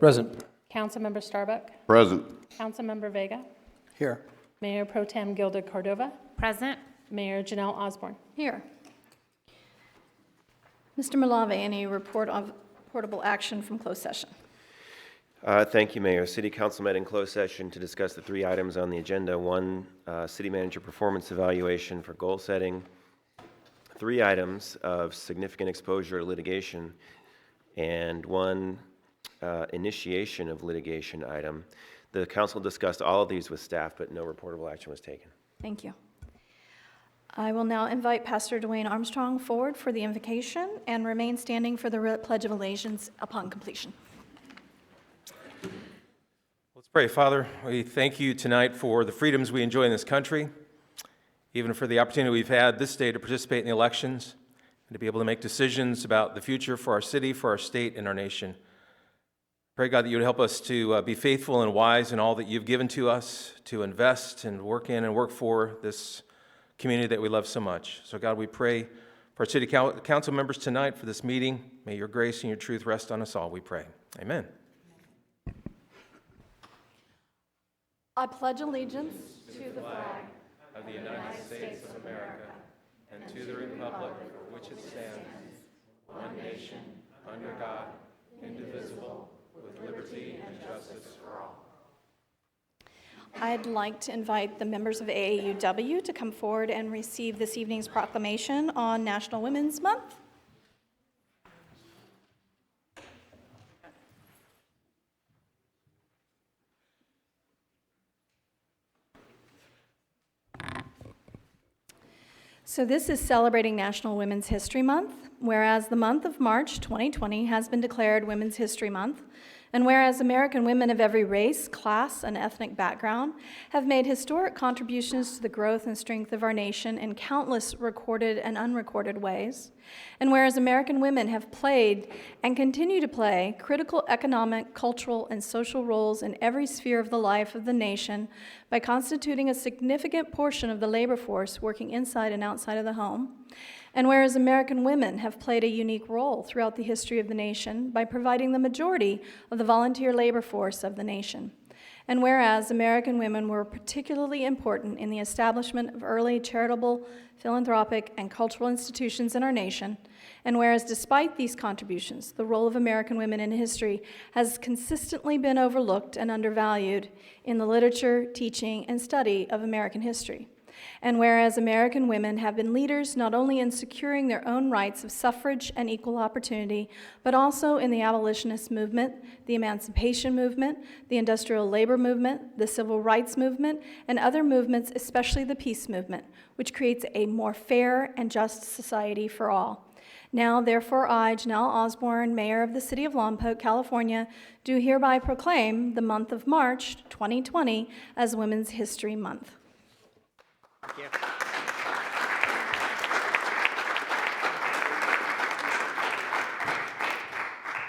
Present. Councilmember Starbuck. Present. Councilmember Vega. Here. Mayor Pro Tem Gilda Cordova. Present. Mayor Janelle Osborne. Here. Mr. Malave, any report of portable action from closed session? Thank you, Mayor. City Council met in closed session to discuss the 3 items on the agenda. 1, city manager performance evaluation for goal setting. 3 items of significant exposure to litigation, and 1 initiation of litigation item. The council discussed all of these with staff, but no reportable action was taken. Thank you. I will now invite Pastor Dwayne Armstrong forward for the invocation and remain standing for the Pledge of Allegiance upon completion. Let's pray. Father, we thank you tonight for the freedoms we enjoy in this country, even for the opportunity we've had this day to participate in the elections and to be able to make decisions about the future for our city, for our state, and our nation. Pray, God, that you would help us to be faithful and wise in all that you've given to us, to invest and work in and work for this community that we love so much. So, God, we pray for our city council members tonight for this meeting. May your grace and your truth rest on us all, we pray. Amen. I pledge allegiance to the flag Of the United States of America and to the republic for which it stands, one nation, under God, indivisible, with liberty and justice for all. I'd like to invite the members of AAUW to come forward and receive this evening's proclamation on National Women's Month. So this is celebrating National Women's History Month, whereas the month of March 2020 has been declared Women's History Month, and whereas American women of every race, class, and ethnic background have made historic contributions to the growth and strength of our nation in countless recorded and unrecorded ways, and whereas American women have played and continue to play critical economic, cultural, and social roles in every sphere of the life of the nation by constituting a significant portion of the labor force working inside and outside of the home, and whereas American women have played a unique role throughout the history of the nation by providing the majority of the volunteer labor force of the nation, and whereas American women were particularly important in the establishment of early charitable, philanthropic, and cultural institutions in our nation, and whereas despite these contributions, the role of American women in history has consistently been overlooked and undervalued in the literature, teaching, and study of American history. And whereas American women have been leaders not only in securing their own rights of suffrage and equal opportunity, but also in the abolitionist movement, the emancipation movement, the industrial labor movement, the civil rights movement, and other movements, especially the peace movement, which creates a more fair and just society for all. Now, therefore, I, Janelle Osborne, Mayor of the City of Lompoc, California, do hereby proclaim the month of March 2020 as Women's History Month. Thank you.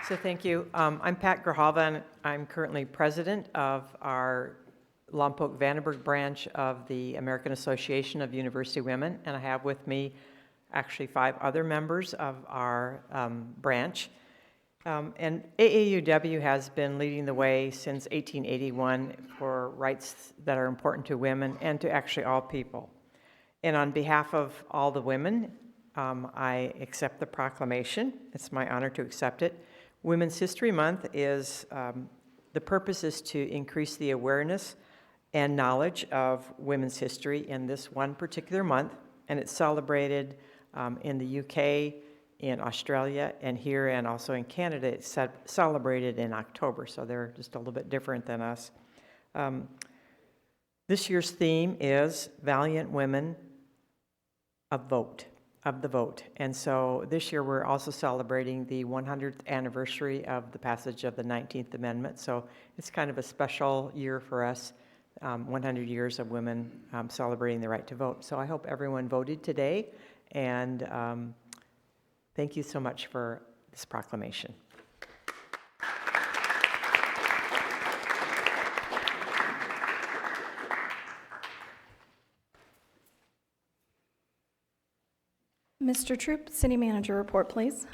So thank you. I'm Pat Grijalva, and I'm currently president of our Lompoc Vandenberg branch of the American Association of University Women, and I have with me actually 5 other members of our branch. And AAUW has been leading the way since 1881 for rights that are important to women and to actually all people. And on behalf of all the women, I accept the proclamation. It's my honor to accept it. Women's History Month is, the purpose is to increase the awareness and knowledge of women's history in this one particular month, and it's celebrated in the UK, in Australia, and here, and also in Canada. It's celebrated in October, so they're just a little bit different than us. This year's theme is Valiant Women of the Vote. And so this year we're also celebrating the 100th anniversary of the passage of the 19th Amendment. So it's kind of a special year for us, 100 years of women celebrating the right to vote. So I hope everyone voted today, and thank you so much for this proclamation. Mr. Troop, City Manager report, please.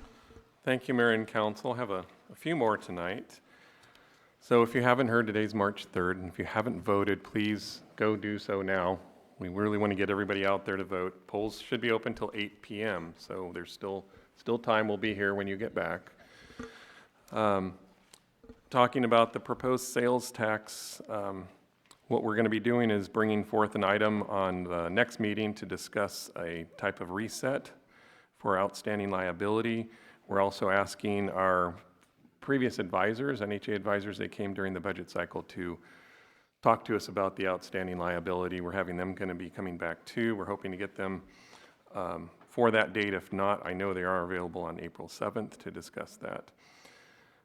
Thank you, Mayor and Council. I have a few more tonight. So if you haven't heard, today's March 3rd, and if you haven't voted, please go do so now. We really want to get everybody out there to vote. Polls should be open till 8 p.m., so there's still time. We'll be here when you get back. Talking about the proposed sales tax, what we're going to be doing is bringing forth an item on the next meeting to discuss a type of reset for outstanding liability. We're also asking our previous advisors, NHA advisors, they came during the budget cycle to talk to us about the outstanding liability. We're having them going to be coming back too. We're hoping to get them for that date. If not, I know they are available on April 7th to discuss that.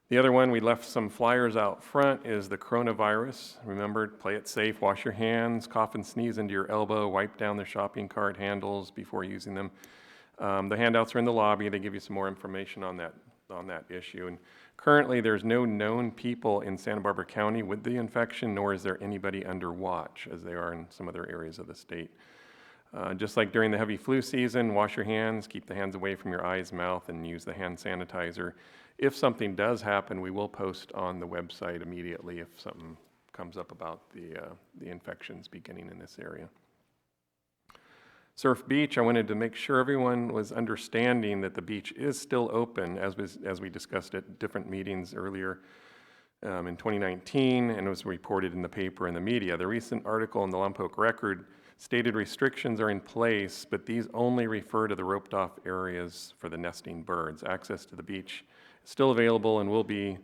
The other one, we left some flyers out front, is the coronavirus. Remember, play it safe, wash your hands, cough and sneeze into your elbow, wipe down the shopping cart handles before using them. The handouts are in the lobby. They give you some more information on that issue. And currently, there's no known people in Santa Barbara County with the infection, nor is there anybody under watch, as they are in some other areas of the state. Just like during the heavy flu season, wash your hands, keep the hands away from your eyes, mouth, and use the hand sanitizer. If something does happen, we will post on the website immediately if something comes up about the infections beginning in this area. Surf Beach, I wanted to make sure everyone was understanding that the beach is still open, as we discussed at different meetings earlier in 2019, and it was reported in the paper and the media. The recent article in the Lompoc Record stated restrictions are in place, but these only refer to the roped-off areas for the nesting birds. Access to the beach is still available and will be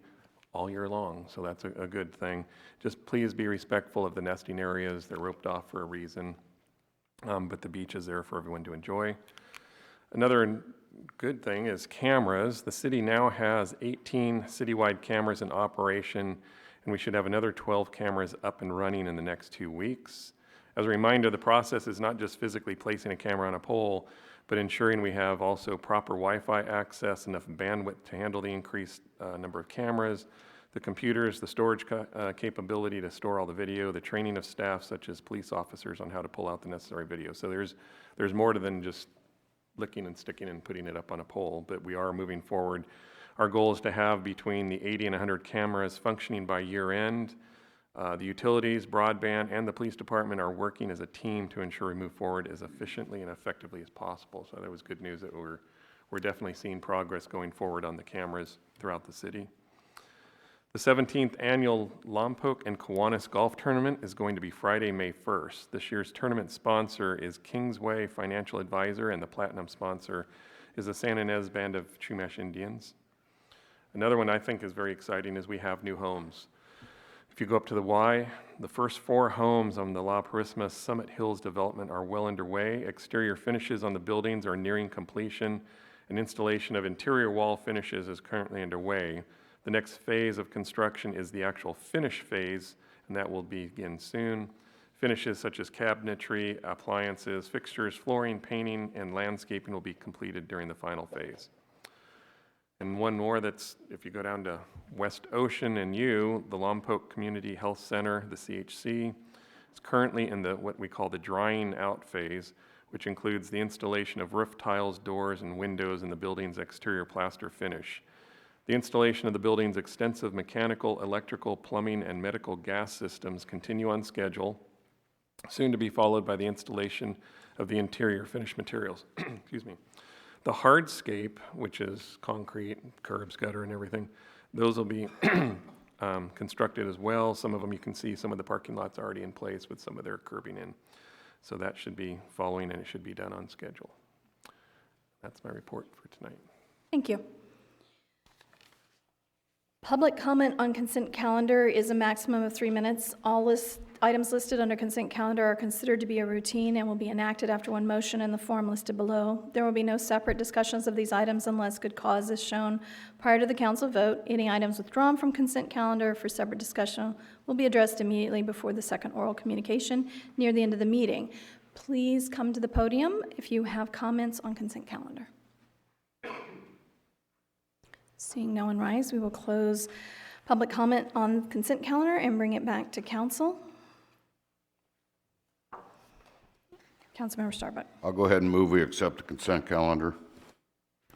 all year long, so that's a good thing. Just please be respectful of the nesting areas. They're roped off for a reason. But the beach is there for everyone to enjoy. Another good thing is cameras. The city now has 18 citywide cameras in operation, and we should have another 12 cameras up and running in the next 2 weeks. As a reminder, the process is not just physically placing a camera on a pole, but ensuring we have also proper Wi-Fi access, enough bandwidth to handle the increased number of cameras, the computers, the storage capability to store all the video, the training of staff such as police officers on how to pull out the necessary video. So there's more to than just licking and sticking and putting it up on a pole, but we are moving forward. Our goal is to have between the 80 and 100 cameras functioning by year end. The utilities, broadband, and the police department are working as a team to ensure we move forward as efficiently and effectively as possible. So that was good news that we're definitely seeing progress going forward on the cameras throughout the city. The 17th annual Lompoc and Kiwanis Golf Tournament is going to be Friday, May 1st. This year's tournament sponsor is Kingsway Financial Advisor, and the platinum sponsor is the San Ynez Band of Chumash Indians. Another one I think is very exciting is we have new homes. If you go up to the Y, the first 4 homes on the La Purisma Summit Hills development are well underway. Exterior finishes on the buildings are nearing completion, and installation of interior wall finishes is currently underway. The next phase of construction is the actual finish phase, and that will begin soon. Finishes such as cabinetry, appliances, fixtures, flooring, painting, and landscaping will be completed during the final phase. And one more that's, if you go down to West Ocean and the Lompoc Community Health Center, the CHC, is currently in what we call the drying out phase, which includes the installation of roof tiles, doors, and windows in the building's exterior plaster finish. The installation of the building's extensive mechanical, electrical, plumbing, and medical gas systems continue on schedule, soon to be followed by the installation of the interior finished materials. Excuse me. The hardscape, which is concrete, curbs, gutter, and everything, those will be constructed as well. Some of them you can see, some of the parking lots already in place with some of their curbing in. So that should be following, and it should be done on schedule. That's my report for tonight. Thank you. Public comment on consent calendar is a maximum of 3 minutes. All items listed under consent calendar are considered to be a routine and will be enacted after one motion in the form listed below. There will be no separate discussions of these items unless good cause is shown prior to the council vote. Any items withdrawn from consent calendar for separate discussion will be addressed immediately before the second oral communication near the end of the meeting. Please come to the podium if you have comments on consent calendar. Seeing no one rise, we will close public comment on consent calendar and bring it back to council. Councilmember Starbuck. I'll go ahead and move we accept the consent calendar.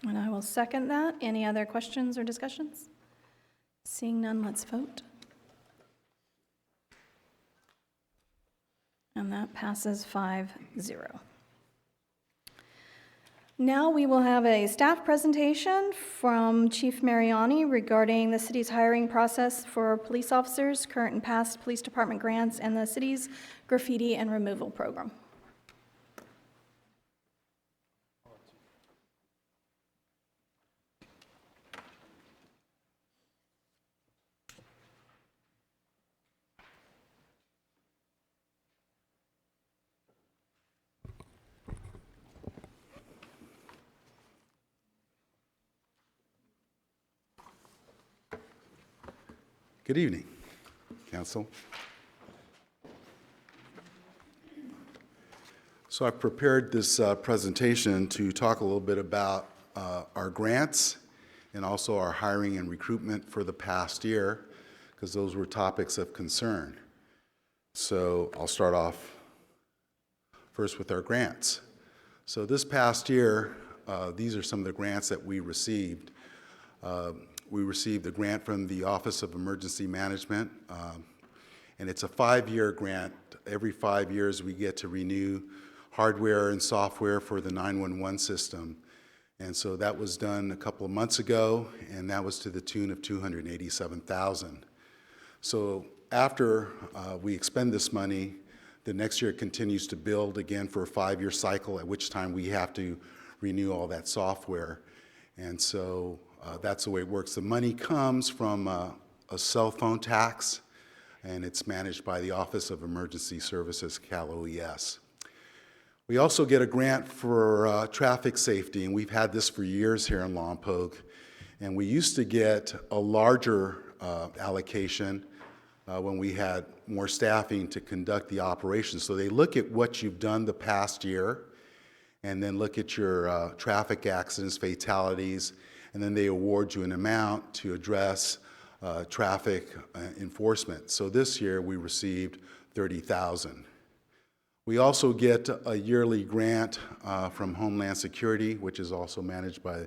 And I will second that. Any other questions or discussions? Seeing none, let's vote. And that passes 5-0. Now we will have a staff presentation from Chief Mariani regarding the city's hiring process for police officers, current and past police department grants, and the city's graffiti and removal program. Good evening, Council. So I've prepared this presentation to talk a little bit about our grants and also our hiring and recruitment for the past year, because those were topics of concern. So I'll start off first with our grants. So this past year, these are some of the grants that we received. We received a grant from the Office of Emergency Management, and it's a 5-year grant. Every 5 years, we get to renew hardware and software for the 911 system. And so that was done a couple of months ago, and that was to the tune of $287,000. So after we expend this money, the next year it continues to build again for a 5-year cycle, at which time we have to renew all that software. And so that's the way it works. The money comes from a cell phone tax, and it's managed by the Office of Emergency Services, Cal OES. We also get a grant for traffic safety, and we've had this for years here in Lompoc. And we used to get a larger allocation when we had more staffing to conduct the operation. So they look at what you've done the past year, and then look at your traffic accidents, fatalities, and then they award you an amount to address traffic enforcement. So this year we received $30,000. We also get a yearly grant from Homeland Security, which is also managed by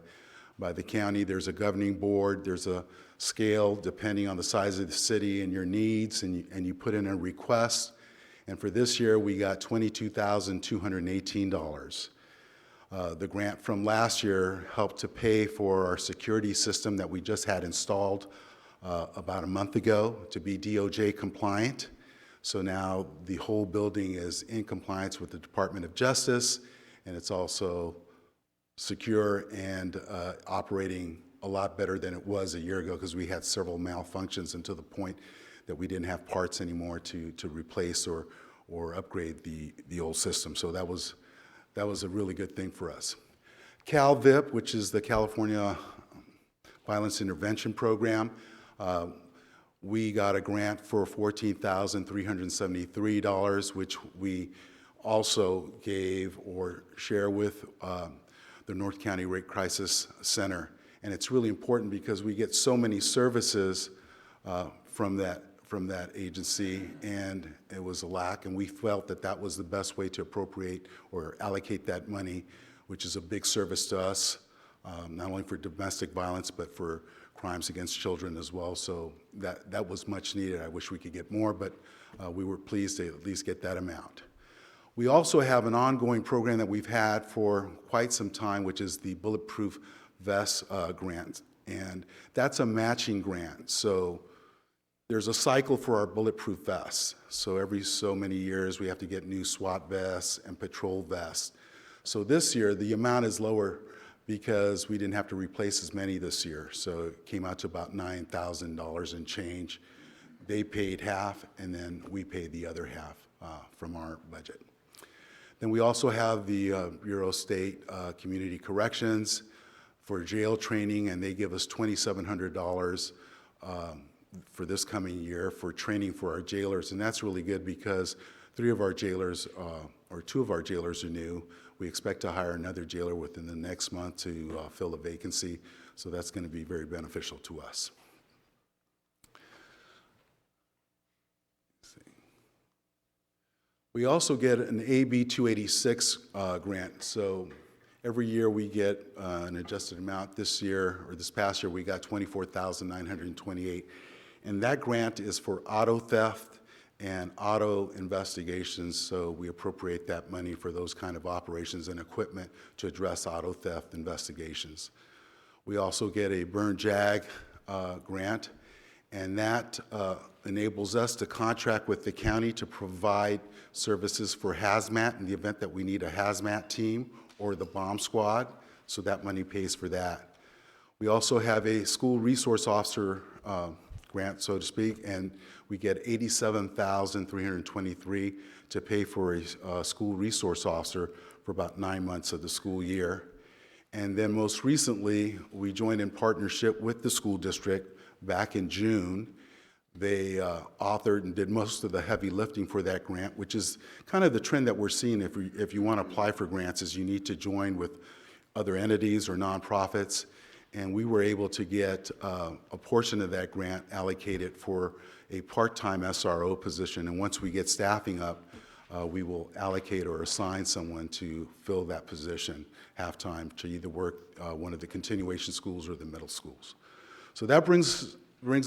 the county. There's a governing board, there's a scale depending on the size of the city and your needs, and you put in a request. And for this year we got $22,218. The grant from last year helped to pay for our security system that we just had installed about a month ago to be DOJ compliant. So now the whole building is in compliance with the Department of Justice, and it's also secure and operating a lot better than it was a year ago, because we had several malfunctions, and to the point that we didn't have parts anymore to replace or upgrade the old system. So that was a really good thing for us. CalVIP, which is the California Violence Intervention Program, we got a grant for $14,373, which we also gave or share with the North County Rape Crisis Center. And it's really important because we get so many services from that agency, and it was a lack, and we felt that that was the best way to appropriate or allocate that money, which is a big service to us, not only for domestic violence, but for crimes against children as well. So that was much needed. I wish we could get more, but we were pleased to at least get that amount. We also have an ongoing program that we've had for quite some time, which is the Bulletproof Vest grant, and that's a matching grant. So there's a cycle for our bulletproof vests. So every so many years, we have to get new SWAT vests and patrol vests. So this year, the amount is lower because we didn't have to replace as many this year. So it came out to about $9,000 and change. They paid half, and then we paid the other half from our budget. Then we also have the Bureau of State Community Corrections for jail training, and they give us $2,700 for this coming year for training for our jailers. And that's really good because 2 of our jailers are new. We expect to hire another jailer within the next month to fill a vacancy. So that's going to be very beneficial to us. We also get an AB 286 grant. So every year we get an adjusted amount. This year, or this past year, we got $24,928. And that grant is for auto theft and auto investigations, so we appropriate that money for those kind of operations and equipment to address auto theft investigations. We also get a Burn Jag grant, and that enables us to contract with the county to provide services for hazmat in the event that we need a hazmat team or the bomb squad, so that money pays for that. We also have a school resource officer grant, so to speak, and we get $87,323 to pay for a school resource officer for about 9 months of the school year. And then most recently, we joined in partnership with the school district back in June. They authored and did most of the heavy lifting for that grant, which is kind of the trend that we're seeing if you want to apply for grants, is you need to join with other entities or nonprofits. And we were able to get a portion of that grant allocated for a part-time SRO position. And once we get staffing up, we will allocate or assign someone to fill that position half-time to either work one of the continuation schools or the middle schools. So that brings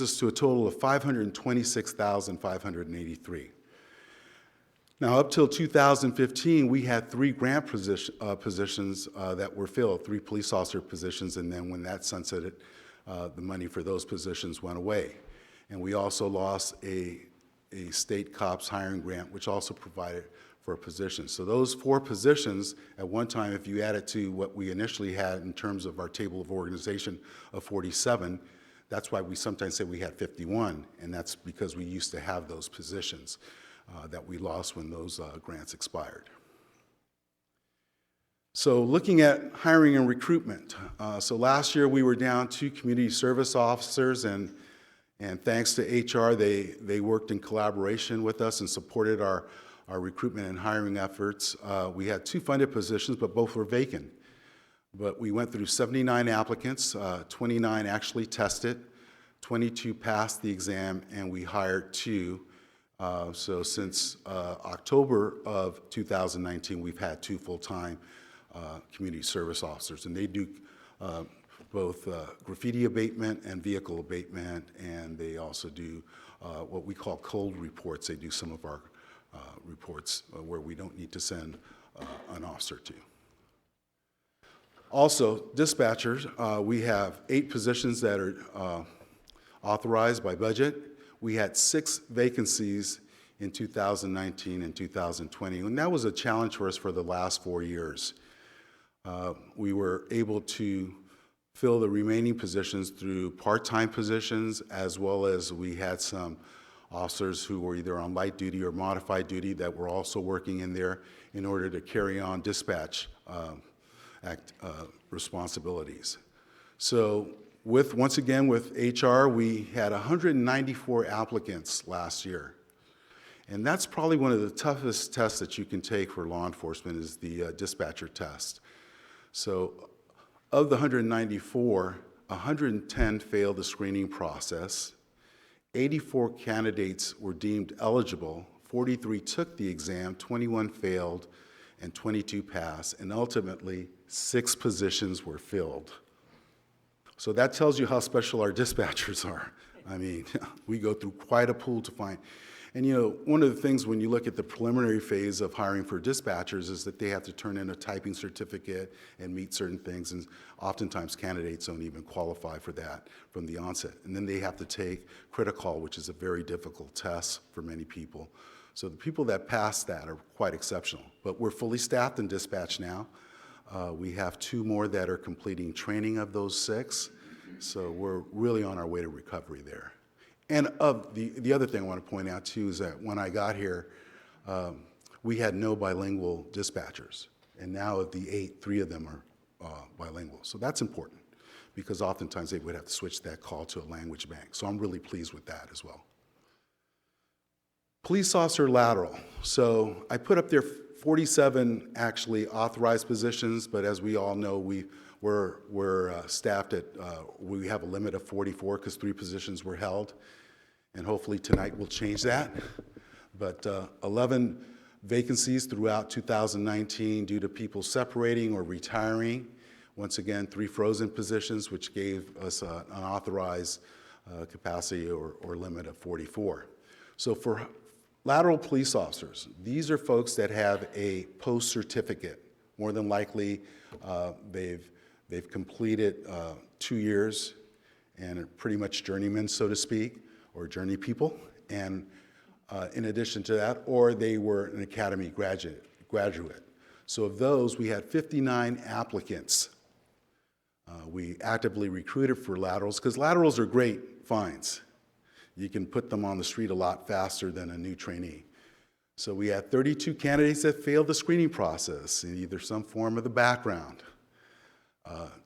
us to a total of $526,583. Now, up till 2015, we had 3 grant positions that were filled, 3 police officer positions, and then when that sunsetted, the money for those positions went away. And we also lost a state cops hiring grant, which also provided for a position. So those 4 positions, at one time, if you add it to what we initially had in terms of our table of organization of 47, that's why we sometimes say we had 51, and that's because we used to have those positions that we lost when those grants expired. So looking at hiring and recruitment, so last year we were down 2 community service officers, and thanks to HR, they worked in collaboration with us and supported our recruitment and hiring efforts. We had 2 funded positions, but both were vacant. But we went through 79 applicants, 29 actually tested, 22 passed the exam, and we hired 2. So since October of 2019, we've had 2 full-time community service officers, and they do both graffiti abatement and vehicle abatement, and they also do what we call cold reports. They do some of our reports where we don't need to send an officer to. Also, dispatchers, we have 8 positions that are authorized by budget. We had 6 vacancies in 2019 and 2020, and that was a challenge for us for the last 4 years. We were able to fill the remaining positions through part-time positions, as well as we had some officers who were either on light duty or modified duty that were also working in there in order to carry on dispatch responsibilities. So once again with HR, we had 194 applicants last year. And that's probably one of the toughest tests that you can take for law enforcement, is the dispatcher test. So of the 194, 110 failed the screening process. 84 candidates were deemed eligible. 43 took the exam, 21 failed, and 22 passed. And ultimately, 6 positions were filled. So that tells you how special our dispatchers are. I mean, we go through quite a pool to find. And you know, one of the things when you look at the preliminary phase of hiring for dispatchers is that they have to turn in a typing certificate and meet certain things, and oftentimes candidates don't even qualify for that from the onset. And then they have to take Critical, which is a very difficult test for many people. So the people that pass that are quite exceptional. But we're fully staffed in dispatch now. We have 2 more that are completing training of those 6. So we're really on our way to recovery there. And the other thing I want to point out too is that when I got here, we had no bilingual dispatchers. And now of the 8, 3 of them are bilingual. So that's important, because oftentimes they would have to switch that call to a language bank. So I'm really pleased with that as well. Police officer lateral. So I put up there 47 actually authorized positions, but as we all know, we're staffed at, we have a limit of 44 because 3 positions were held, and hopefully tonight we'll change that. But 11 vacancies throughout 2019 due to people separating or retiring. Once again, 3 frozen positions, which gave us an unauthorized capacity or limit of 44. So for Lateral police officers, these are folks that have a post certificate. More than likely, they've completed 2 years and are pretty much journeymen, so to speak, or journey people. And in addition to that, or they were an academy graduate. So of those, we had 59 applicants. We actively recruited for laterals, because laterals are great finds. You can put them on the street a lot faster than a new trainee. So we had 32 candidates that failed the screening process in either some form of the background.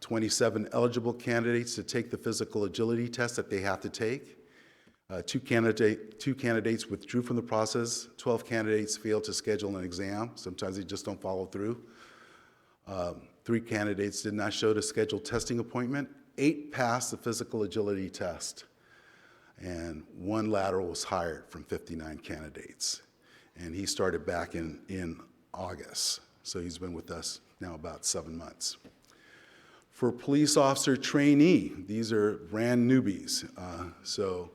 27 eligible candidates to take the physical agility test that they have to take. Two candidates withdrew from the process. 12 candidates failed to schedule an exam. Sometimes they just don't follow through. 3 candidates did not show to schedule testing appointment. 8 passed the physical agility test. And 1 lateral was hired from 59 candidates. And he started back in August. So he's been with us now about 7 months. For police officer trainee, these are brand newbies. So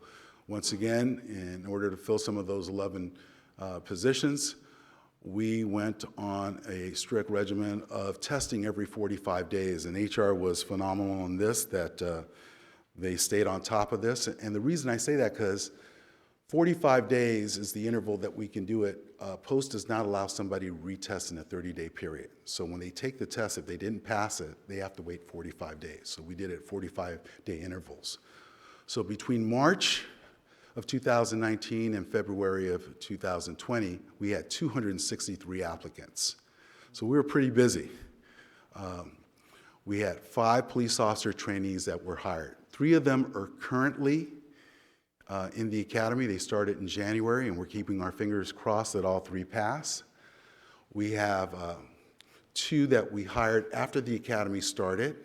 once again, in order to fill some of those 11 positions, we went on a strict regimen of testing every 45 days. And HR was phenomenal on this, that they stayed on top of this. And the reason I say that, because 45 days is the interval that we can do it. Post does not allow somebody to retest in a 30-day period. So when they take the test, if they didn't pass it, they have to wait 45 days. So we did it 45-day intervals. So between March of 2019 and February of 2020, we had 263 applicants. So we were pretty busy. We had 5 police officer trainees that were hired. 3 of them are currently in the academy. They started in January, and we're keeping our fingers crossed that all 3 pass. We have 2 that we hired after the academy started,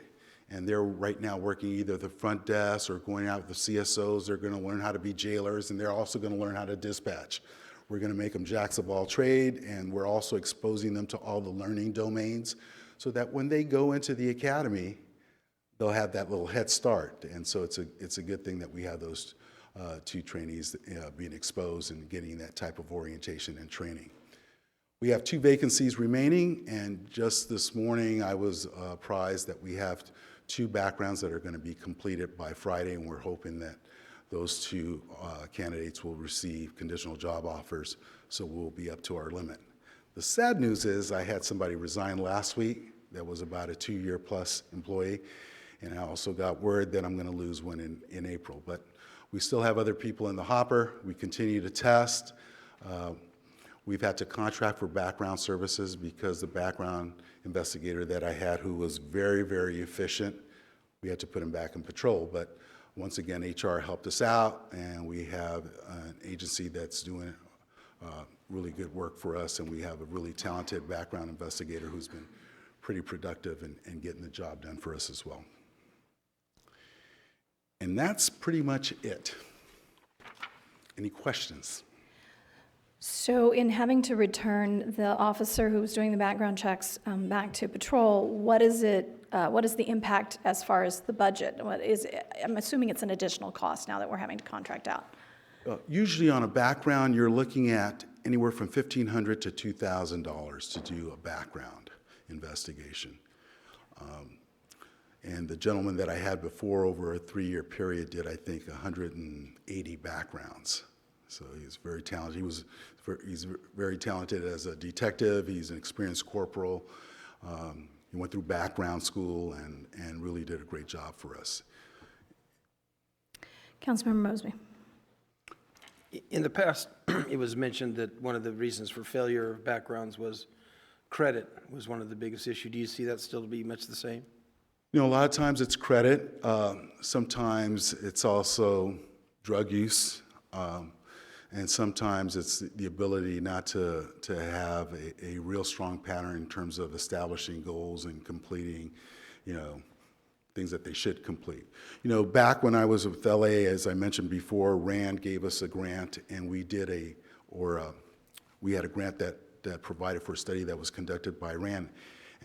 and they're right now working either the front desk or going out with the CSOs. They're going to learn how to be jailers, and they're also going to learn how to dispatch. We're going to make them jacks of all trade, and we're also exposing them to all the learning domains so that when they go into the academy, they'll have that little head start. And so it's a good thing that we have those 2 trainees being exposed and getting that type of orientation and training. We have 2 vacancies remaining, and just this morning I was apprised that we have 2 backgrounds that are going to be completed by Friday, and we're hoping that those 2 candidates will receive conditional job offers, so we'll be up to our limit. The sad news is I had somebody resign last week that was about a 2-year plus employee, and I also got word that I'm going to lose one in April. But we still have other people in the hopper. We continue to test. We've had to contract for background services because the background investigator that I had, who was very, very efficient, we had to put him back in patrol. But once again, HR helped us out, and we have an agency that's doing really good work for us, and we have a really talented background investigator who's been pretty productive in getting the job done for us as well. And that's pretty much it. Any questions? So in having to return the officer who was doing the background checks back to patrol, what is the impact as far as the budget? I'm assuming it's an additional cost now that we're having to contract out. Usually on a background, you're looking at anywhere from $1,500 to $2,000 to do a background investigation. And the gentleman that I had before, over a 3-year period, did, I think, 180 backgrounds. So he's very talented. He's very talented as a detective. He's an experienced corporal. He went through background school and really did a great job for us. Councilmember Mosby. In the past, it was mentioned that one of the reasons for failure of backgrounds was credit was one of the biggest issues. Do you see that still to be much the same? You know, a lot of times it's credit. Sometimes it's also drug use. And sometimes it's the ability not to have a real strong pattern in terms of establishing goals and completing, things that they should complete. Back when I was with LA, as I mentioned before, RAND gave us a grant, and we had a grant that provided for a study that was conducted by RAND.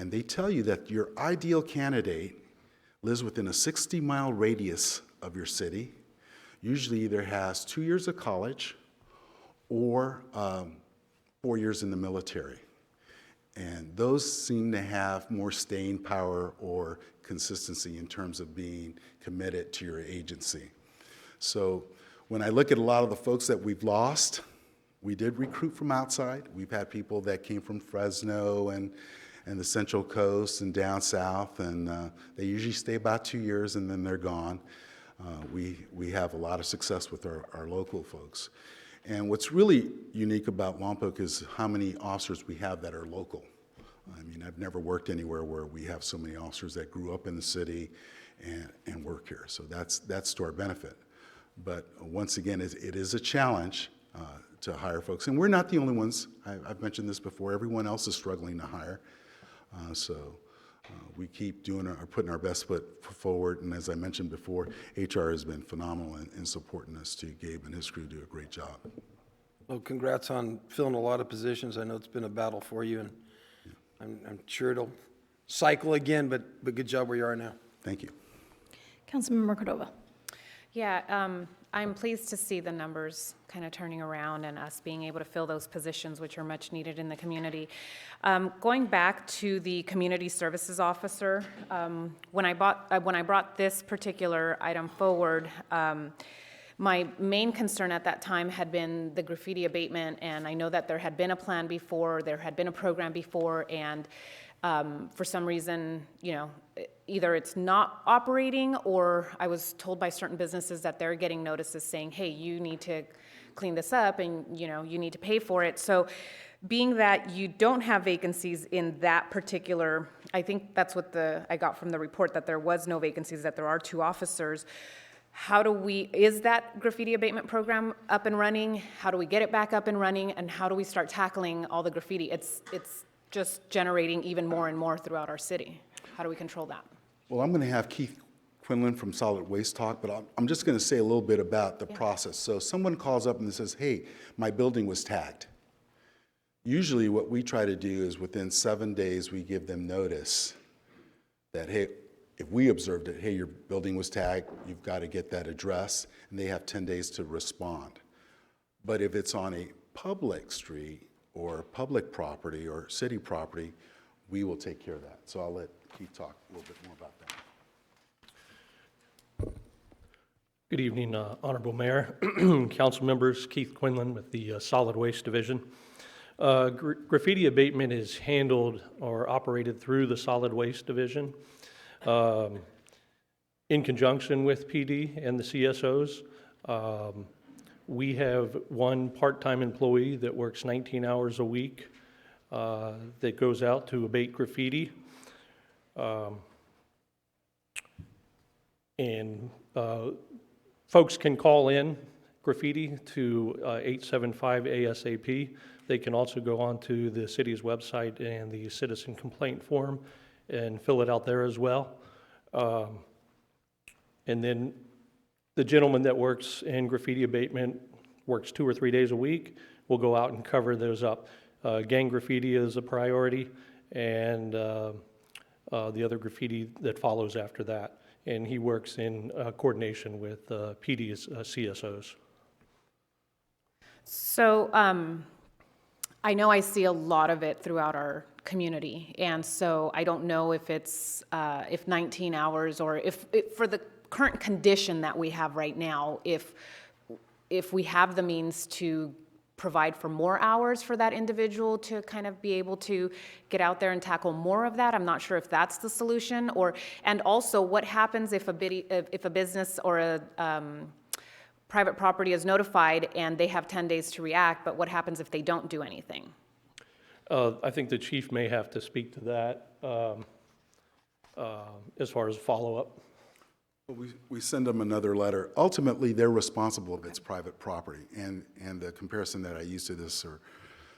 And they tell you that your ideal candidate lives within a 60-mile radius of your city, usually either has 2 years of college or 4 years in the military. And those seem to have more staying power or consistency in terms of being committed to your agency. So when I look at a lot of the folks that we've lost, we did recruit from outside. We've had people that came from Fresno and the Central Coast and down south, and they usually stay about 2 years and then they're gone. We have a lot of success with our local folks. And what's really unique about Lompoc is how many officers we have that are local. I mean, I've never worked anywhere where we have so many officers that grew up in the city and work here. So that's to our benefit. But once again, it is a challenge to hire folks. And we're not the only ones. I've mentioned this before. Everyone else is struggling to hire. We keep putting our best foot forward. And as I mentioned before, HR has been phenomenal in supporting us too. Gabe and his crew do a great job. Well, congrats on filling a lot of positions. I know it's been a battle for you, and I'm sure it'll cycle again, but good job where you are now. Thank you. Councilmember Cordova. Yeah, I'm pleased to see the numbers kind of turning around and us being able to fill those positions, which are much needed in the community. Going back to the community services officer, when I brought this particular item forward, my main concern at that time had been the graffiti abatement, and I know that there had been a plan before, there had been a program before, and for some reason, either it's not operating, or I was told by certain businesses that they're getting notices saying, hey, you need to clean this up and you need to pay for it. So being that you don't have vacancies in that particular, I think that's what I got from the report, that there was no vacancies, that there are 2 officers. Is that graffiti abatement program up and running? How do we get it back up and running? And how do we start tackling all the graffiti? It's just generating even more and more throughout our city. How do we control that? Well, I'm going to have Keith Quinlan from Solid Waste talk, but I'm just going to say a little bit about the process. So someone calls up and says, hey, my building was tagged. Usually what we try to do is within 7 days, we give them notice that, hey, if we observed it, hey, your building was tagged, you've got to get that address, and they have 10 days to respond. But if it's on a public street or public property or city property, we will take care of that. So I'll let Keith talk a little bit more about that. Good evening, Honorable Mayor, Council members, Keith Quinlan with the Solid Waste Division. Graffiti abatement is handled or operated through the Solid Waste Division in conjunction with PD and the CSOs. We have one part-time employee that works 19 hours a week that goes out to abate graffiti. Folks can call in graffiti to 875-ASAP. They can also go onto the city's website and the citizen complaint form and fill it out there as well. And then the gentleman that works in graffiti abatement works 2 or 3 days a week. We'll go out and cover those up. Gang graffiti is a priority, and the other graffiti that follows after that. And he works in coordination with PD's CSOs. So I know I see a lot of it throughout our community, and so I don't know if it's if 19 hours or if for the current condition that we have right now, if we have the means to provide for more hours for that individual to kind of be able to get out there and tackle more of that. I'm not sure if that's the solution, and also what happens if a business or a private property is notified and they have 10 days to react, but what happens if they don't do anything? I think the chief may have to speak to that as far as follow-up. We send them another letter. Ultimately, they're responsible if it's private property. And the comparison that I use to this, or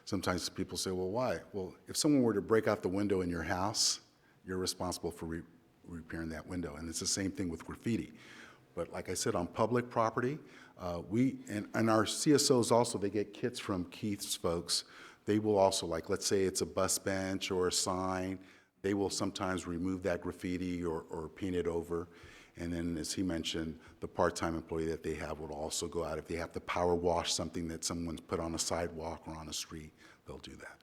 sometimes people say, well, why? Well, if someone were to break out the window in your house, you're responsible for repairing that window. And it's the same thing with graffiti. But like I said, on public property, and our CSOs also, they get kits from Keith's folks. They will also, like, let's say it's a bus bench or a sign, They will sometimes remove that graffiti or paint it over. And then, as he mentioned, the part-time employee that they have will also go out. If they have to power wash something that someone's put on a sidewalk or on a street, they'll do that.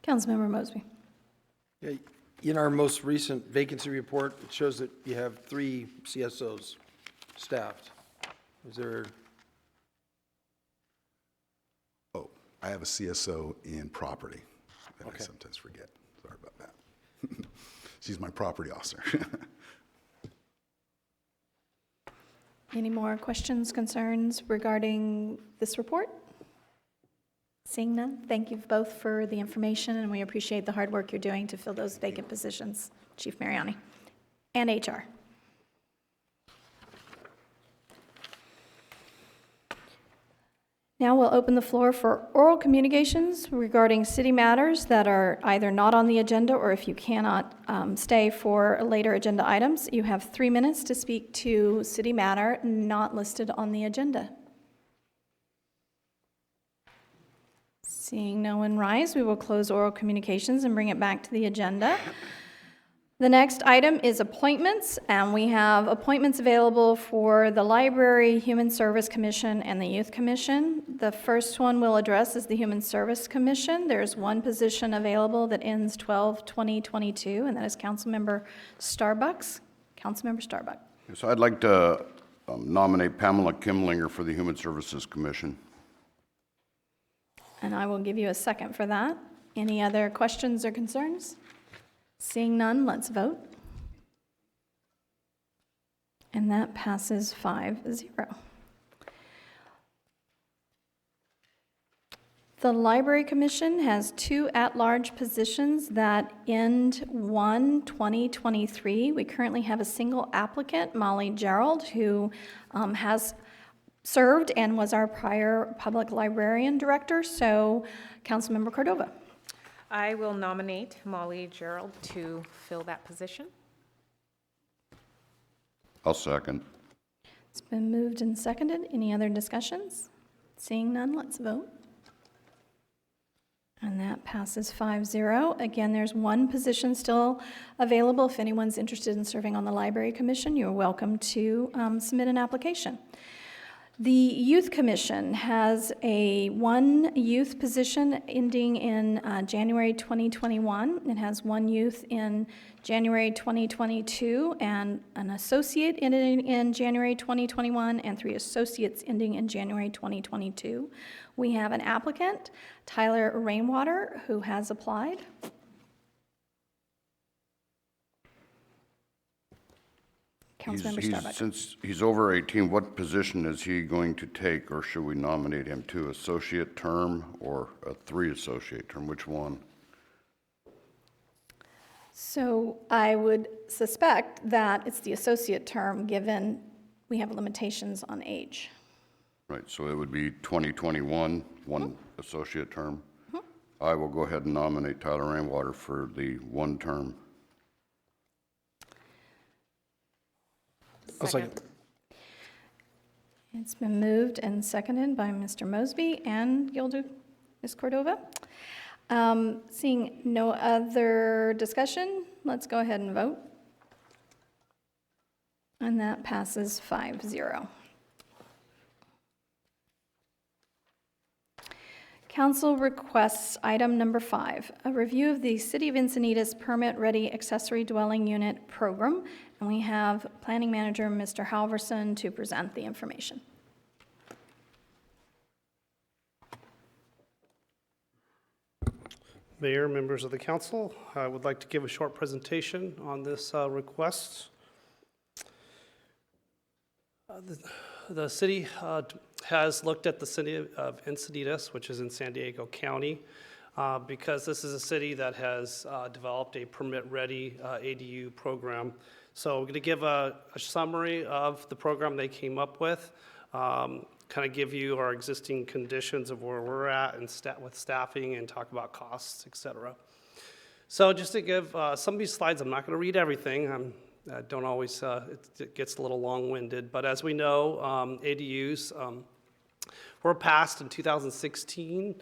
Councilmember Mosby. Yeah, in our most recent vacancy report, it shows that you have 3 CSOs staffed. Is there, Oh, I have a CSO in property that I Okay. sometimes forget. Sorry about that. She's my property officer. Any more questions, concerns regarding this report? Seeing none, thank you both for the information, and we appreciate the hard work you're doing to fill those vacant positions, Chief Mariani, and HR. Now we'll open the floor for oral communications regarding city matters that are either not on the agenda, or if you cannot stay for later agenda items, you have 3 minutes to speak to city matter not listed on the agenda. Seeing no one rise, we will close oral communications and bring it back to the agenda. The next item is appointments, and we have appointments available for the Library, Human Service Commission, and the Youth Commission. The first one we'll address is the Human Service Commission. There's one position available that ends 12/20/22, and that is Councilmember Starbucks. Councilmember Starbuck. So I'd like to nominate Pamela Kimlinger for the Human Services Commission. And I will give you a second for that. Any other questions or concerns? Seeing none, let's vote. And that passes 5-0. The Library Commission has 2 at-large positions that end 1/2023. We currently have a single applicant, Molly Gerald, who has served and was our prior public librarian director. So, Councilmember Cordova. I will nominate Molly Gerald to fill that position. I'll second. It's been moved and seconded. Any other discussions? Seeing none, let's vote. And that passes 5-0. Again, there's one position still available. If anyone's interested in serving on the Library Commission, you're welcome to submit an application. The Youth Commission has one youth position ending in January 2021. It has 1 youth in January 2022, and an associate ending in January 2021, and 3 associates ending in January 2022. We have an applicant, Tyler Rainwater, who has applied. Councilmember Starbuck. Since he's over 18, what position is he going to take, or should we nominate him to associate term or a 3 associate term? Which one? So I would suspect that it's the associate term, given we have limitations on age. Right, so it would be 2021, 1 associate term. I will go ahead and nominate Tyler Rainwater for the 1 term. I'll second. It's been moved and seconded by Mr. Mosby and Ms. Cordova. Seeing no other discussion, let's go ahead and vote. And that passes 5-0. Council requests item number 5, a review of the City of Encinitas permit-ready accessory dwelling unit program. And we have Planning Manager Mr. Halverson to present the information. Mayor, members of the council, I would like to give a short presentation on this request. The city has looked at the city of Encinitas, which is in San Diego County, because this is a city that has developed a permit-ready ADU program. So we're going to give a summary of the program they came up with, kind of give you our existing conditions of where we're at and with staffing, and talk about costs, et cetera. So just to give some of these slides, I'm not going to read everything. I don't always, it gets a little long-winded, but as we know, ADUs were passed in 2016.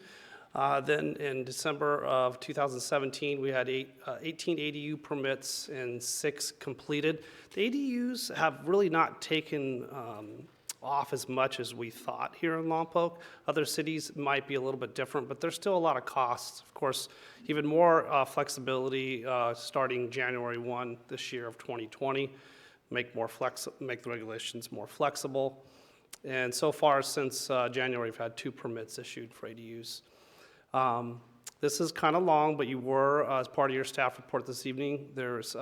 Then in December of 2017, we had 18 ADU permits and 6 completed. The ADUs have really not taken off as much as we thought here in Lompoc. Other cities might be a little bit different, but there's still a lot of costs. Of course, even more flexibility starting January 1 this year of 2020, make the regulations more flexible. And so far since January, we've had 2 permits issued for ADUs. This is kind of long, but you were, as part of your staff report this evening, there's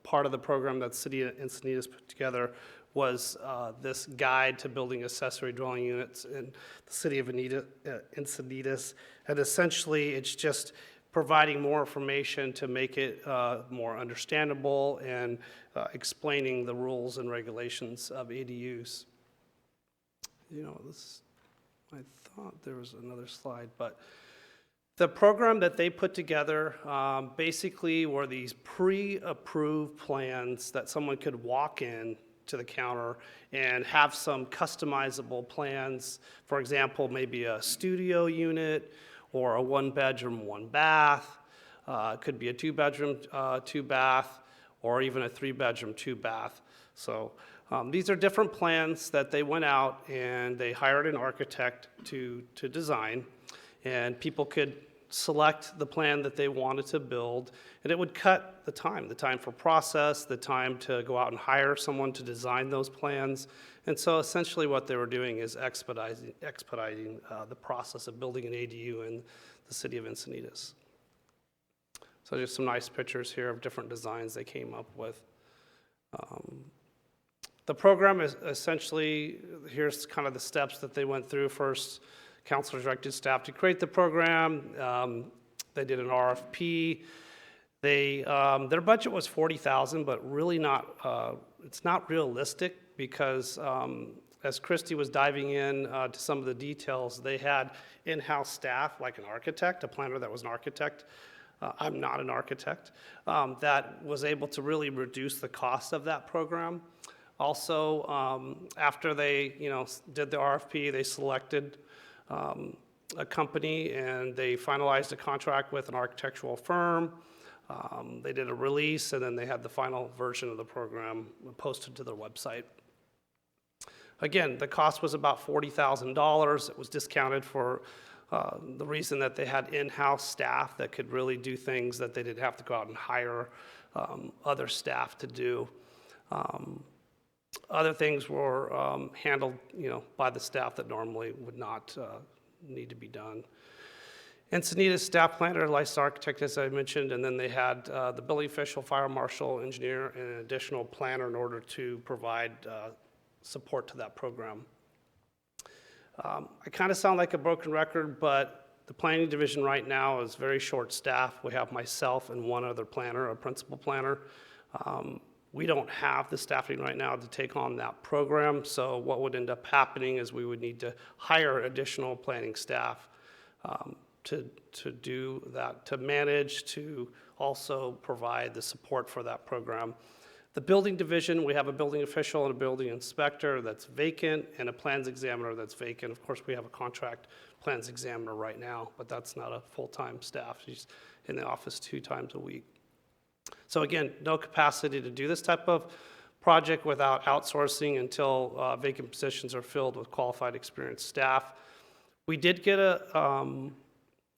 part of the program that City of Encinitas put together was this guide to building accessory dwelling units in the City of Encinitas. And essentially, it's just providing more information to make it more understandable and explaining the rules and regulations of ADUs. You know, I thought there was another slide, but the program that they put together basically were these pre-approved plans that someone could walk in to the counter and have some customizable plans. For example, maybe a studio unit or a 1-bedroom, 1-bath. It could be a 2-bedroom, 2-bath, or even a 3-bedroom, 2-bath. So these are different plans that they went out and they hired an architect to design, and people could select the plan that they wanted to build, and it would cut the time for process, the time to go out and hire someone to design those plans. And so essentially what they were doing is expediting the process of building an ADU in the City of Encinitas. So just some nice pictures here of different designs they came up with. The program is essentially, here's kind of the steps that they went through. First, council directed staff to create the program. They did an RFP. Their budget was $40,000, but really not. It's not realistic because as Christy was diving in to some of the details, they had in-house staff, like an architect, a planner that was an architect. I'm not an architect. That was able to really reduce the cost of that program. Also, after they did the RFP, they selected a company and they finalized a contract with an architectural firm. They did a release, and then they had the final version of the program posted to their website. Again, the cost was about $40,000. It was discounted for the reason that they had in-house staff that could really do things that they didn't have to go out and hire other staff to do. Other things were handled, by the staff that normally would not need to be done. Encinitas staff planner, licensed architect, as I mentioned, and then they had the building official, fire marshal, engineer, and an additional planner in order to provide support to that program. I kind of sound like a broken record, but the planning division right now is very short staffed. We have myself and one other planner, a principal planner. We don't have the staffing right now to take on that program, so what would end up happening is we would need to hire additional planning staff to do that, to manage, to also provide the support for that program. The building division, we have a building official and a building inspector that's vacant and a plans examiner that's vacant. Of course, we have a contract plans examiner right now, but that's not a full-time staff. She's in the office 2 times a week. So again, no capacity to do this type of project without outsourcing until vacant positions are filled with qualified, experienced staff. We did get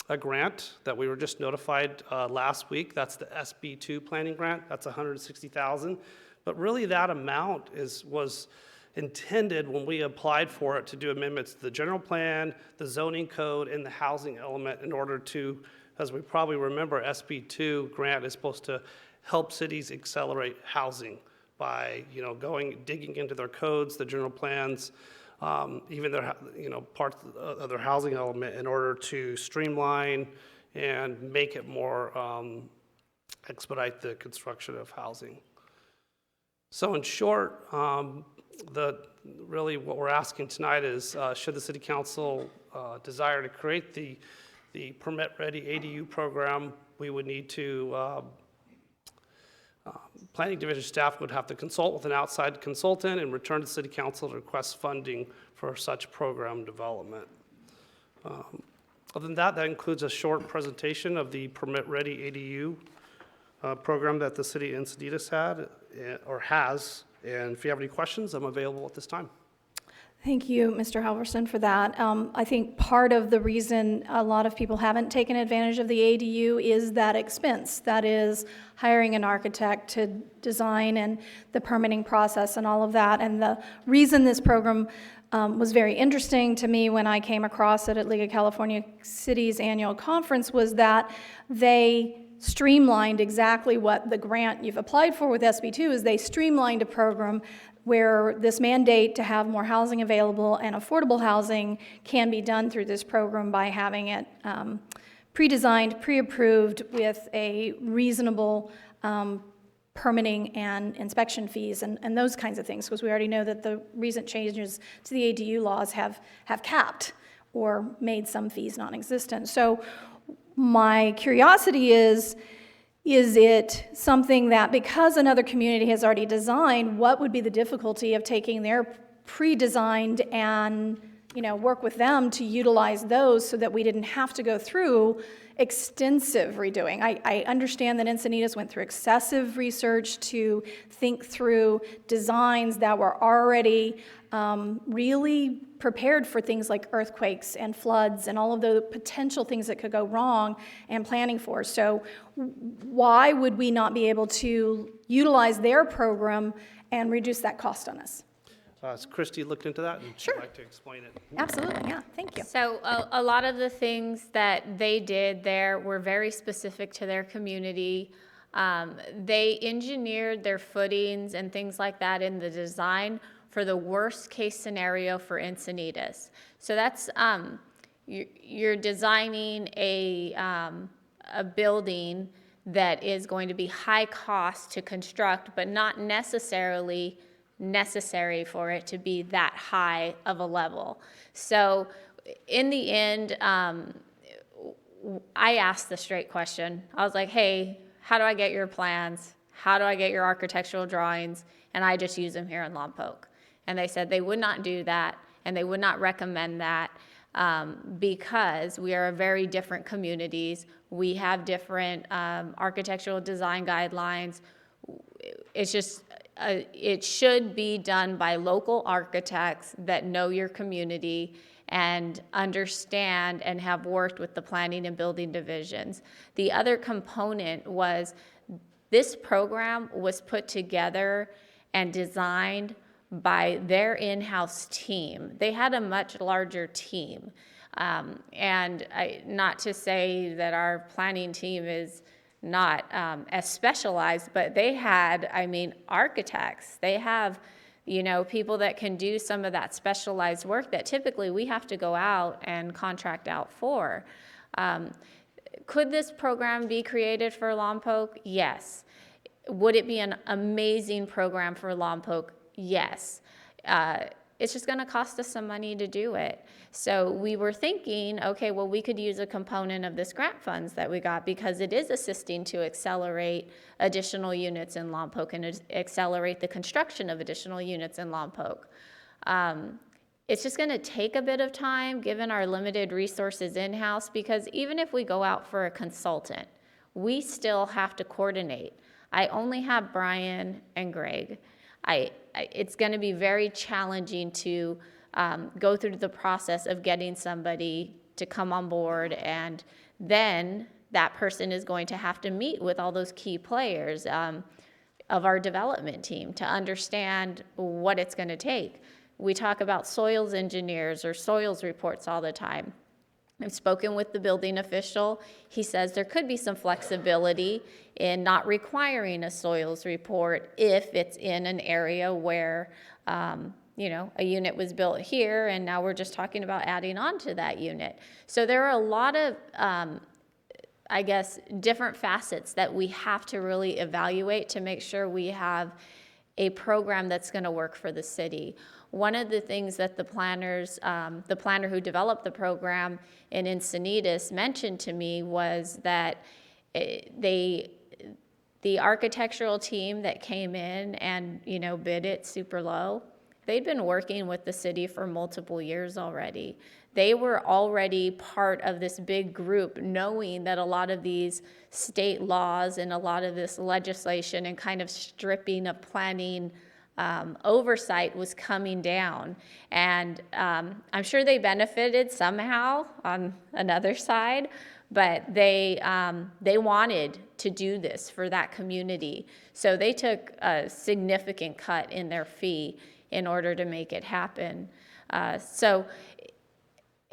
a grant that we were just notified last week. That's the SB2 planning grant. That's $160,000. But really that amount was intended when we applied for it to do amendments to the general plan, the zoning code, and the housing element in order to, as we probably remember, SB2 grant is supposed to help cities accelerate housing by, digging into their codes, the general plans, even their, parts of their housing element in order to streamline and make it more, expedite the construction of housing. So in short, really what we're asking tonight is, should the City Council desire to create the permit-ready ADU program, we would need to, planning division staff would have to consult with an outside consultant and return to City Council to request funding for such program development. Other than that, that includes a short presentation of the permit-ready ADU program that the city of Encinitas had, or has. And if you have any questions, I'm available at this time. Thank you, Mr. Halverson, for that. I think part of the reason a lot of people haven't taken advantage of the ADU is that expense. That is hiring an architect to design and the permitting process and all of that. And the reason this program was very interesting to me when I came across it at League of California Cities annual conference was that they streamlined exactly what the grant you've applied for with SB2 is. They streamlined a program where this mandate to have more housing available and affordable housing can be done through this program by having it pre-designed, pre-approved with a reasonable permitting and inspection fees and those kinds of things, because we already know that the recent changes to the ADU laws have capped or made some fees non-existent. So my curiosity is it something that because another community has already designed, what would be the difficulty of taking their pre-designed and work with them to utilize those so that we didn't have to go through extensive redoing? I understand that Encinitas went through excessive research to think through designs that were already really prepared for things like earthquakes and floods and all of the potential things that could go wrong and planning for. So why would we not be able to utilize their program and reduce that cost on us? Has Christy looked into that? And Sure. Would like to explain it? Absolutely, yeah, thank you. So a lot of the things that they did there were very specific to their community. They engineered their footings and things like that in the design for the worst case scenario for Encinitas. So that's, you're designing a building that is going to be high cost to construct, but not necessarily necessary for it to be that high of a level. So in the end, I asked the straight question. I was like, hey, how do I get your plans? How do I get your architectural drawings? And I just use them here in Lompoc. And they said they would not do that, and they would not recommend that because we are very different communities. We have different architectural design guidelines. It's just, it should be done by local architects that know your community and understand and have worked with the planning and building divisions. The other component was this program was put together and designed by their in-house team. They had a much larger team. Not to say that our planning team is not as specialized, but they had, architects. They have, people that can do some of that specialized work that typically we have to go out and contract out for. Could this program be created for Lompoc? Yes. Would it be an amazing program for Lompoc? Yes. It's just going to cost us some money to do it. So we were thinking, okay, well, we could use a component of this grant funds that we got because it is assisting to accelerate additional units in Lompoc and accelerate the construction of additional units in Lompoc. It's just going to take a bit of time given our limited resources in-house, because even if we go out for a consultant, we still have to coordinate. I only have Brian and Greg. It's going to be very challenging to go through the process of getting somebody to come on board, and then that person is going to have to meet with all those key players of our development team to understand what it's going to take. We talk about soils engineers or soils reports all the time. I've spoken with the building official. He says there could be some flexibility in not requiring a soils report if it's in an area where, a unit was built here and now we're just talking about adding on to that unit. So there are a lot of, different facets that we have to really evaluate to make sure we have a program that's going to work for the city. One of the things that the planner who developed the program in Encinitas mentioned to me was that the architectural team that came in and, bid it super low, they'd been working with the city for multiple years already. They were already part of this big group, knowing that a lot of these state laws and a lot of this legislation and kind of stripping of planning oversight was coming down. And I'm sure they benefited somehow on another side, but they wanted to do this for that community. So they took a significant cut in their fee in order to make it happen. So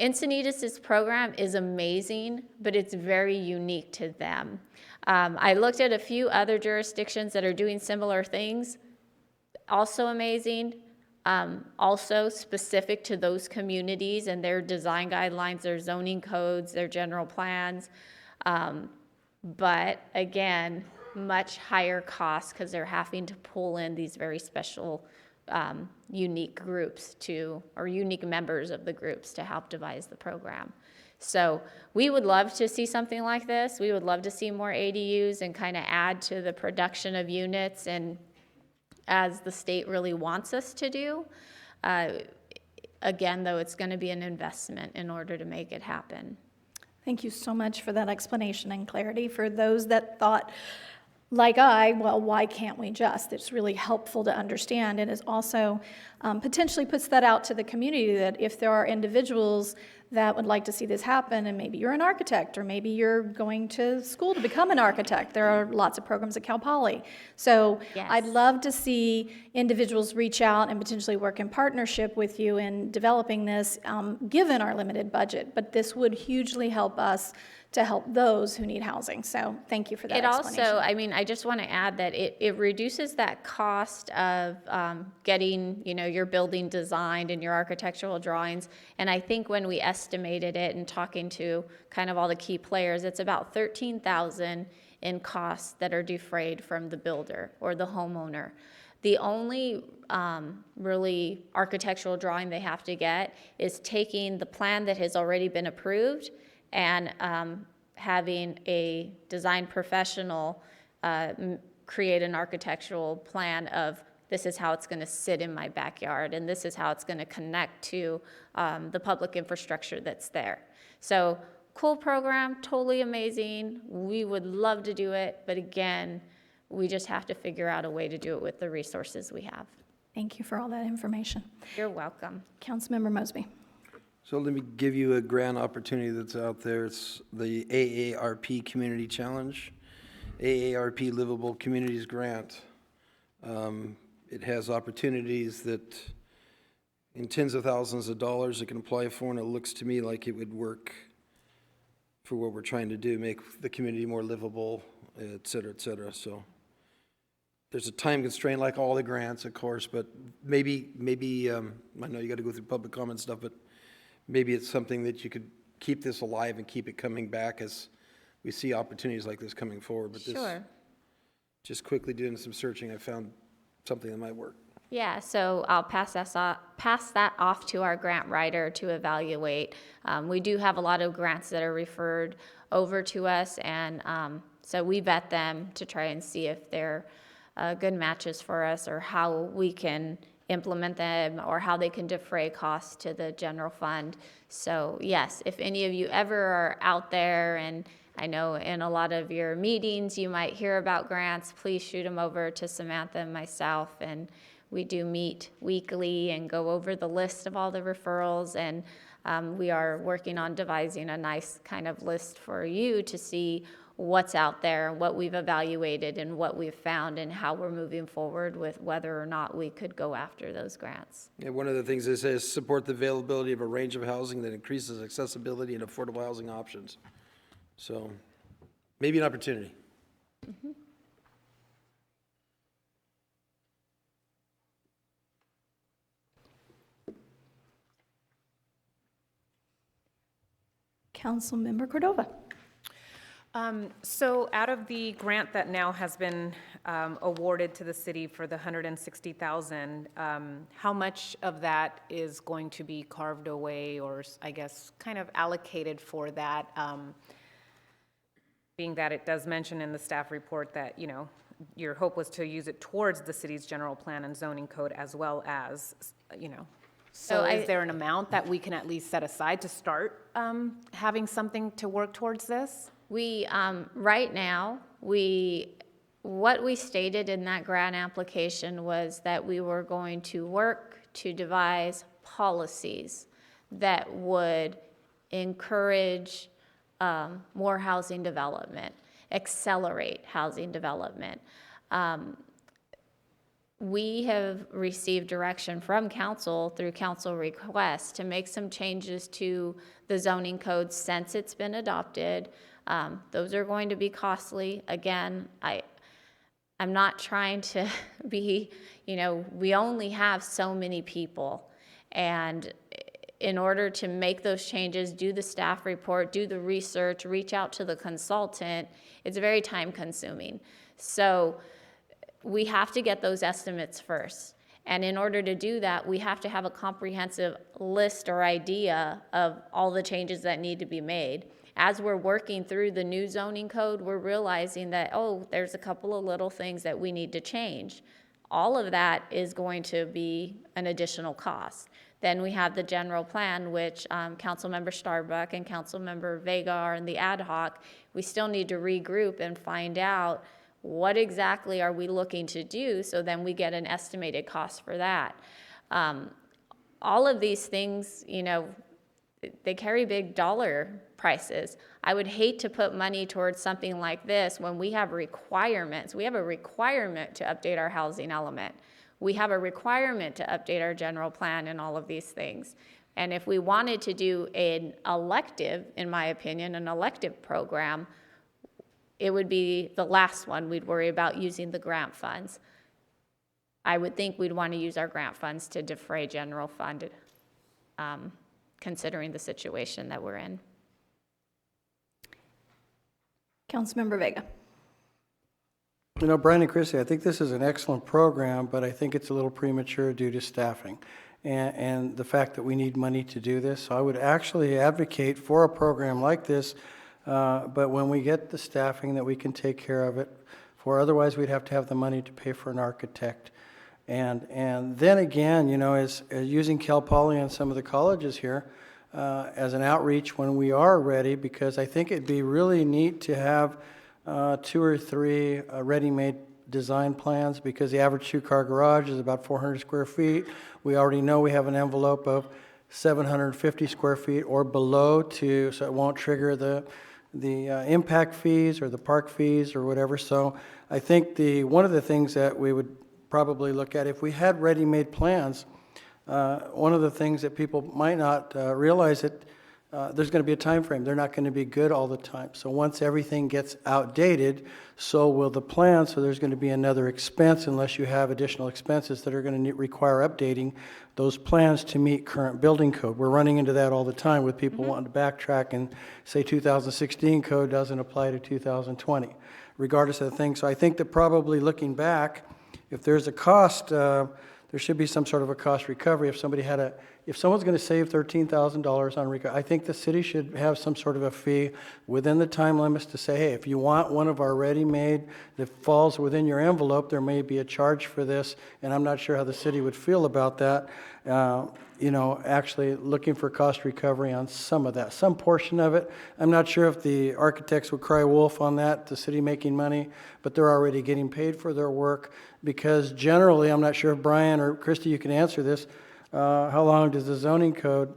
Encinitas' program is amazing, but it's very unique to them. I looked at a few other jurisdictions that are doing similar things, also amazing, also specific to those communities and their design guidelines, their zoning codes, their general plans. But again, much higher costs because they're having to pull in these very special, unique groups or unique members of the groups to help devise the program. So we would love to see something like this. We would love to see more ADUs and kind of add to the production of units, and as the state really wants us to do. Again, though, it's going to be an investment in order to make it happen. Thank you so much for that explanation and clarity. For those that thought, like well, why can't we just? It's really helpful to understand, and it also potentially puts that out to the community that if there are individuals that would like to see this happen, and maybe you're an architect, or maybe you're going to school to become an architect. There are lots of programs at Cal Poly. So Yes. I'd love to see individuals reach out and potentially work in partnership with you in developing this, given our limited budget. But this would hugely help us to help those who need housing. So thank you for that explanation. Also, I mean, I just want to add that it reduces that cost of getting, your building designed and your architectural drawings. And I think when we estimated it and talking to kind of all the key players, it's about $13,000 in costs that are defrayed from the builder or the homeowner. The only really architectural drawing they have to get is taking the plan that has already been approved and having a design professional create an architectural plan of this is how it's going to sit in my backyard, and this is how it's going to connect to the public infrastructure that's there. So cool program, totally amazing. We would love to do it, but again, we just have to figure out a way to do it with the resources we have. Thank you for all that information. You're welcome. Councilmember Mosby. So let me give you a grant opportunity that's out there. It's the AARP Community Challenge, AARP Livable Communities Grant. It has opportunities that in tens of thousands of dollars it can apply for, and it looks to me like it would work for what we're trying to do, make the community more livable, et cetera, et cetera. So there's a time constraint like all the grants, of course, but maybe I know you got to go through public comment stuff, but maybe it's something that you could keep this alive and keep it coming back as we see opportunities like this coming forward. But Sure. Just quickly doing some searching, I found something that might work. Yeah, so I'll pass that off to our grant writer to evaluate. We do have a lot of grants that are referred over to us, and so we vet them to try and see if they're good matches for us or how we can implement them or how they can defray costs to the general fund. So yes, if any of you ever are out there, and I know in a lot of your meetings you might hear about grants, please shoot them over to Samantha and myself, and we do meet weekly and go over the list of all the referrals, and we are working on devising a nice kind of list for you to see what's out there, what we've evaluated and what we've found, and how we're moving forward with whether or not we could go after those grants. Yeah, one of the things it says, support the availability of a range of housing that increases accessibility and affordable housing options. So maybe an opportunity. Mm-hmm. Councilmember Cordova. So out of the grant that now has been awarded to the city for the $160,000, how much of that is going to be carved away or I guess kind of allocated for that, being that it does mention in the staff report that, your hope was to use it towards the city's general plan and zoning code as well as, you know. So is there an amount that we can at least set aside to start having something to work towards this? We, right now, what we stated in that grant application was that we were going to work to devise policies that would encourage more housing development, accelerate housing development. We have received direction from council through council requests to make some changes to the zoning code since it's been adopted. Those are going to be costly. Again, I'm not trying to be, you know, we only have so many people. And in order to make those changes, do the staff report, do the research, reach out to the consultant, it's very time consuming. So we have to get those estimates first. And in order to do that, we have to have a comprehensive list or idea of all the changes that need to be made. As we're working through the new zoning code, we're realizing that, oh, there's a couple of little things that we need to change. All of that is going to be an additional cost. Then we have the general plan, which Councilmember Starbuck and Councilmember Vega are in the ad hoc. We still need to regroup and find out what exactly are we looking to do, so then we get an estimated cost for that. All of these things, you know, they carry big dollar prices. I would hate to put money towards something like this when we have requirements. We have a requirement to update our housing element. We have a requirement to update our general plan and all of these things. And if we wanted to do an elective, in my opinion, an elective program, it would be the last one we'd worry about using the grant funds. I would think we'd want to use our grant funds to defray general fund, considering the situation that we're in. Councilmember Vega. You know, Brian and Chrissy, I think this is an excellent program, but I think it's a little premature due to staffing and the fact that we need money to do this. So I would actually advocate for a program like this, but when we get the staffing that we can take care of it, for otherwise we'd have to have the money to pay for an architect. And then again, you know, as using Cal Poly and some of the colleges here as an outreach when we are ready, because I think it'd be really neat to have 2 or 3 ready-made design plans, because the average 2-car garage is about 400 square feet. We already know we have an envelope of 750 square feet or below so it won't trigger the impact fees or the park fees or whatever. So I think one of the things that we would probably look at, if we had ready-made plans, one of the things that people might not realize that there's going to be a time frame. They're not going to be good all the time. So once everything gets outdated, so will the plan. So there's going to be another expense unless you have additional expenses that are going to require updating those plans to meet current building code. We're running into that all the time with people wanting to backtrack and say 2016 code doesn't apply to 2020, regardless of the thing. So I think that probably looking back, if there's a cost, there should be some sort of a cost recovery. If someone's going to save $13,000 on recovery, I think the city should have some sort of a fee within the time limits to say, hey, if you want one of our ready-made that falls within your envelope, there may be a charge for this, and I'm not sure how the city would feel about that. You know, actually looking for cost recovery on some of that, some portion of it. I'm not sure if the architects would cry wolf on that, the city making money, but they're already getting paid for their work, because generally, I'm not sure if Brian or Christy, you can answer this, how long does the zoning code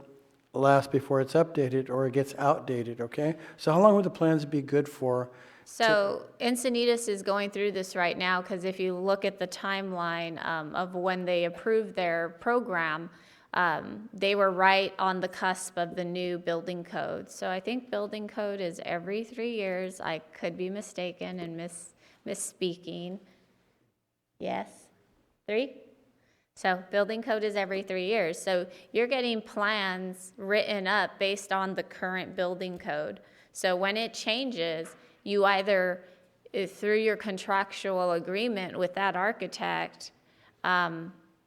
last before it's updated or it gets outdated, okay? So how long would the plans be good for? So Encinitas is going through this right now, because if you look at the timeline of when they approved their program, they were right on the cusp of the new building code. So I think building code is every 3 years. I could be mistaken and misspeaking. Yes? 3? So building code is every 3 years. So you're getting plans written up based on the current building code. So when it changes, you either, through your contractual agreement with that architect,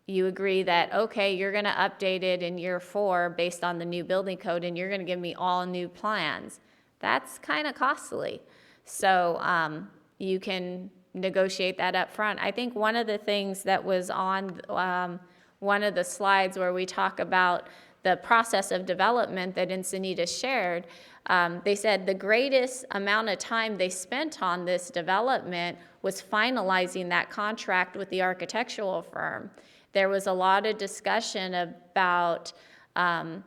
you agree that, okay, you're going to update it in year 4 based on the new building code, and you're going to give me all new plans. That's kind of costly. So you can negotiate that up front. I think one of the things that was on one of the slides where we talk about the process of development that Encinitas shared, they said the greatest amount of time they spent on this development was finalizing that contract with the architectural firm. There was a lot of discussion about, I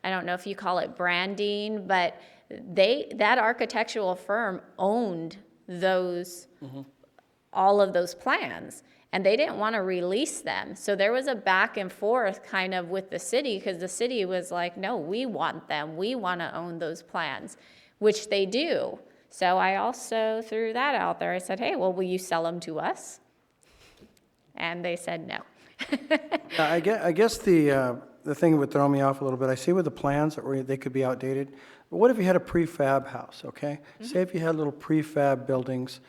don't know if you call it branding, but that architectural firm owned those, all of those plans, and they didn't want to release them. So there was a back and forth kind of with the city, because the city was like, no, we want them. We want to own those plans, which they do. So I also threw that out there. I said, hey, well, will you sell them to us? And they said no. I guess the thing that would throw me off a little bit, I see with the plans that they could be outdated, but what if you had a prefab house, okay? Say if you had little prefab buildings,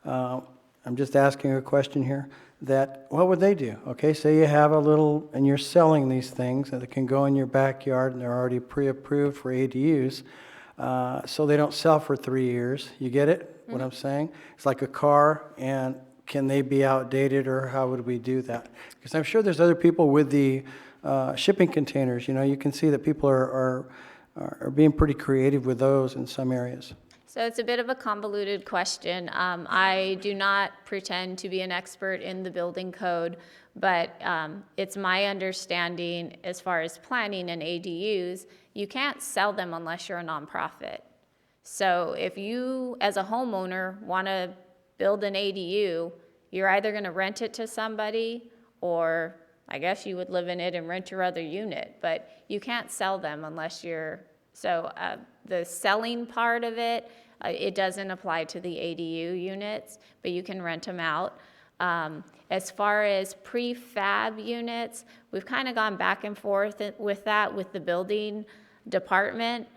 I'm just asking a question here, that what would they do? Okay, say you have a little, and you're selling these things that can go in your backyard and they're already pre-approved for ADUs, so they don't sell for 3 years. You get it, what I'm saying? It's like a car, and can they be outdated, or how would we do that? Because I'm sure there's other people with the shipping containers. You know, you can see that people are being pretty creative with those in some areas. So it's a bit of a convoluted question. I do not pretend to be an expert in the building code, but it's my understanding as far as planning and ADUs, you can't sell them unless you're a nonprofit. So if you, as a homeowner, want to build an ADU, you're either going to rent it to somebody, or I guess you would live in it and rent your other unit, but you can't sell them unless you're, so the selling part of it, it doesn't apply to the ADU units, but you can rent them out. As far as prefab units, we've kind of gone back and forth with that with the building department,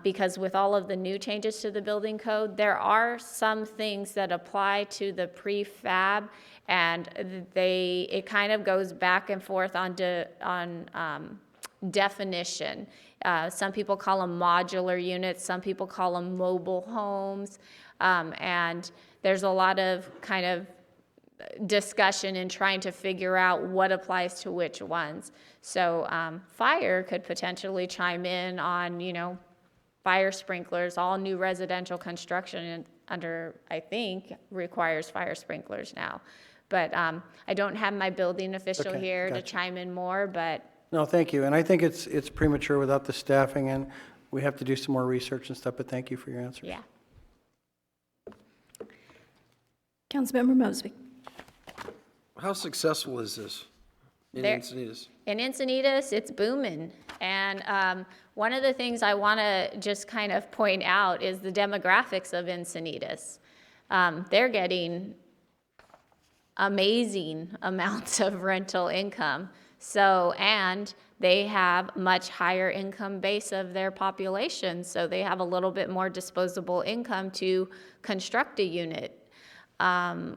because with all of the new changes to the building code, there are some things that apply to the prefab, and it kind of goes back and forth on definition. Some people call them modular units, some people call them mobile homes, and there's a lot of kind of discussion in trying to figure out what applies to which ones. So fire could potentially chime in on, you know, fire sprinklers. All new residential construction I think, requires fire sprinklers now. But I don't have my building official here to chime in more, but. No, thank you. And I think it's premature without the staffing, and we have to do some more research and stuff, but thank you for your answers. Yeah. Councilmember Mosby. How successful is this in Encinitas? In Encinitas, it's booming. And one of the things I want to just kind of point out is the demographics of Encinitas. They're getting amazing amounts of rental income. So, and they have much higher income base of their population, so they have a little bit more disposable income to construct a unit.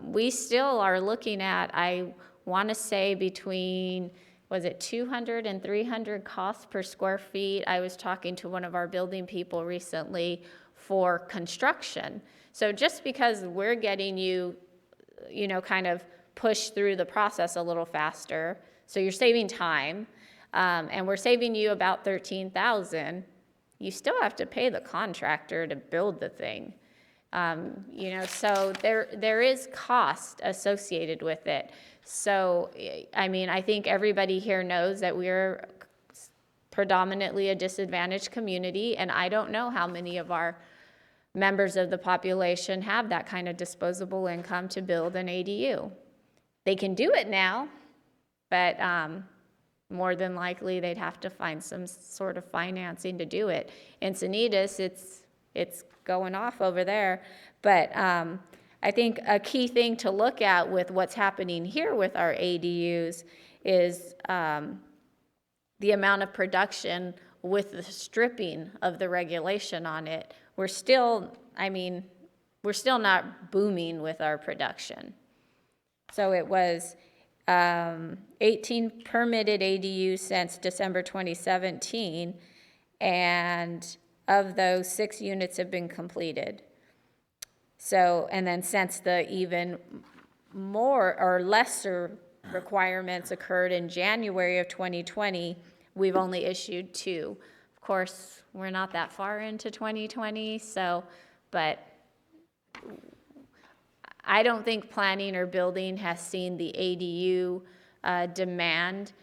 We still are looking at, I want to say between, was it 200 and 300 costs per square feet? I was talking to one of our building people recently for construction. So just because we're getting you, you know, kind of push through the process a little faster, so you're saving time, and we're saving you about $13,000, you still have to pay the contractor to build the thing. You know, so there is cost associated with it. So, I mean, I think everybody here knows that we're predominantly a disadvantaged community, and I don't know how many of our members of the population have that kind of disposable income to build an ADU. They can do it now, but more than likely they'd have to find some sort of financing to do it. Encinitas, it's going off over there, but I think a key thing to look at with what's happening here with our ADUs is the amount of production with the stripping of the regulation on it. We're still not booming with our production. So it was 18 permitted ADUs since December 2017, and of those, 6 units have been completed. So, and then since the even more or lesser requirements occurred in January of 2020, we've only issued 2. Of course, we're not that far into 2020, so, but I don't think planning or building has seen the ADU demand.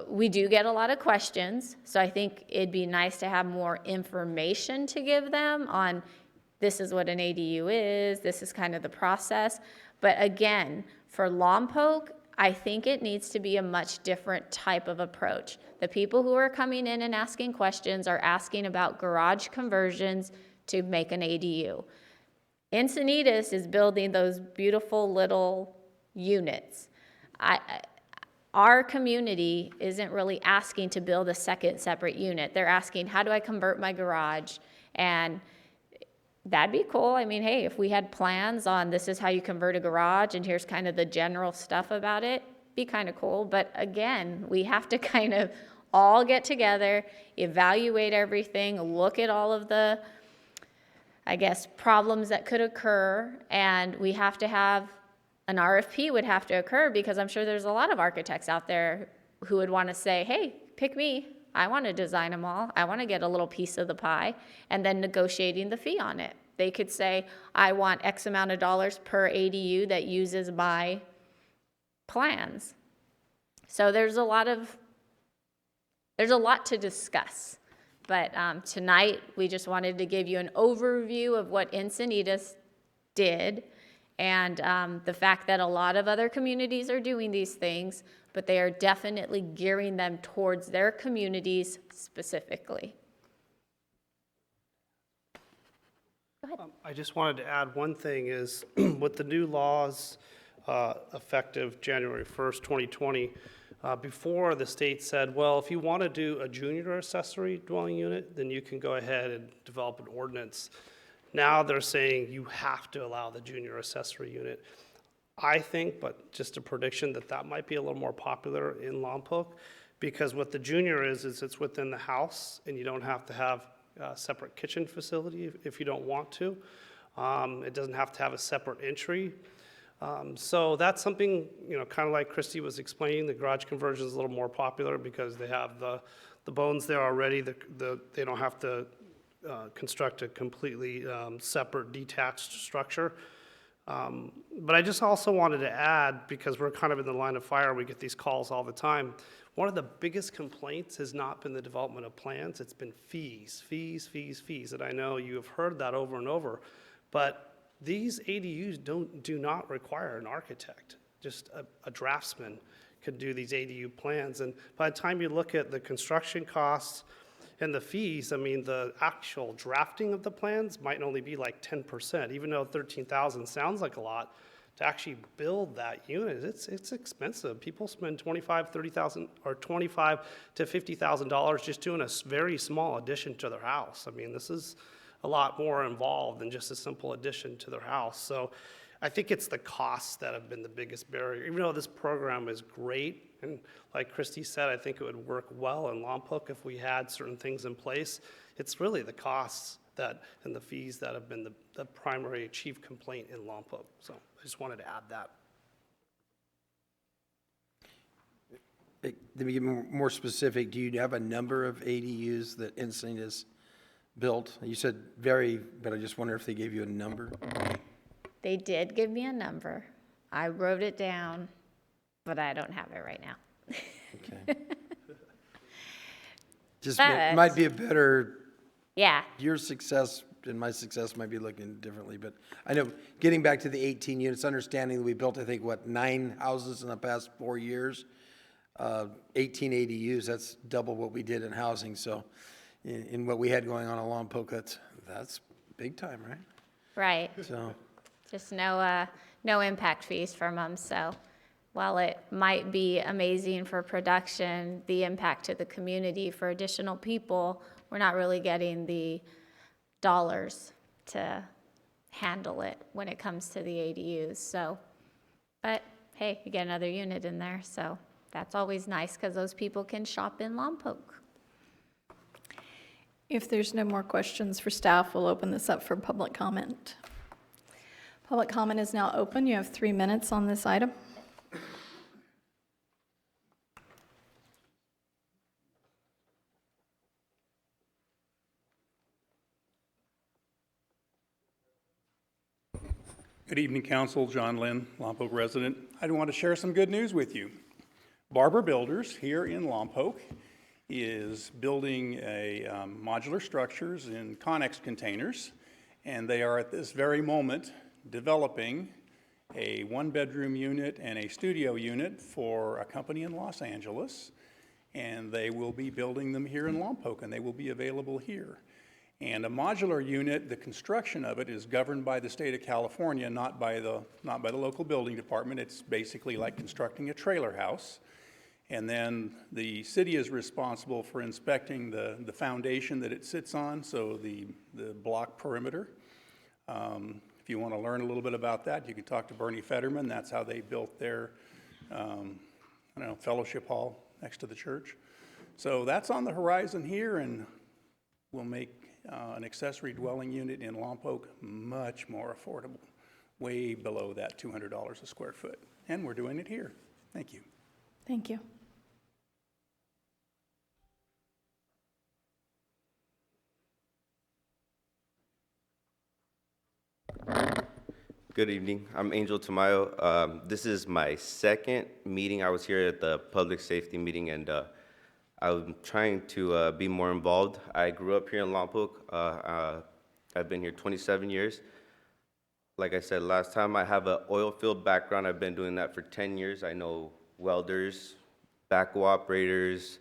We do get a lot of questions, so I think it'd be nice to have more information to give them on this is what an ADU is, this is kind of the process. But again, for Lompoc, I think it needs to be a much different type of approach. The people who are coming in and asking questions are asking about garage conversions to make an ADU. Encinitas is building those beautiful little units. Our community isn't really asking to build a second separate unit. They're asking, how do I convert my garage? And that'd be cool. I mean, hey, if we had plans on this is how you convert a garage and here's kind of the general stuff about it, be kind of cool. But again, we have to kind of all get together, evaluate everything, look at all of the, I guess, problems that could occur, and we have to have an RFP would have to occur, because I'm sure there's a lot of architects out there who would want to say, hey, pick me. I want to design them all. I want to get a little piece of the pie, and then negotiating the fee on it. They could say, I want X amount of dollars per ADU that uses my plans. So there's a lot to discuss. But tonight, we just wanted to give you an overview of what Encinitas did, and the fact that a lot of other communities are doing these things, but they are definitely gearing them towards their communities specifically. Go ahead. I just wanted to add one thing is with the new laws effective January 1st, 2020, before the state said, well, if you want to do a junior accessory dwelling unit, then you can go ahead and develop an ordinance. Now they're saying you have to allow the junior accessory unit. I think, but just a prediction, that might be a little more popular in Lompoc, because what the junior is it's within the house, and you don't have to have a separate kitchen facility if you don't want to. It doesn't have to have a separate entry. So that's something, kind of like Christy was explaining, the garage conversion is a little more popular because they have the bones there already. They don't have to construct a completely separate detached structure. But I just also wanted to add, because we're kind of in the line of fire, we get these calls all the time. One of the biggest complaints has not been the development of plans, it's been fees. And I know you have heard that over and over, but these ADUs do not require an architect. Just a draftsman can do these ADU plans. And by the time you look at the construction costs and the fees, I mean, the actual drafting of the plans might only be like 10%, even though $13,000 sounds like a lot. To actually build that unit, it's expensive. People spend $25,000, $30,000, or $25,000 to $50,000 just doing a very small addition to their house. I mean, this is a lot more involved than just a simple addition to their house. So I think it's the costs that have been the biggest barrier. Even though this program is great, and like Christy said, I think it would work well in Lompoc if we had certain things in place. It's really the costs and the fees that have been the primary chief complaint in Lompoc. So I just wanted to add that. To be more specific, do you have a number of ADUs that Encinitas built? You said but I just wonder if they gave you a number. They did give me a number. I wrote it down, but I don't have it right now. Okay. It might be a better. Yeah. Your success and my success might be looking differently, but I know, getting back to the 18 units, understanding that we built, I think, 9 houses in the past 4 years, 18 ADUs, that's double what we did in housing. So in what we had going on in Lompoc, that's big time, right? Right. So just no impact fees from them. So while it might be amazing for production, the impact to the community for additional people, we're not really getting the dollars to handle it when it comes to the ADUs. So, but hey, you get another unit in there, so that's always nice because those people can shop in Lompoc. If there's no more questions for staff, we'll open this up for public comment. Public comment is now open. You have 3 minutes on this item. Good evening, Council. John Lynn, Lompoc resident. I want to share some good news with you. Barber Builders here in Lompoc is building modular structures in Connex containers, and they are at this very moment developing a one-bedroom unit and a studio unit for a company in Los Angeles, and they will be building them here in Lompoc, and they will be available here. And a modular unit, the construction of it is governed by the state of California, not by the local building department. It's basically like constructing a trailer house. And then the city is responsible for inspecting the foundation that it sits on, so the block perimeter. If you want to learn a little bit about that, you can talk to Bernie Fetterman. That's how they built their fellowship hall next to the church. So that's on the horizon here, and we'll make an accessory dwelling unit in Lompoc much more affordable, way below that $200 a square foot. And we're doing it here. Thank you. Thank you. Good evening. I'm Angel Tamayo. This is my second meeting. I was here at the public safety meeting, and I'm trying to be more involved. I grew up here in Lompoc. I've been here 27 years. Like I said last time, I have an oil field background. I've been doing that for 10 years. I know welders, backhoe operators,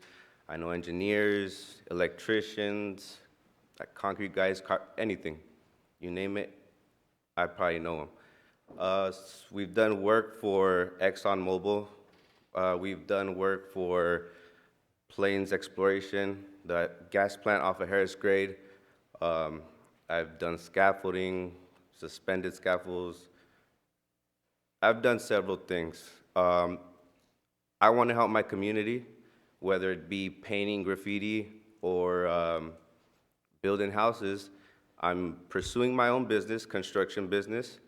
I know engineers, electricians, like concrete guys, anything. You name it, I probably know them. We've done work for ExxonMobil. We've done work for Plains Exploration, the gas plant off of Harris Grade. I've done scaffolding, suspended scaffolds. I've done several things. I want to help my community, whether it be painting, graffiti, or building houses. I'm pursuing my own business, construction business.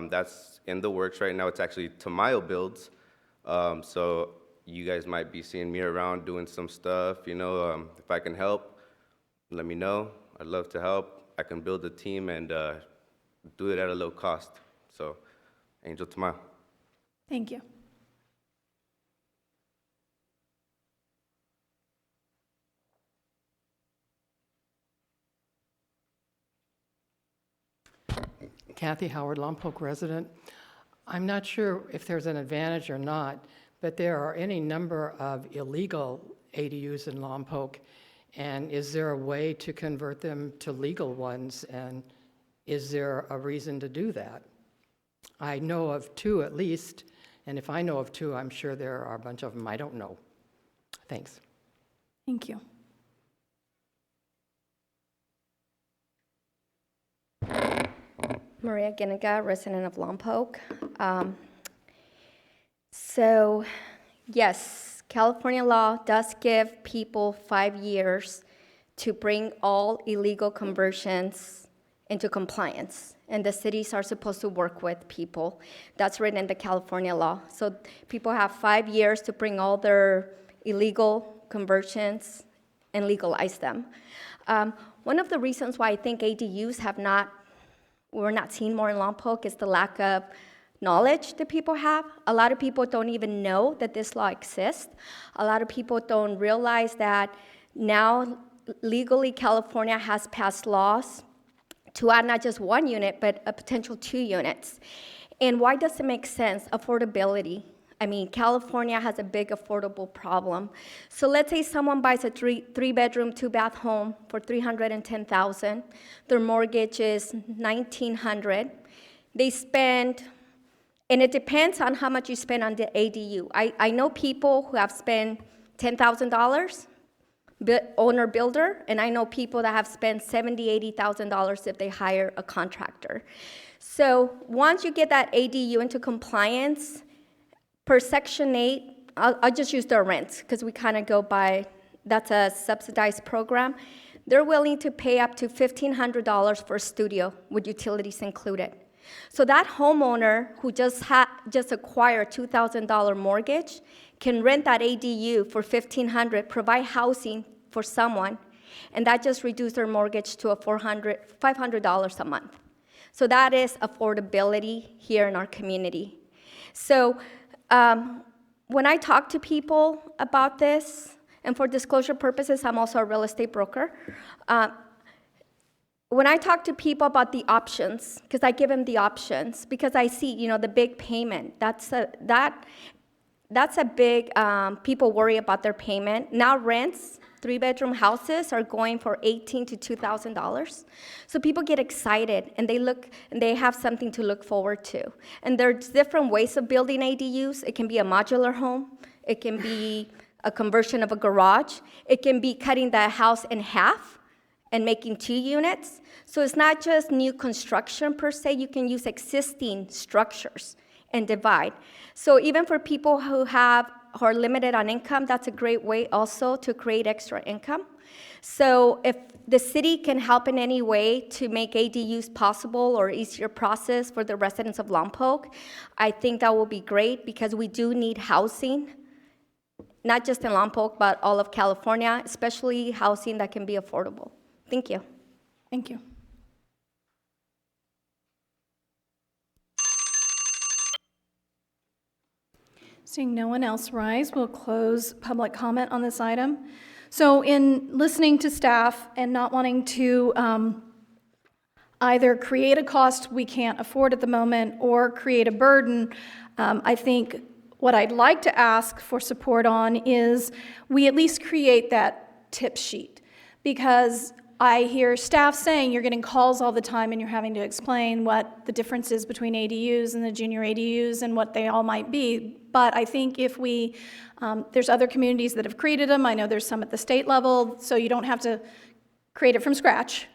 That's in the works right now. It's actually Tamayo Builds. So you guys might be seeing me around doing some stuff. If I can help, let me know. I'd love to help. I can build a team and do it at a low cost. So, Angel Tamayo. Thank you. Kathy Howard, Lompoc resident. I'm not sure if there's an advantage or not, but there are any number of illegal ADUs in Lompoc, and is there a way to convert them to legal ones, and is there a reason to do that? I know of 2 at least, and if I know of 2, I'm sure there are a bunch of them I don't know. Thanks. Thank you. Maria Ginniga, resident of Lompoc. So, yes, California law does give people 5 years to bring all illegal conversions into compliance, and the cities are supposed to work with people. That's written in the California law. So people have 5 years to bring all their illegal conversions and legalize them. One of the reasons why I think ADUs we're not seeing more in Lompoc is the lack of knowledge that people have. A lot of people don't even know that this law exists. A lot of people don't realize that now legally California has passed laws to add not just 1 unit, but a potential 2 units. And why does it make sense? Affordability. I mean, California has a big affordable problem. So let's say someone buys a 3-bedroom, 2-bath home for $310,000. Their mortgage is $1,900. They spend, and it depends on how much you spend on the ADU. I know people who have spent $10,000, owner builder, and I know people that have spent $70,000, $80,000 if they hire a contractor. So once you get that ADU into compliance, per Section 8, I'll just use their rents because we kind of go by, that's a subsidized program. They're willing to pay up to $1,500 for a studio with utilities included. So that homeowner who just acquired a $2,000 mortgage can rent that ADU for $1,500, provide housing for someone, and that just reduced their mortgage to $500 a month. So that is affordability here in our community. So when I talk to people about this, and for disclosure purposes, I'm also a real estate broker. When I talk to people about the options, because I give them the options, because I see, the big payment, that's a big, people worry about their payment. Now rents, 3-bedroom houses are going for $1,800 to $2,000. So people get excited and they have something to look forward to. And there's different ways of building ADUs. It can be a modular home. It can be a conversion of a garage. It can be cutting the house in half and making 2 units. So it's not just new construction per se. You can use existing structures and divide. So even for people who are limited on income, that's a great way also to create extra income. So if the city can help in any way to make ADUs possible or easier process for the residents of Lompoc, I think that will be great because we do need housing, not just in Lompoc, but all of California, especially housing that can be affordable. Thank you. Thank you. Seeing no one else rise, we'll close public comment on this item. So in listening to staff and not wanting to either create a cost we can't afford at the moment or create a burden, I think what I'd like to ask for support on is we at least create that tip sheet, because I hear staff saying you're getting calls all the time and you're having to explain what the difference is between ADUs and the junior ADUs and what they all might be. But I think if there's other communities that have created them. I know there's some at the state level, so you don't have to create it from scratch.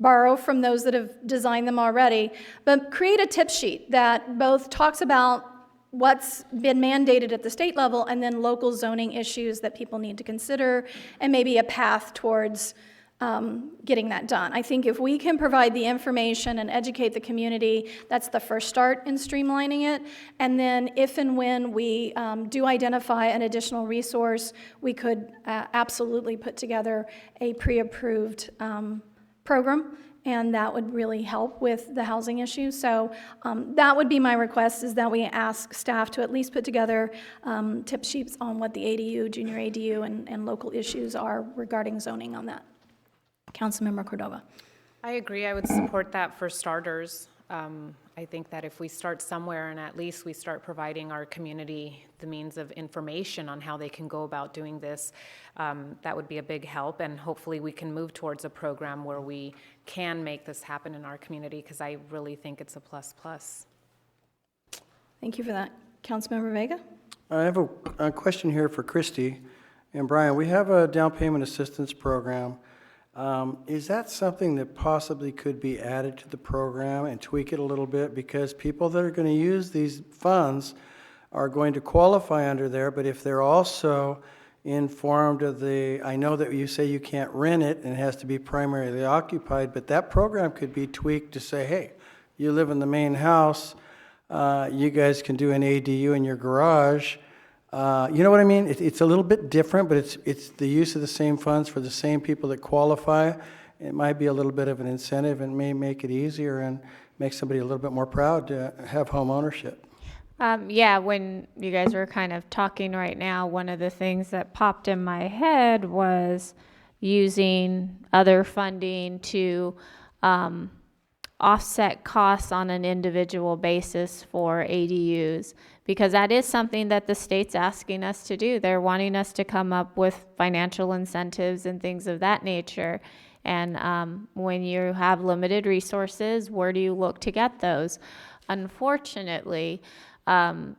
Borrow from those that have designed them already. But create a tip sheet that both talks about what's been mandated at the state level and then local zoning issues that people need to consider, and maybe a path towards getting that done. I think if we can provide the information and educate the community, that's the first start in streamlining it. And then if and when we do identify an additional resource, we could absolutely put together a pre-approved program, and that would really help with the housing issue. So that would be my request, is that we ask staff to at least put together tip sheets on what the ADU, junior ADU, and local issues are regarding zoning on that. Councilmember Cordova. I agree. I would support that for starters. I think that if we start somewhere and at least we start providing our community the means of information on how they can go about doing this, that would be a big help. And hopefully we can move towards a program where we can make this happen in our community, because I really think it's a plus plus. Thank you for that. Councilmember Vega? I have a question here for Christy and Brian. We have a down payment assistance program. Is that something that possibly could be added to the program and tweak it a little bit? Because people that are going to use these funds are going to qualify under there, but if they're also informed of I know that you say you can't rent it and it has to be primarily occupied, but that program could be tweaked to say, hey, you live in the main house, you guys can do an ADU in your garage. You know what I mean? It's a little bit different, but it's the use of the same funds for the same people that qualify. It might be a little bit of an incentive and may make it easier and make somebody a little bit more proud to have home ownership. Yeah, when you guys were kind of talking right now, one of the things that popped in my head was using other funding to offset costs on an individual basis for ADUs, because that is something that the state's asking us to do. They're wanting us to come up with financial incentives and things of that nature. And when you have limited resources, where do you look to get those? Unfortunately, I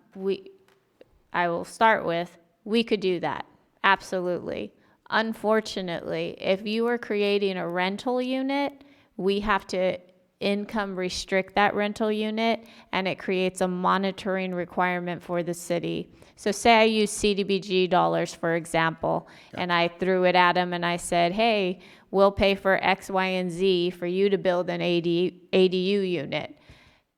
will start with, we could do that, absolutely. Unfortunately, if you are creating a rental unit, we have to income restrict that rental unit, and it creates a monitoring requirement for the city. So say I use CDBG dollars, for example, and I threw it at them and I said, hey, we'll pay for X, Y, and Z for you to build an ADU unit.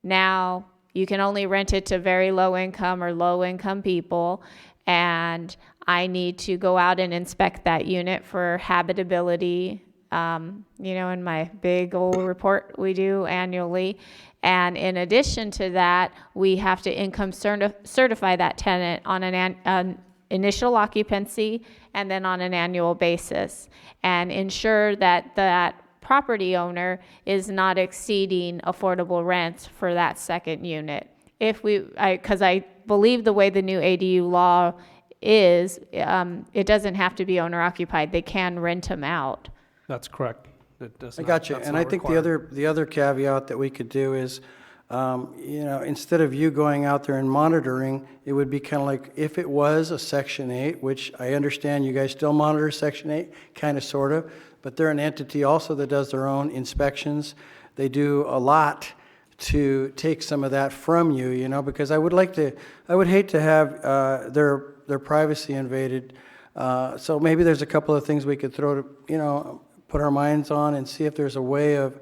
Now you can only rent it to very low income or low income people, and I need to go out and inspect that unit for habitability, in my big old report we do annually. And in addition to that, we have to income certify that tenant on an initial occupancy and then on an annual basis, and ensure that that property owner is not exceeding affordable rents for that second unit. Because I believe the way the new ADU law is, it doesn't have to be owner occupied. They can rent them out. That's correct. It does I not- got you. that's And not I think required. the other caveat that we could do is, instead of you going out there and monitoring, it would be kind of like if it was a Section 8, which I understand you guys still monitor Section 8, kind of, sort of, but they're an entity also that does their own inspections. They do a lot to take some of that from you, because I would hate to have their privacy invaded. So maybe there's a couple of things we could put our minds on and see if there's a way of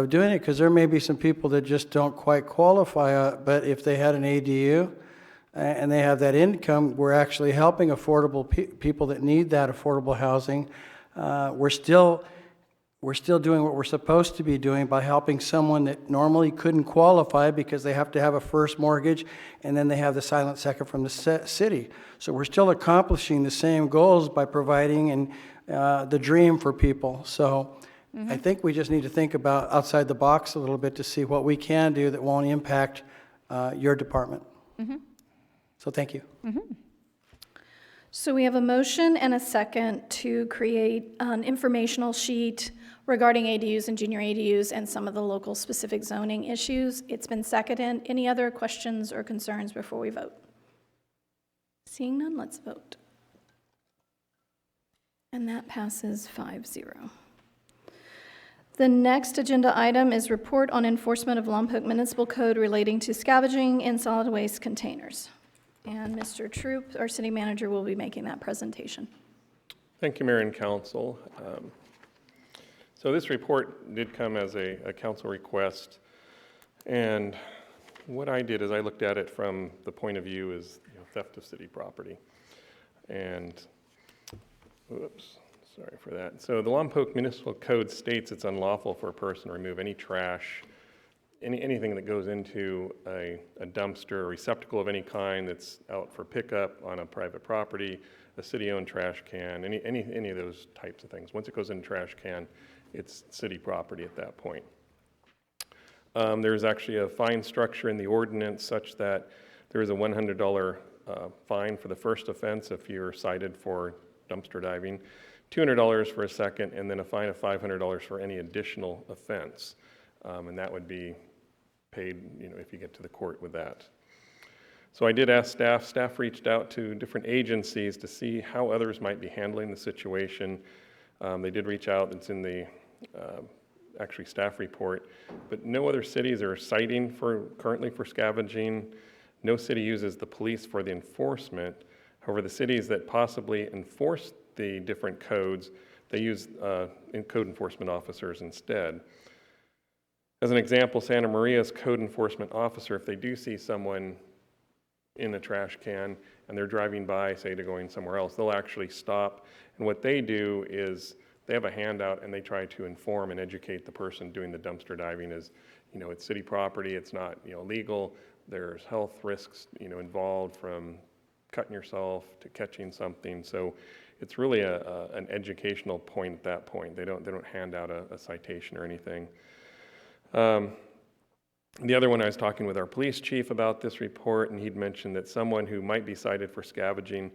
doing it, because there may be some people that just don't quite qualify, but if they had an ADU and they have that income, we're actually helping affordable people that need that affordable housing. We're still doing what we're supposed to be doing by helping someone that normally couldn't qualify because they have to have a first mortgage and then they have the silent second from the city. So we're still accomplishing the same goals by providing the dream for people. So I think we just need to think about outside the box a little bit to see what we can do that won't impact your department. So thank you. So we have a motion and a second to create an informational sheet regarding ADUs and junior ADUs and some of the local specific zoning issues. It's been seconded. Any other questions or concerns before we vote? Seeing none, let's vote. And that passes 5-0. The next agenda item is report on enforcement of Lompoc Municipal Code relating to scavenging in solid waste containers. And Mr. Troop, our city manager, will be making that presentation. Thank you, Mayor and Council. So this report did come as a council request, and what I did is I looked at it from the point of view as theft of city property. And, oops, sorry for that. So the Lompoc Municipal Code states it's unlawful for a person to remove any trash, anything that goes into a dumpster, a receptacle of any kind that's out for pickup on a private property, a city-owned trash can, any of those types of things. Once it goes in a trash can, it's city property at that point. There's actually a fine structure in the ordinance such that there is a $100 fine for the first offense if you're cited for dumpster diving, $200 for a second, and then a fine of $500 for any additional offense. And that would be paid, if you get to the court with that. So I did ask staff. Staff reached out to different agencies to see how others might be handling the situation. They did reach out. It's in the actually staff report, but no other cities are citing currently for scavenging. No city uses the police for the enforcement. However, the cities that possibly enforce the different codes, they use code enforcement officers instead. As an example, Santa Maria's code enforcement officer, if they do see someone in a trash can and they're driving by, say, to going somewhere else, they'll actually stop. And what they do is they have a handout and they try to inform and educate the person doing the dumpster diving is, it's city property, it's not, legal. There's health risks, involved from cutting yourself to catching something. So it's really an educational point at that point. They don't hand out a citation or anything. The other one, I was talking with our police chief about this report, and he'd mentioned that someone who might be cited for scavenging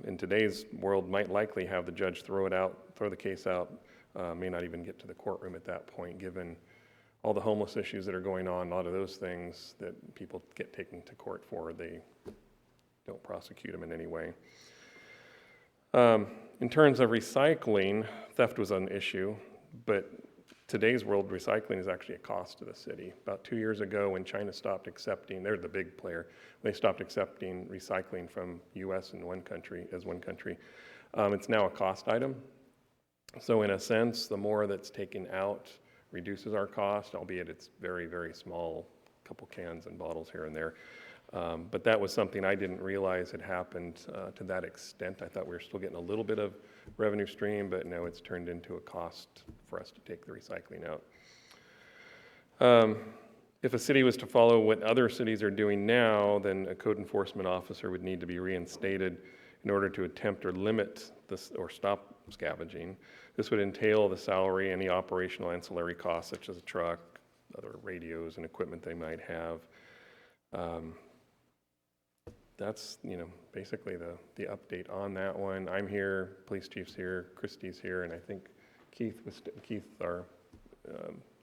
in today's world might likely have the judge throw the case out, may not even get to the courtroom at that point, given all the homeless issues that are going on, a lot of those things that people get taken to court for, they don't prosecute them in any way. In terms of recycling, theft was an issue, but today's world, recycling is actually a cost to the city. About 2 years ago, when China stopped accepting, they're the big player, they stopped accepting recycling from US in one country, it's now a cost item. So in a sense, the more that's taken out reduces our cost, albeit it's very, very small couple cans and bottles here and there. But that was something I didn't realize had happened to that extent. I thought we were still getting a little bit of revenue stream, but now it's turned into a cost for us to take the recycling out. If a city was to follow what other cities are doing now, then a code enforcement officer would need to be reinstated in order to attempt or limit this or stop scavenging. This would entail the salary and the operational ancillary costs, such as a truck, other radios and equipment they might have. That's, basically the update on that one. I'm here, police chief's here, Christie's here, and I think Keith, our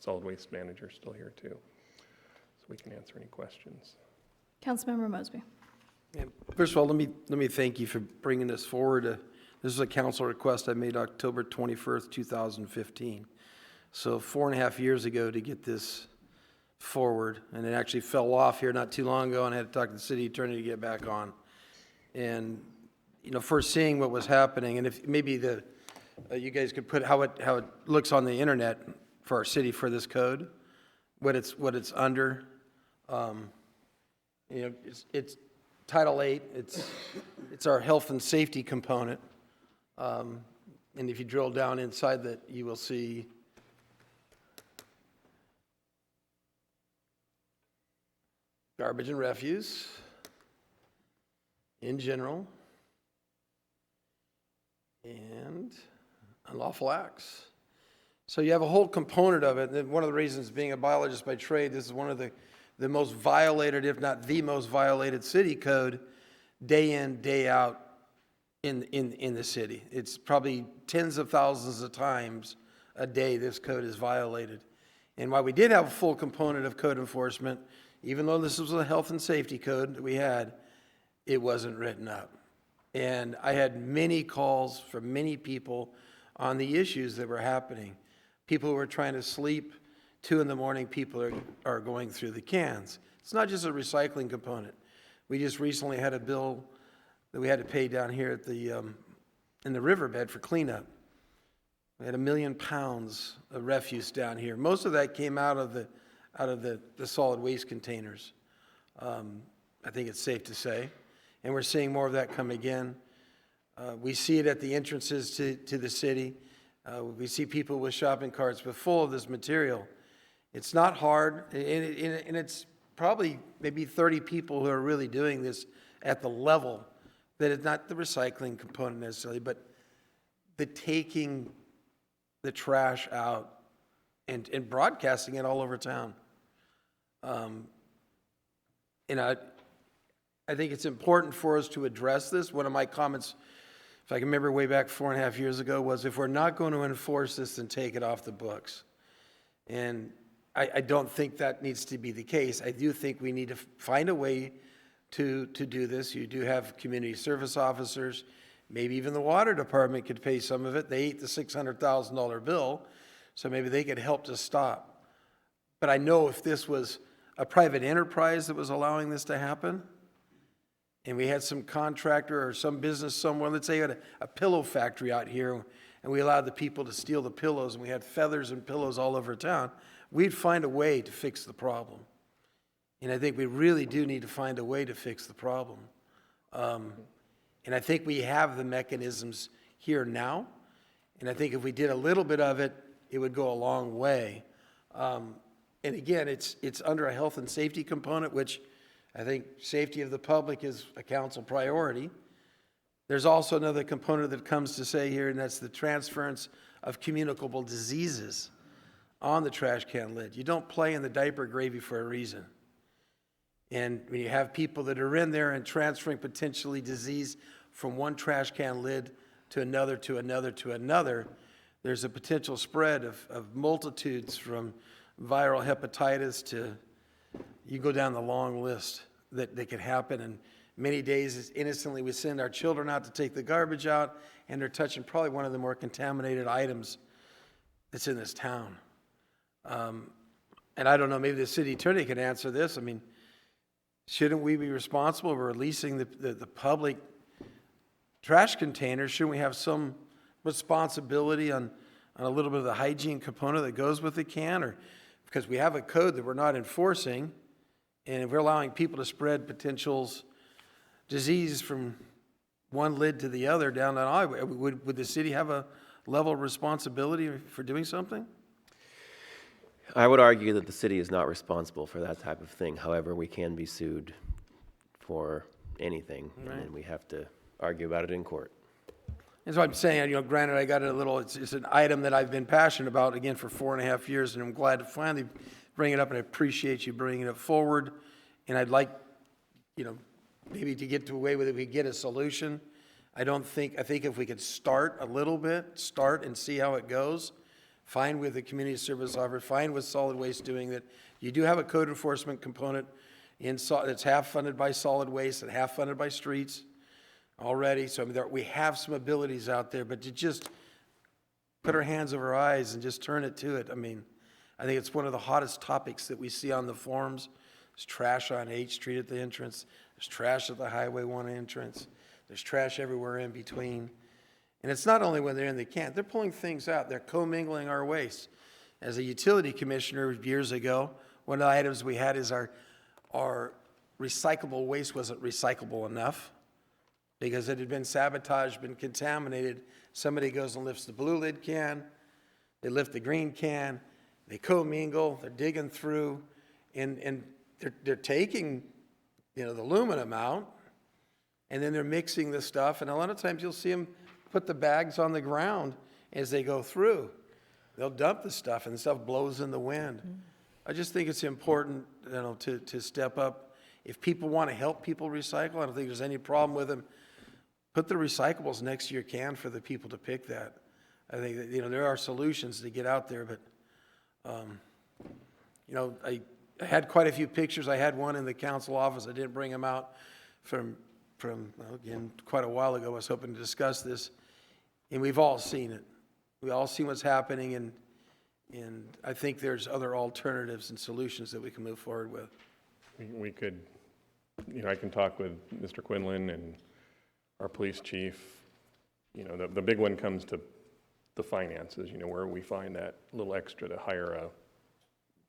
solid waste manager, is still here too. So we can answer any questions. Councilmember Mosby. Yeah, first of all, let me thank you for bringing this forward. This is a council request I made October 21st, 2015. So 4.5 years ago to get this forward, and it actually fell off here not too long ago, and I had to talk to the city attorney to get back on. And first seeing what was happening, and if maybe you guys could put how it looks on the internet for our city for this code, what it's under. It's Title 8. It's our health and safety component. And if you drill down inside that, you will see garbage and refuse in general, and unlawful acts. So you have a whole component of it. And one of the reasons, being a biologist by trade, this is one of the most violated, if not the most violated city code, day in, day out in the city. It's probably tens of thousands of times a day this code is violated. And while we did have a full component of code enforcement, even though this was a health and safety code that we had, it wasn't written up. And I had many calls from many people on the issues that were happening. People who were trying to sleep, 2 a.m, people are going through the cans. It's not just a recycling component. We just recently had a bill that we had to pay down here at in the riverbed for cleanup. We had 1 million pounds of refuse down here. Most of that came out of the solid waste containers. I think it's safe to say. And we're seeing more of that come again. We see it at the entrances to the city. We see people with shopping carts but full of this material. It's not hard, and it's probably maybe 30 people who are really doing this at the level that it's not the recycling component necessarily, but the taking the trash out and broadcasting it all over town. I think it's important for us to address this. One of my comments, if I can remember way back 4.5 years ago, was if we're not going to enforce this, then take it off the books. And I don't think that needs to be the case. I do think we need to find a way to do this. You do have community service officers. Maybe even the water department could pay some of it. They ate the $600,000 bill, so maybe they could help to stop. But I know if this was a private enterprise that was allowing this to happen, and we had some contractor or some business somewhere, let's say you had a pillow factory out here, and we allowed the people to steal the pillows, and we had feathers and pillows all over town, we'd find a way to fix the problem. And I think we really do need to find a way to fix the problem. And I think we have the mechanisms here now. And I think if we did a little bit of it, it would go a long way. And again, it's under a health and safety component, which I think safety of the public is a council priority. There's also another component that comes to say here, and that's the transference of communicable diseases on the trash can lid. You don't play in the diaper gravy for a reason. And when you have people that are in there and transferring potentially disease from one trash can lid to another, to another, to another, there's a potential spread of multitudes, from viral hepatitis to, you go down the long list that could happen. And many days innocently we send our children out to take the garbage out, and they're touching probably one of the more contaminated items that's in this town. And I don't know, maybe the city attorney can answer this. I mean, shouldn't we be responsible for releasing the public trash containers? Shouldn't we have some responsibility on a little bit of the hygiene component that goes with the can? Or because we have a code that we're not enforcing, And if we're allowing people to spread potentials, disease from one lid to the other down that highway, would the city have a level of responsibility for doing something? I would argue that the city is not responsible for that type of thing. However, we can be sued for anything, and we have to argue about it in court. That's what I'm saying. Granted, I got it's an item that I've been passionate about, again, for 4.5 years, and I'm glad to finally bring it up, and I appreciate you bringing it forward. And I'd like, maybe to get to a way where we get a solution. I think if we could start a little bit, and see how it goes, find with the community service officer, find with solid waste doing that. You do have a code enforcement component that's half funded by solid waste and half funded by streets already. So we have some abilities out there, but to just put our hands over our eyes and just turn it to it. I think it's one of the hottest topics that we see on the forums. There's trash on 8th Street at the entrance. There's trash at the Highway 1 entrance. There's trash everywhere in between. And it's not only when they're in the can, they're pulling things out. They're commingling our waste. As a utility commissioner years ago, one of the items we had is our recyclable waste wasn't recyclable enough because it had been sabotaged, been contaminated. Somebody goes and lifts the blue lid can, they lift the green can, they commingle, they're digging through, and they're taking, the aluminum out, and then they're mixing the stuff, and a lot of times you'll see them put the bags on the ground as they go through. They'll dump the stuff, and the stuff blows in the wind. I just think it's important, to step up. If people want to help people recycle, I don't think there's any problem with them. Put the recyclables next to your can for the people to pick that. I think that, there are solutions to get out there, but, I had quite a few pictures. I had one in the council office. I didn't bring them out from again, quite a while ago. I was hoping to discuss this, and we've all seen it. We all see what's happening, and I think there's other alternatives and solutions that we can move forward with. We could, I can talk with Mr. Quinlan and our police chief. The big one comes to the finances, where we find that little extra to hire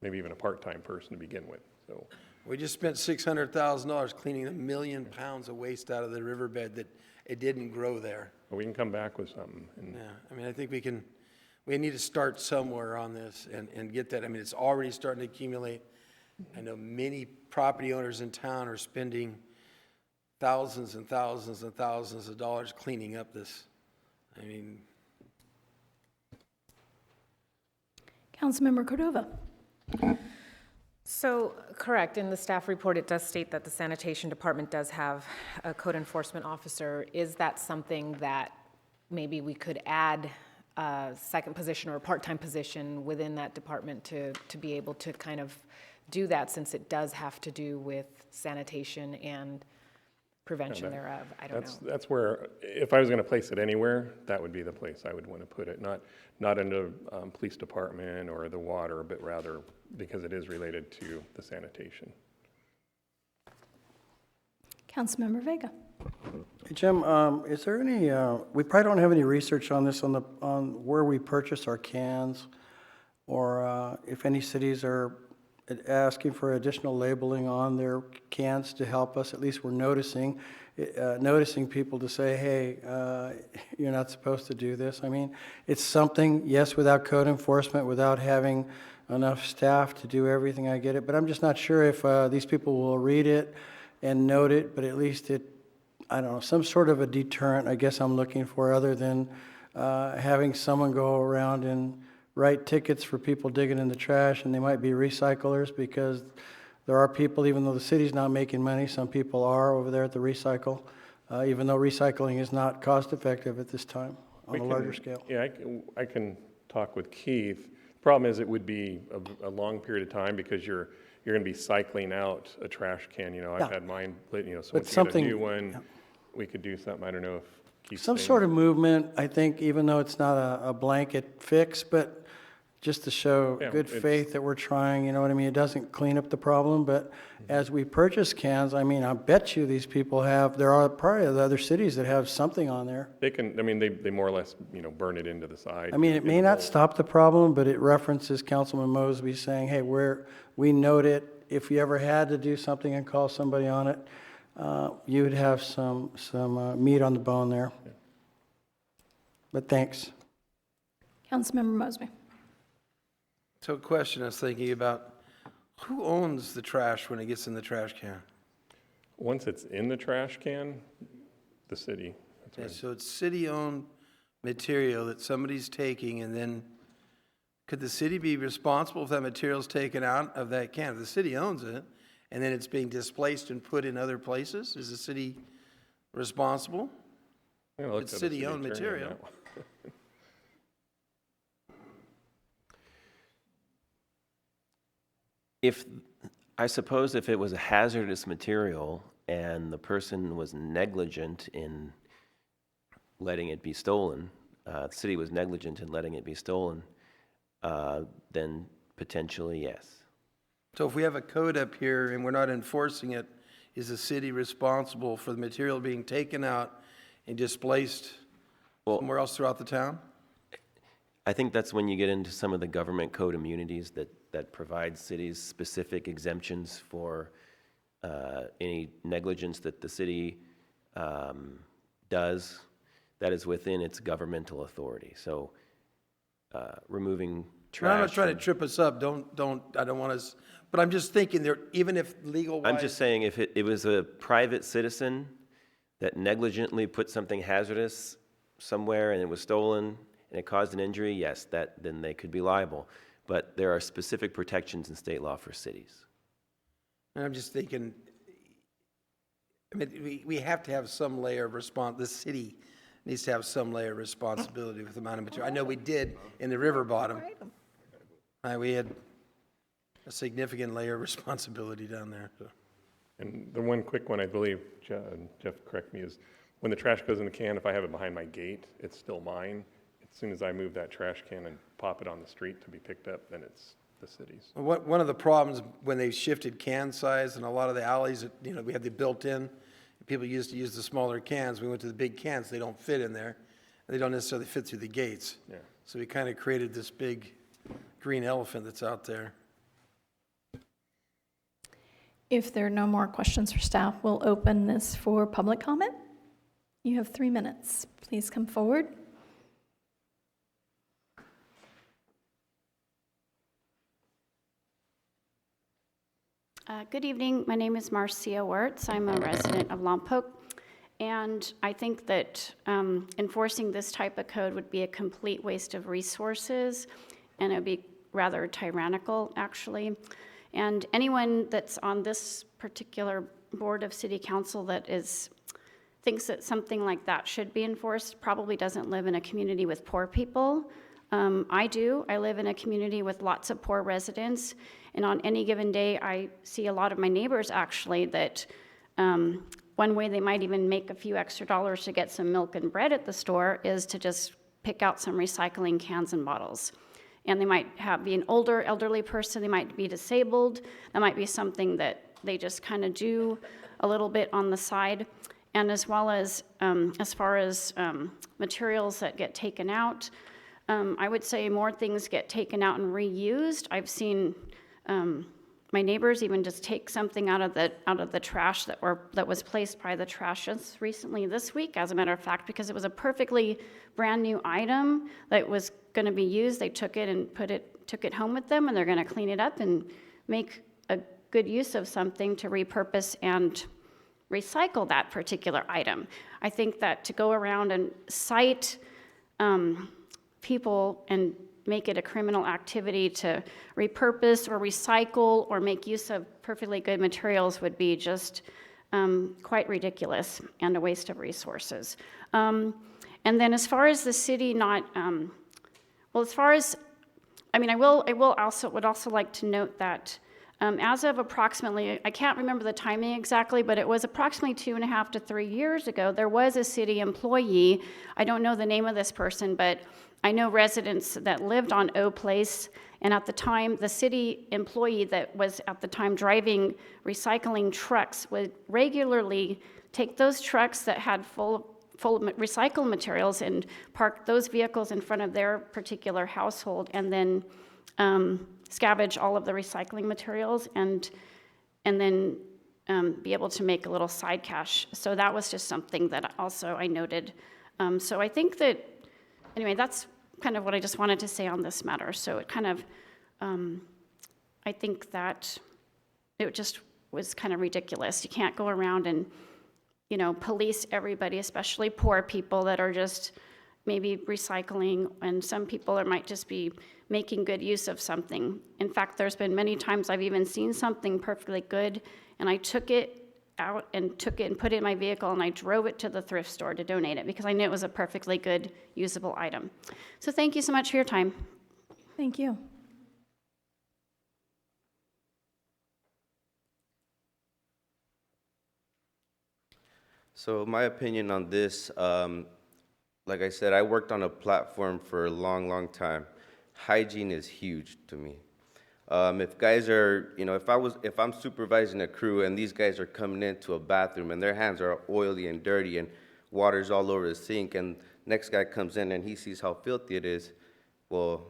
maybe even a part-time person to begin with, so. We just spent $600,000 cleaning 1 million pounds of waste out of the riverbed that it didn't grow there. Well, we can come back with something. Yeah, I think we need to start somewhere on this and get that. It's already starting to accumulate. I know many property owners in town are spending thousands and thousands and thousands of dollars cleaning up this. Councilmember Cordova. So, correct, in the staff report, it does state that the sanitation department does have a code enforcement officer. Is that something that maybe we could add a second position or a part-time position within that department to be able to kind of do that, since it does have to do with sanitation and prevention thereof? I don't know. That's where, if I was going to place it anywhere, that would be the place I would want to put it. Not in the police department or the water, but rather because it is related to the sanitation. Councilmember Vega. Hey, Jim, is there any, we probably don't have any research on this, on where we purchase our cans, or if any cities are asking for additional labeling on their cans to help us. At least we're noticing people to say, hey, you're not supposed to do this. It's something, yes, without code enforcement, without having enough staff to do everything, I get it, but I'm just not sure if these people will read it and note it, but at least I don't know, some sort of a deterrent, I guess I'm looking for, other than having someone go around and write tickets for people digging in the trash, and they might be recyclers, because there are people, even though the city's not making money, some people are over there at the recycle, even though recycling is not cost effective at this time on a larger scale. Yeah, I can talk with Keith. The problem is it would be a long period of time, because you're going to be cycling out a trash can. I've had mine, so once you get a new one, we could do something. I don't know if Keith's some sort of movement, I think, even though it's not a blanket fix, but just to show good faith that we're trying, you know what I mean? It doesn't clean up the problem, but as we purchase cans, I bet you these people there are probably other cities that have something on there. They can, they more or less, it into the side. It may not stop the problem, but it references Councilman Mosby saying, hey, we note it, if you ever had to do something and call somebody on it, you would have some meat on the bone there. But thanks. Councilmember Mosby. So a question I was thinking about, who owns the trash when it gets in the trash can? Once it's in the trash can, the city. That's Okay, right. so it's city-owned material that somebody's taking, and then could the city be responsible if that material's taken out of that can? If the city owns it, and then it's being displaced and put in other places, is the city responsible? It's city-owned material. I suppose if it was a hazardous material and the person was negligent in letting it be stolen, the city was negligent in letting it be stolen, then potentially yes. So if we have a code up here and we're not enforcing it, is the city responsible for the material being taken out and displaced somewhere else throughout the town? I think that's when you get into some of the government code immunities that provide cities specific exemptions for any negligence that the city does that is within its governmental authority. So removing trash. I'm not trying to trip us up. I don't want us, but I'm just thinking there, even if legal-wise. I'm just saying if it was a private citizen that negligently put something hazardous somewhere and it was stolen and it caused an injury, yes, then they could be liable. But there are specific protections in state law for cities. And I'm just thinking, I mean, we have to have some layer of the city needs to have some layer of responsibility with the amount of material. I know we did in the river bottom. We had a significant layer of responsibility down there. So. And the one quick one, I believe, Jeff, correct me, is when the trash goes in the can, if I have it behind my gate, it's still mine. As soon as I move that trash can and pop it on the street to be picked up, then it's the city's. One of the problems when they shifted can size and a lot of the alleys, we had the built-in, people used to use the smaller cans. We went to the big cans, they don't fit in there. They don't necessarily fit through the gates. Yeah. So we kind of created this big green elephant that's out there. If there are no more questions for staff, we'll open this for public comment. You have 3 minutes. Please come forward. Good evening. My name is Marcia Wirtz. I'm a resident of Lompoc, and I think that enforcing this type of code would be a complete waste of resources, and it would be rather tyrannical, actually. And anyone that's on this particular board of city council that thinks that something like that should be enforced probably doesn't live in a community with poor people. I do. I live in a community with lots of poor residents, and on any given day, I see a lot of my neighbors actually that one way they might even make a few extra dollars to get some milk and bread at the store is to just pick out some recycling cans and bottles. And they might be an older, elderly person, they might be disabled, that might be something that they just kind of do a little bit on the side. And as well as far as materials that get taken out, I would say more things get taken out and reused. I've seen my neighbors even just take something out of the trash that was placed by the trash just recently this week, as a matter of fact, because it was a perfectly brand new item that was going to be used. They took it and took it home with them, and they're going to clean it up and make a good use of something to repurpose and recycle that particular item. I think that to go around and cite people and make it a criminal activity to repurpose or recycle or make use of perfectly good materials would be just quite ridiculous and a waste of resources. And then as far as the city not, I would also like to note that as of approximately, I can't remember the timing exactly, but it was approximately 2.5 to 3 years ago, there was a city employee, I don't know the name of this person, but I know residents that lived on O Place, and at the time, the city employee that was at the time driving recycling trucks would regularly take those trucks that had full of recycled materials and park those vehicles in front of their particular household and then scavenge all of the recycling materials. And and then be able to make a little side cash. So that was just something that also I noted. So I think that, anyway, that's kind of what I just wanted to say on this matter. So it kind of, I think that it just was kind of ridiculous. You can't go around and, you know, police everybody, especially poor people that are just maybe recycling, and some people might just be making good use of something. In fact, there's been many times I've even seen something perfectly good, and I took it out and took it and put it in my vehicle, and I drove it to the thrift store to donate it because I knew it was a perfectly good, usable item. So thank you so much for your time. Thank you. So my opinion on this, like I said, I worked on a platform for a long, long time. Hygiene is huge to me. If guys are, you know, if I'm supervising a crew and these guys are coming into a bathroom and their hands are oily and dirty and water's all over the sink, and next guy comes in and he sees how filthy it is, well,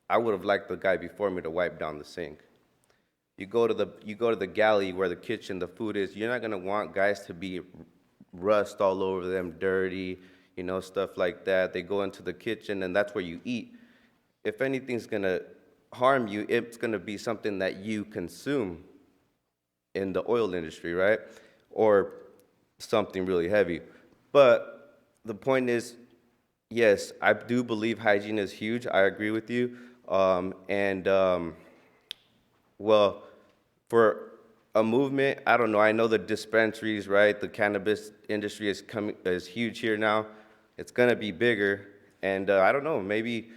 I would have liked the guy before me to wipe down the sink. You go to the galley where the kitchen, the food is, you're not gonna want guys to be rust all over them, dirty, you know, stuff like that. They go into the kitchen and that's where you eat. If anything's gonna harm you, it's gonna be something that you consume in the oil industry, right? Or something really heavy. But the point is, yes, I do believe hygiene is huge. I agree with you. Well, for a movement, I don't know. I know the dispensaries, right? The cannabis industry is huge here now. It's gonna be bigger, and I don't know. Maybe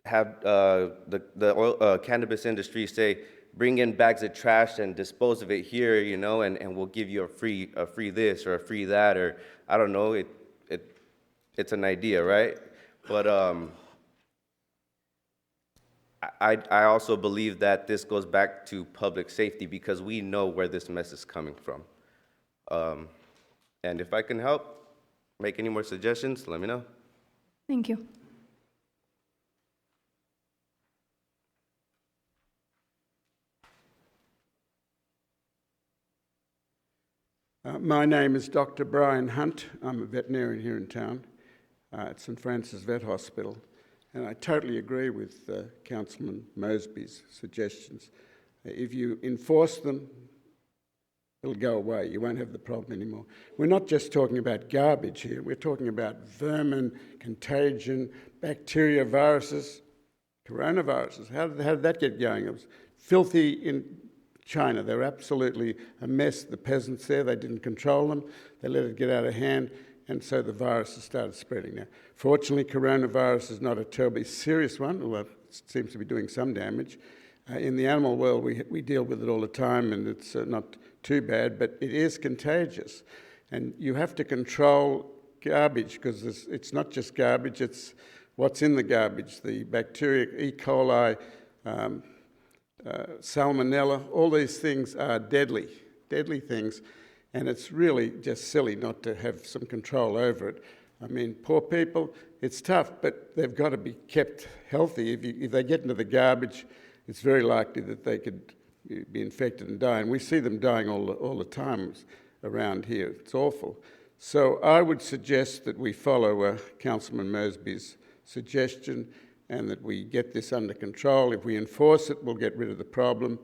have the oil, cannabis industry say, bring in bags of trash and dispose of it here, you know, and we'll give you a free this or a free that, or I don't know. It's an idea, right? But I also believe that this goes back to public safety because we know where this mess is coming from. And if I can help make any more suggestions, let me know. Thank you. My name is Dr. Brian Hunt. I'm a veterinarian here in town at St. Francis Vet Hospital. And I totally agree with Councilman Mosby's suggestions. If you enforce them, it'll go away. You won't have the problem anymore. We're not just talking about garbage here. We're talking about vermin, contagion, bacteria, viruses, coronaviruses. How did that get going? It was filthy in China. They were absolutely a mess. The peasants there, they didn't control them. They let it get out of hand. And so the viruses started spreading. Now, fortunately, coronavirus is not a terribly serious one, although it seems to be doing some damage. In the animal world, we deal with it all the time, and it's not too bad, but it is contagious. And you have to control garbage, because it's not just garbage, it's what's in the garbage. The bacteria, E. coli, salmonella, all these things are deadly things. And it's really just silly not to have some control over it. I mean, poor people, it's tough, but they've got to be kept healthy. If they get into the garbage, it's very likely that they could be infected and die. And we see them dying all the time around here. It's awful. So I would suggest that we follow Councilman Mosby's suggestion and that we get this under control. If we enforce it, we'll get rid of the problem,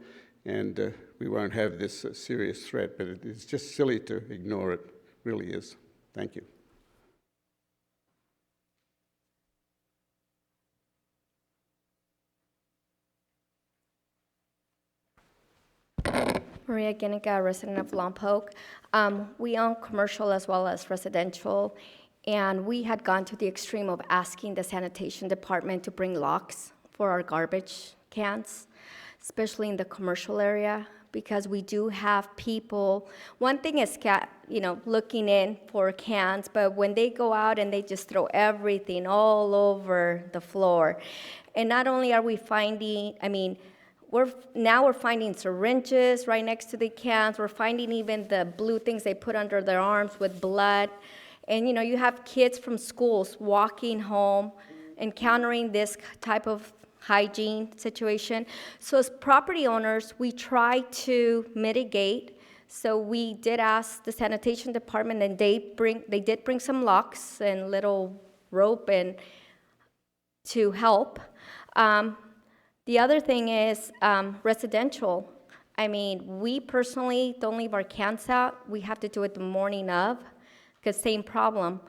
and we won't have this serious threat, but it's just silly to ignore it, really is. Thank you. Maria Guinica, resident of Lompoc. We own commercial as well as residential, and we had gone to the extreme of asking the sanitation department to bring locks for our garbage cans, especially in the commercial area, because we do have people. One thing is, looking in for cans, but when they go out and they just throw everything all over the floor, and not only are we finding, we're finding syringes right next to the cans. We're finding even the blue things they put under their arms with blood. And you have kids from schools walking home, encountering this type of hygiene situation. So as property owners, we try to mitigate. So we did ask the sanitation department, and they did bring some locks and little rope and to help. The other thing is residential. I mean, we personally don't leave our cans out. We have to do it the morning of, because same problem.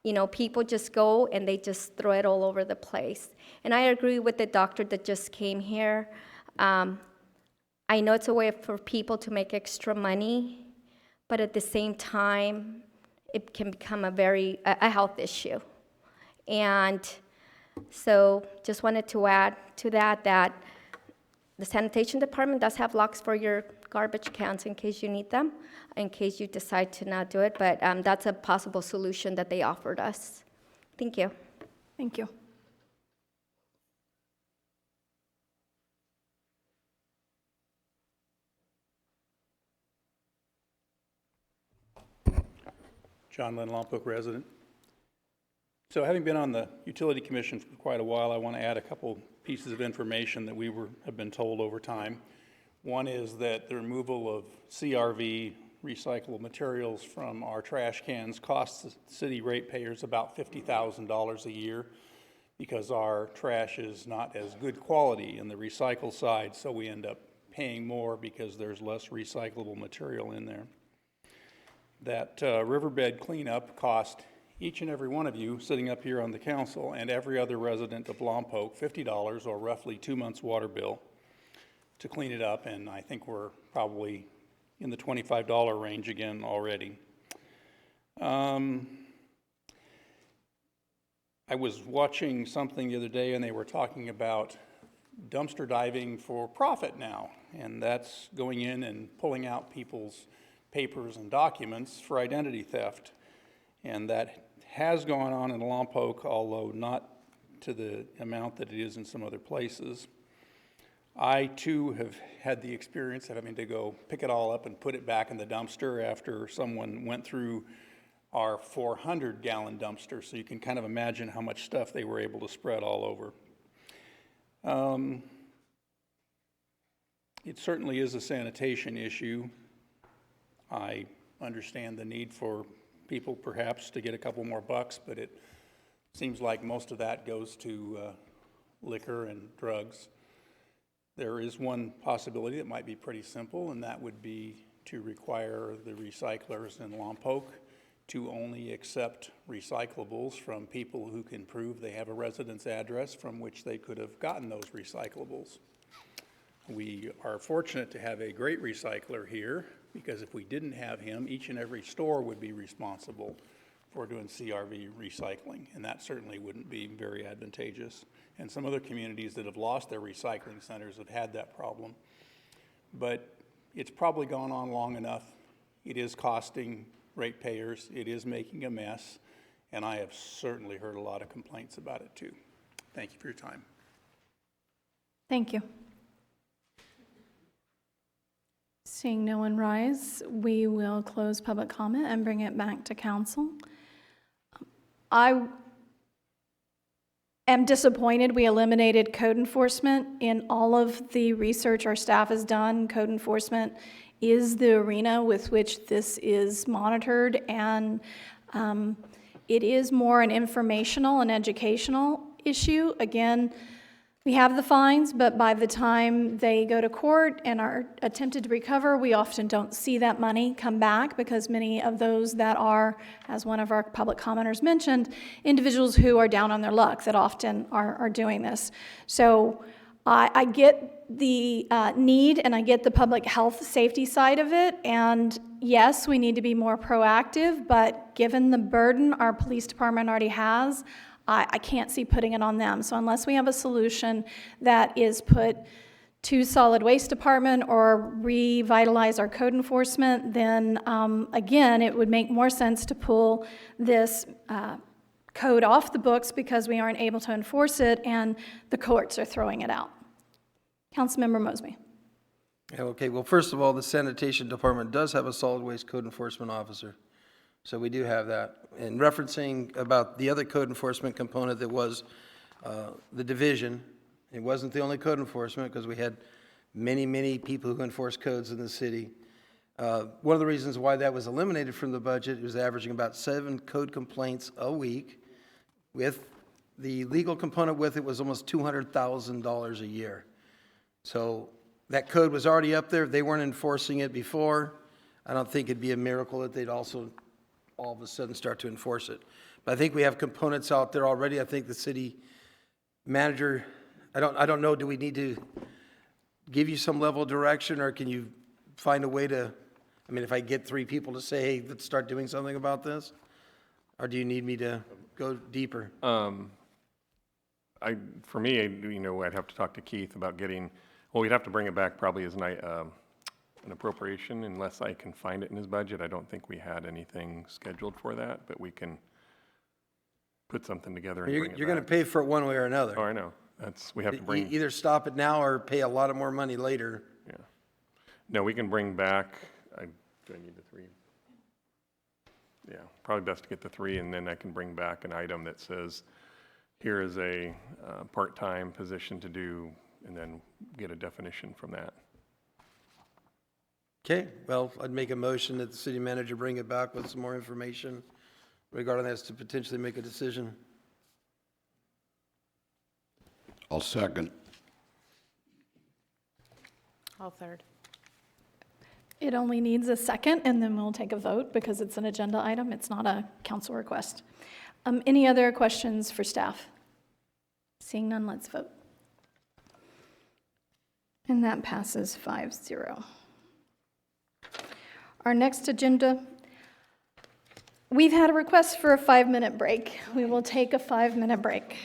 You know, people just go and they just throw it all over the place. And I agree with the doctor that just came here. I know it's a way for people to make extra money, but at the same time, it can become a health issue. And so just wanted to add to that the sanitation department does have locks for your garbage cans in case you need them, in case you decide to not do it, but that's a possible solution that they offered us. Thank you. Thank you. John Lynn, Lompoc resident. So having been on the Utility Commission for quite a while, I want to add a couple pieces of information that we have been told over time. One is that the removal of CRV, recyclable materials, from our trash cans costs the city ratepayers about $50,000 a year because our trash is not as good quality in the recycle side, so we end up paying more because there's less recyclable material in there. That riverbed cleanup cost each and every one of you sitting up here on the council and every other resident of Lompoc $50, or roughly 2 months' water bill to clean it up, and I think we're probably in the $25 range again already. I was watching something the other day, and they were talking about dumpster diving for profit now, and that's going in and pulling out people's papers and documents for identity theft. And that has gone on in Lompoc, although not to the amount that it is in some other places. I too have had the experience of having to go pick it all up and put it back in the dumpster after someone went through our 400-gallon dumpster, so you can kind of imagine how much stuff they were able to spread all over. It certainly is a sanitation issue. I understand the need for people perhaps to get a couple more bucks, but it seems like most of that goes to liquor and drugs. There is one possibility that might be pretty simple, and that would be to require the recyclers in Lompoc to only accept recyclables from people who can prove they have a residence address from which they could have gotten those recyclables. We are fortunate to have a great recycler here, because if we didn't have him, each and every store would be responsible for doing CRV recycling, and that certainly wouldn't be very advantageous. And some other communities that have lost their recycling centers have had that problem. But it's probably gone on long enough. It is costing ratepayers. It is making a mess, and I have certainly heard a lot of complaints about it too. Thank you for your time. Thank you. Seeing no one rise, we will close public comment and bring it back to council. I am disappointed we eliminated code enforcement in all of the research our staff has done. Code enforcement is the arena with which this is monitored, and it is more an informational and educational issue. Again, we have the fines, but by the time they go to court and are attempted to recover, we often don't see that money come back, because many of those that are, as one of our public commenters mentioned, individuals who are down on their luck that often are doing this. So I get the need, and I get the public health safety side of it, and yes, we need to be more proactive, but given the burden our police department already has, I can't see putting it on them. So unless we have a solution that is put to solid waste department or revitalize our code enforcement, then again, it would make more sense to pull this code off the books because we aren't able to enforce it and the courts are throwing it out. Councilmember Mosby. Okay, well, first of all, the sanitation department does have a solid waste code enforcement officer. So we do have that. And referencing about the other code enforcement component that was the division, It wasn't the only code enforcement, because we had many, many people who enforce codes in the city. One of the reasons why that was eliminated from the budget, it was averaging about 7 code complaints a week. With the legal component with it was almost $200,000 a year. So that code was already up there. They weren't enforcing it before. I don't think it'd be a miracle that they'd also all of a sudden start to enforce it. But I think we have components out there already. I think the city manager, I don't know, do we need to give you some level of direction, or can you find a way to, I mean, if I get 3 people to say, hey, let's start doing something about this? Or do you need me to go deeper? For me, I'd have to talk to Keith about getting, well, we'd have to bring it back probably as an appropriation, unless I can find it in his budget. I don't think we had anything scheduled for that, but we can put something together and bring it back. You're going to pay for it one way or another. Oh, I know. We have to bring. Either stop it now or pay a lot of more money later. Yeah. No, we can bring back, do I need the 3? Yeah, probably best to get the 3, and then I can bring back an item that says, here is a part-time position to do, and then get a definition from that. Okay, well, I'd make a motion that the city manager bring it back with some more information regarding this to potentially make a decision. I'll second. I'll third. It only needs a second, and then we'll take a vote because it's an agenda item. It's not a council request. Any other questions for staff? Seeing none, let's vote. And that passes 5-0. Our next agenda, we've had a request for a 5-minute break. We will take a 5-minute break.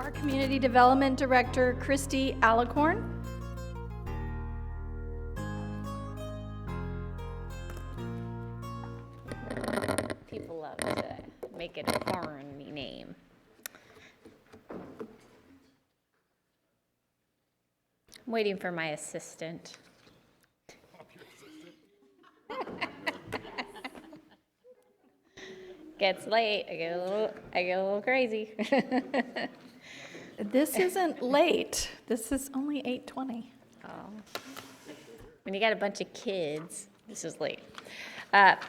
Our Community Development Director, Christy Alicorn. People love to make it a foreign name. I'm waiting for my assistant. Gets late, I get a little crazy. This isn't late. This is only 8:20. Oh. When you got a bunch of kids, this is late.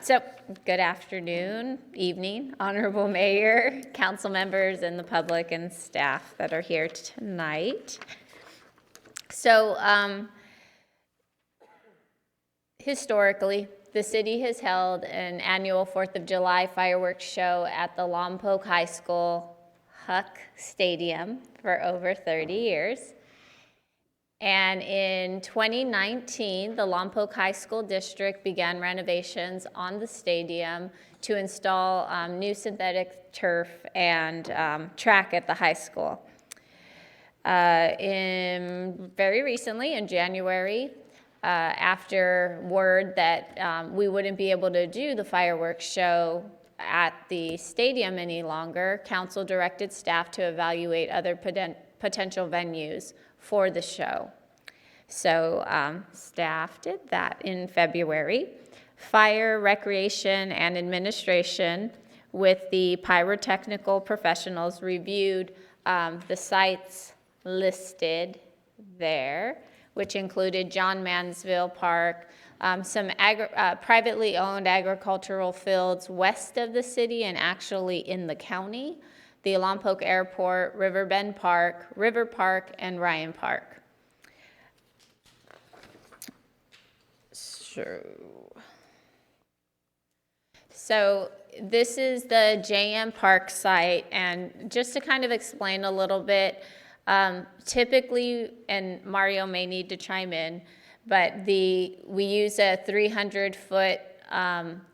So, good afternoon, evening, Honorable Mayor, council members, and the public and staff that are here tonight. So, historically, the city has held an annual 4th of July fireworks show at the Lompoc High School Huck Stadium for over 30 years. And in 2019, the Lompoc High School District began renovations on the stadium to install new synthetic turf and track at the high school. Very recently, in January, after word that we wouldn't be able to do the fireworks show at the stadium any longer, council directed staff to evaluate other potential venues for the show. So staff did that in February. Fire, recreation, and administration with the pyrotechnical professionals reviewed the sites listed there, which included John Mansville Park, some privately owned agricultural fields west of the city and actually in the county, the Lompoc Airport, Riverbend Park, River Park, and Ryan Park. So this is the JM Park site, and just to kind of explain a little bit, typically, and Mario may need to chime in, but we use a 300-foot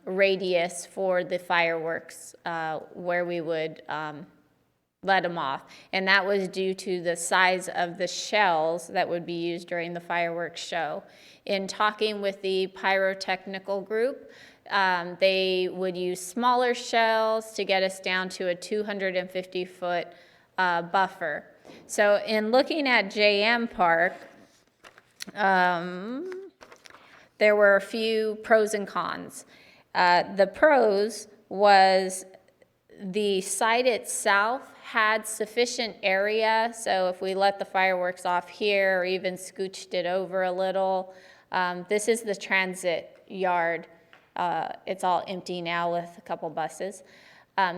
radius for the fireworks where we would let them off. And that was due to the size of the shells that would be used during the fireworks show. In talking with the pyrotechnical group, they would use smaller shells to get us down to a 250-foot buffer. So in looking at JM Park, there were a few pros and cons. The pros was the site itself had sufficient area, so if we let the fireworks off here or even scooched it over a little, this is the transit yard. It's all empty now with a couple buses.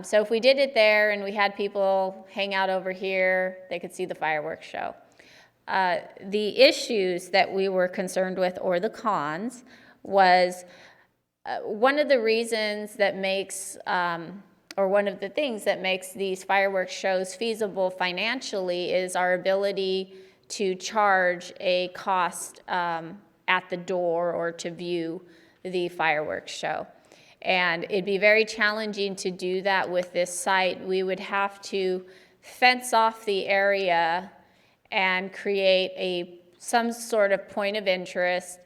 So if we did it there and we had people hang out over here, they could see the fireworks show. The issues that we were concerned with, or the cons, was one of the reasons that makes, or one of the things that makes these fireworks shows feasible financially is our ability to charge a cost at the door or to view the fireworks show. And it'd be very challenging to do that with this site. We would have to fence off the area and create some sort of point of entrance,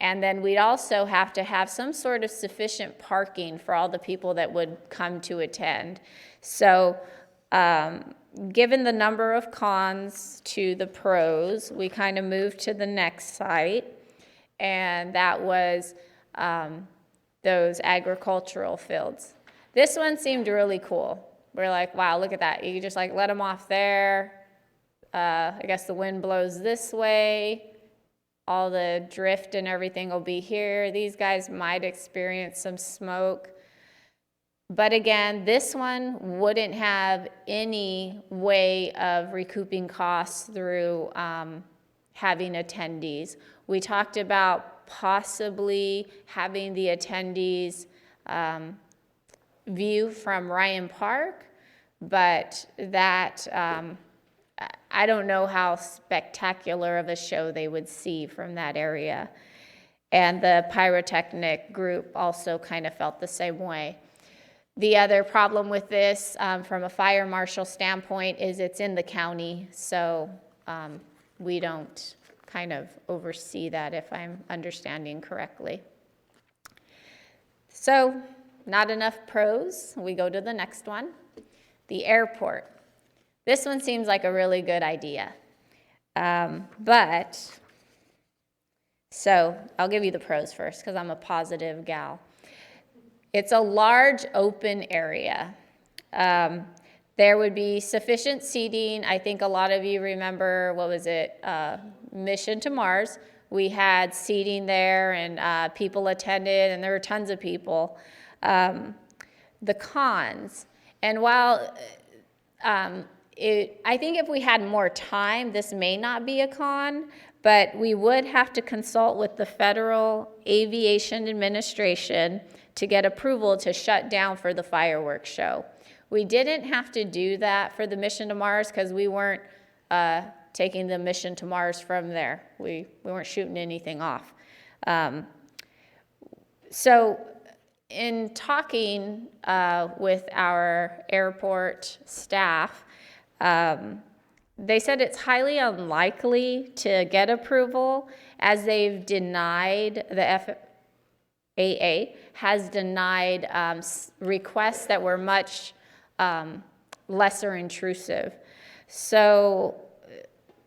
and then we'd also have to have some sort of sufficient parking for all the people that would come to attend. So given the number of cons to the pros, we kind of moved to the next site, and that was those agricultural fields. This one seemed really cool. We're like, wow, look at that. You can just like let them off there. I guess the wind blows this way. All the drift and everything will be here. These guys might experience some smoke. But again, this one wouldn't have any way of recouping costs through having attendees. We talked about possibly having the attendees view from Ryan Park, but that I don't know how spectacular of a show they would see from that area. And the pyrotechnic group also kind of felt the same way. The other problem with this, from a fire marshal standpoint, is it's in the county, so we don't kind of oversee that, if I'm understanding correctly. So, not enough pros. We go to the next one. The airport. This one seems like a really good idea. So I'll give you the pros first because I'm a positive gal. It's a large open area. There would be sufficient seating. I think a lot of you remember, what was it, Mission to Mars. We had seating there and people attended and there were tons of people. The cons, and while I think if we had more time, this may not be a con, but we would have to consult with the Federal Aviation Administration to get approval to shut down for the fireworks show. We didn't have to do that for the Mission to Mars because we weren't taking the Mission to Mars from there. We weren't shooting anything off. So in talking with our airport staff, they said it's highly unlikely to get approval as they've denied, the FAA has denied requests that were much lesser intrusive. So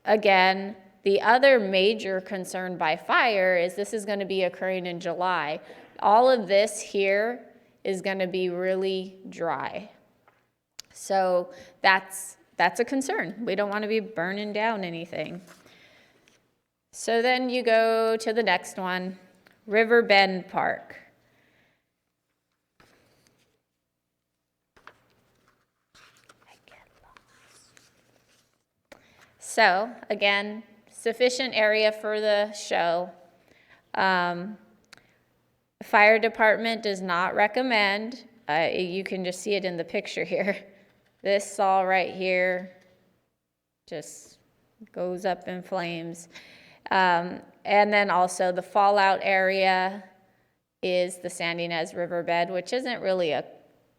again, the other major concern by fire is this is going to be occurring in July. All of this here is going to be really dry. So that's a concern. We don't want to be burning down anything. So then you go to the next one, River Bend Park. So again, sufficient area for the show. Fire department does not recommend. You can just see it in the picture here. This saw right here just goes up in flames. And then also the fallout area is the San Ynez Riverbed, which isn't really a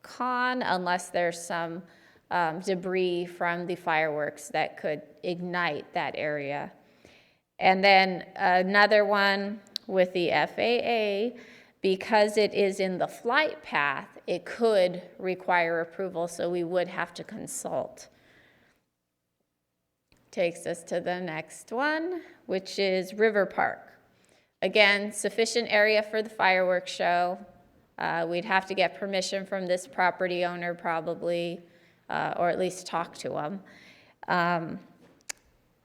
con unless there's some debris from the fireworks that could ignite that area. And then another one with the FAA, because it is in the flight path, it could require approval, so we would have to consult. Takes us to the next one, which is River Park. Again, sufficient area for the fireworks show. We'd have to get permission from this property owner probably, or at least talk to them.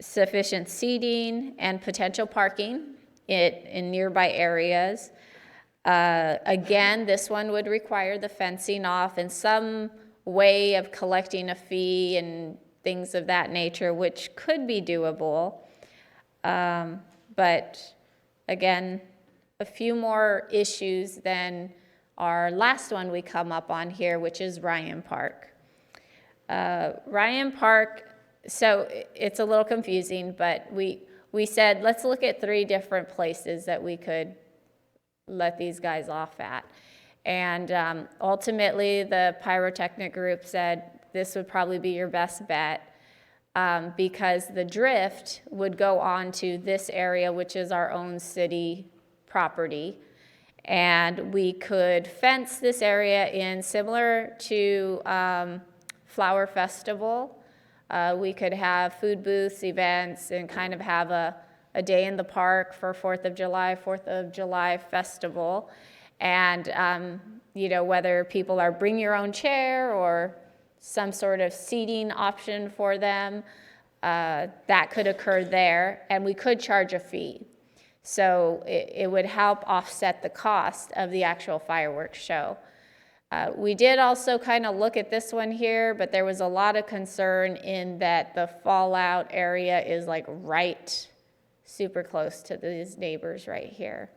Sufficient seating and potential parking in nearby areas. Again, this one would require the fencing off and some way of collecting a fee and things of that nature, which could be doable. But again, a few more issues than our last one we come up on here, which is Ryan Park. Ryan Park, so it's a little confusing, but we said, let's look at 3 different places that we could let these guys off at. And ultimately, the pyrotechnic group said this would probably be your best bet because the drift would go on to this area, which is our own city property. And we could fence this area in similar to Flower Festival. We could have food booths, events, and kind of have a day in the park for 4th of July festival. And, you know, whether people are bring your own chair or some sort of seating option for them, that could occur there. And we could charge a fee. So it would help offset the cost of the actual fireworks show. We did also kind of look at this one here, but there was a lot of concern in that the fallout area is like right super close to these neighbors right here.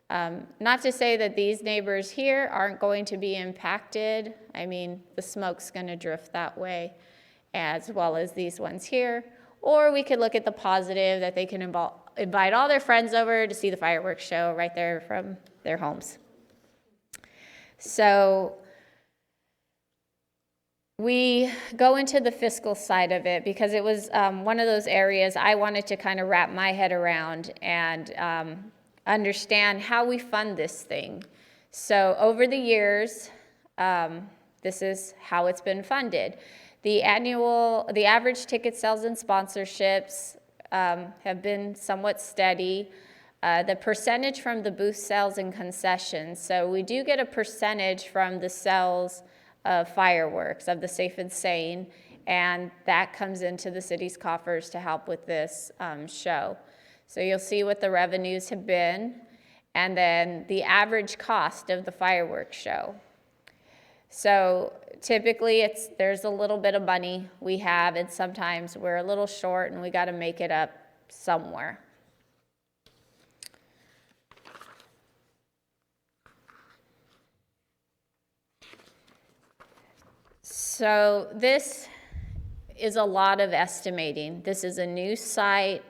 Not to say that these neighbors here aren't going to be impacted. I mean, the smoke's going to drift that way as well as these ones here. Or we could look at the positive that they can invite all their friends over to see the fireworks show right there from their homes. So we go into the fiscal side of it because it was one of those areas I wanted to kind of wrap my head around and understand how we fund this thing. So over the years, this is how it's been funded. The average ticket sales and sponsorships have been somewhat steady. The percentage from the booth sales and concessions. So we do get a percentage from the sales of fireworks, of the Safe and Sane, and that comes into the city's coffers to help with this show. So you'll see what the revenues have been, and then the average cost of the fireworks show. So typically there's a little bit of money we have, and sometimes we're a little short and we got to make it up somewhere. So this is a lot of estimating. This is a new site,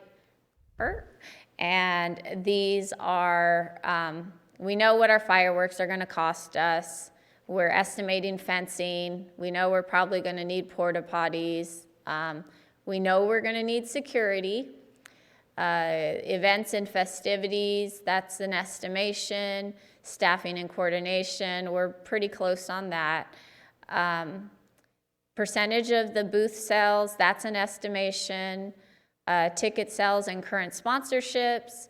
and these are, we know what our fireworks are going to cost us. We're estimating fencing. We know we're probably going to need porta potties. We know we're going to need security. Events and festivities, that's an estimation. Staffing and coordination, we're pretty close on that. Percentage of the booth sales, that's an estimation. Ticket sales and current sponsorships.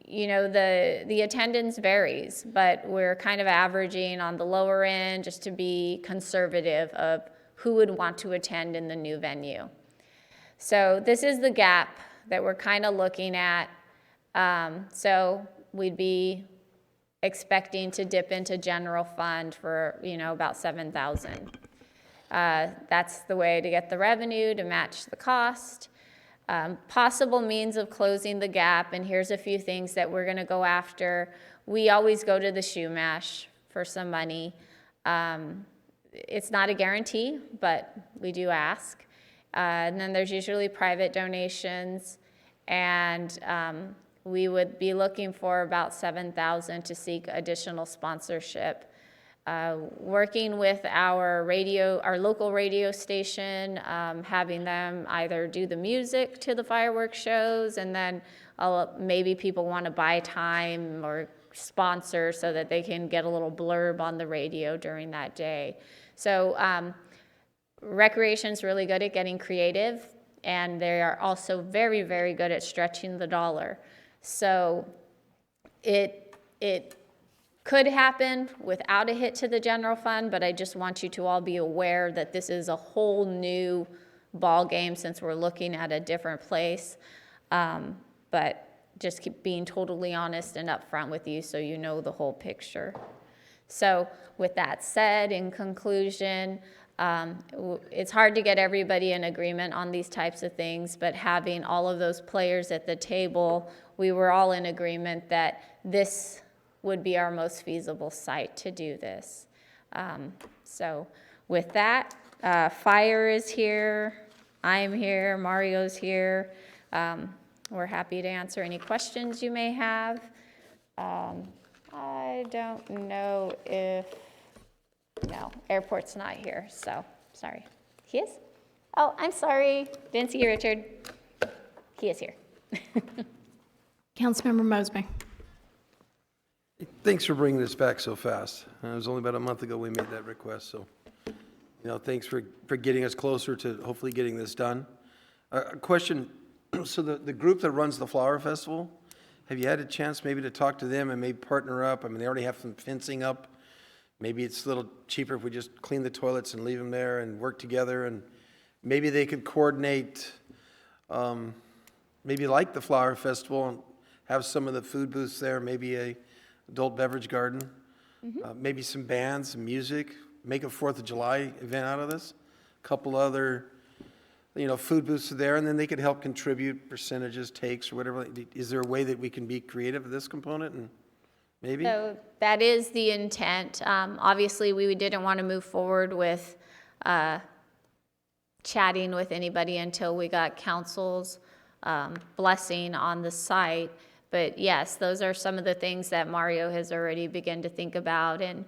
You know, the attendance varies, but we're kind of averaging on the lower end just to be conservative of who would want to attend in the new venue. So this is the gap that we're kind of looking at. So we'd be expecting to dip into general fund for, you know, about $7,000. That's the way to get the revenue to match the cost. Possible means of closing the gap, and here's a few things that we're going to go after. We always go to the shoe mash for some money. It's not a guarantee, but we do ask. And then there's usually private donations, and we would be looking for about $7,000 to seek additional sponsorship. Working with our local radio station, having them either do the music to the fireworks shows, and then maybe people want to buy time or sponsor so that they can get a little blurb on the radio during that day. So Recreation's really good at getting creative, and they are also very, very good at stretching the dollar. So it could happen without a hit to the general fund, but I just want you to all be aware that this is a whole new ball game since we're looking at a different place. But just keep being totally honest and upfront with you so you know the whole picture. So with that said, in conclusion, it's hard to get everybody in agreement on these types of things, but having all of those players at the table, we were all in agreement that this would be our most feasible site to do this. So with that, Fire is here, I'm here, Mario's here. We're happy to answer any questions you may have. I don't know if, no, airport's not here, so sorry. He is? Oh, I'm sorry, didn't see you, Richard. He is here. Councilmember Mosby. Thanks for bringing this back so fast. It was only about a month ago we made that request, so, you know, thanks for getting us closer to hopefully getting this done. A question, so the group that runs the Flower Festival, have you had a chance maybe to talk to them and maybe partner up? I mean, they already have some fencing up. Maybe it's a little cheaper if we just clean the toilets and leave them there and work together, and maybe they could coordinate, maybe like the Flower Festival, and have some of the food booths there, maybe a adult beverage garden, maybe some bands, some music, make a 4th of July event out of this. A couple other, you know, food booths are there, and then they could help contribute percentages, takes, or whatever. Is there a way that we can be creative with this component? And maybe? So that is the intent. Obviously, we didn't want to move forward with chatting with anybody until we got council's blessing on the site. But yes, those are some of the things that Mario has already begun to think about, and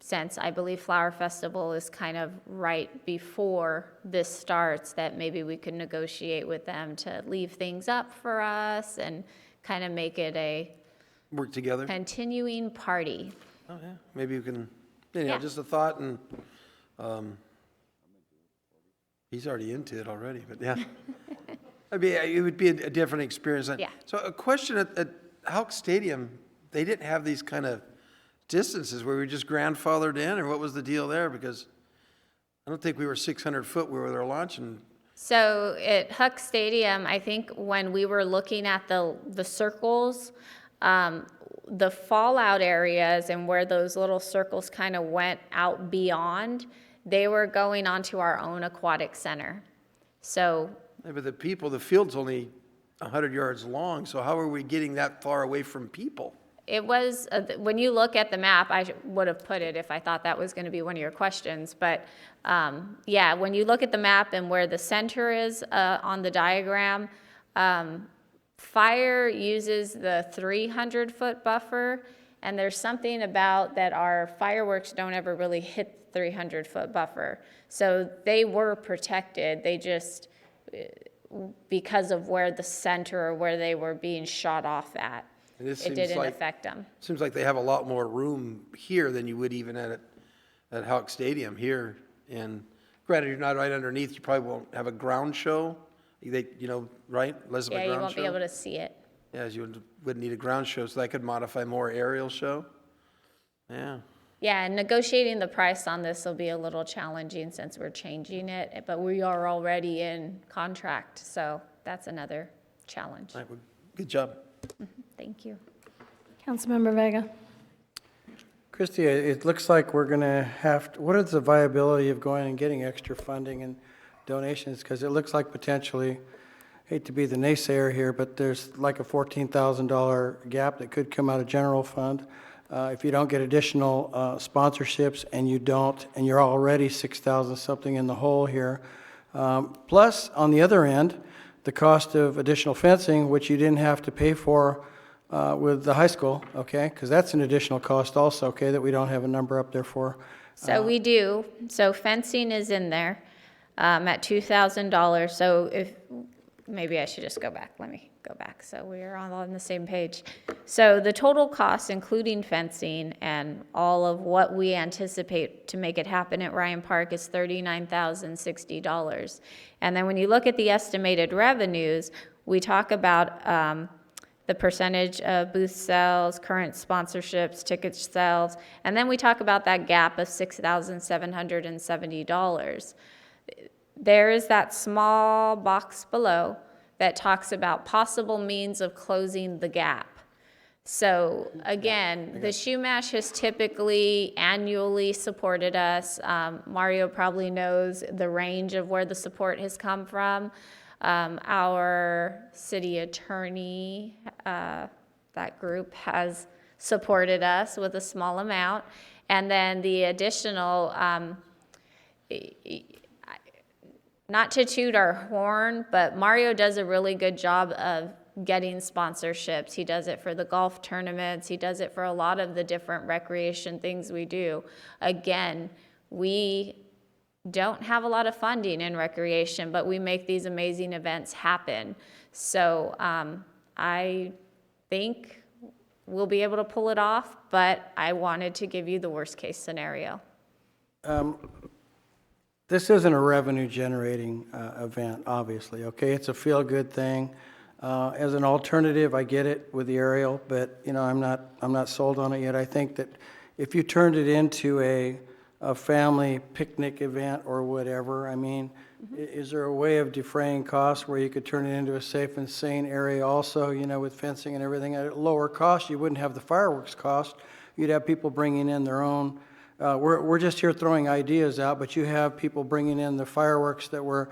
since I believe Flower Festival is kind of right before this starts, that maybe we could negotiate with them to leave things up for us and kind of make it a Work together? continuing party. Oh, yeah, maybe you can, you know, Yeah. just a thought, and he's already into it already, but yeah. I mean, it would be a different experience. Yeah. So a question at Houck Stadium, they didn't have these kind of distances where we just grandfathered in, or what was the deal there? Because I don't think we were 600 foot where they were launching. So at Huck Stadium, I think when we were looking at the circles, the fallout areas and where those little circles kind of went out beyond, they were going onto our own aquatic center. So Yeah, but the field's only 100 yards long, so how are we getting that far away from people? it was, when you look at the map, I would have put it if I thought that was going to be one of your questions. But yeah, when you look at the map and where the center is on the diagram, fire uses the 300-foot buffer, and there's something about that our fireworks don't ever really hit the 300-foot buffer. So they were protected. They just, because of where the center or where they were being shot off at, it didn't affect them. Seems like they have a lot more room here than you would even at Houck Stadium here. And granted, you're not right underneath. You probably won't have a ground show. They, you know, right? Less of a Yeah, ground you won't show. be able to see it. Yeah, as you would need a ground show, so that could modify more aerial show. Yeah. Yeah, and negotiating the price on this will be a little challenging since we're changing it, but we are already in contract, so that's another challenge. All right, well, good job. Thank you. Councilmember Vega. Christie, it looks like we're going to have to, what is the viability of going and getting extra funding and donations? Because it looks like potentially, hate to be the naysayer here, but there's like a $14,000 gap that could come out of general fund. If you don't get additional sponsorships and you're already 6,000 something in the hole here. Plus, on the other end, the cost of additional fencing, which you didn't have to pay for with the high school, okay? Because that's an additional cost also, okay, that we don't have a number up there for. So we do. So fencing is in there at $2,000. So if, maybe I should just go back. Let me go back so we are all on the same page. So the total cost, including fencing and all of what we anticipate to make it happen at Ryan Park, is $39,060. And then when you look at the estimated revenues, we talk about the percentage of booth sales, current sponsorships, ticket sales, and then we talk about that gap of $6,770. There is that small box below that talks about possible means of closing the gap. So again, the Shumash has typically annually supported us. Mario probably knows the range of where the support has come from. Our city attorney, that group has supported us with a small amount. And then the additional, not to toot our horn, but Mario does a really good job of getting sponsorships. He does it for the golf tournaments. He does it for a lot of the different recreation things we do. Again, we don't have a lot of funding in recreation, but we make these amazing events happen. So I think we'll be able to pull it off, but I wanted to give you the worst case scenario. This isn't a revenue-generating event, obviously, okay? It's a feel-good thing. As an alternative, I get it with the aerial, but, you know, I'm not sold on it yet. I think that if you turned it into a family picnic event or whatever, I mean, is there a way of defraying costs where you could turn it into a safe and sane area also, you know, with fencing and everything at a lower cost? You wouldn't have the fireworks cost. You'd have people bringing in their own. We're just here throwing ideas out, but you have people bringing in the fireworks that were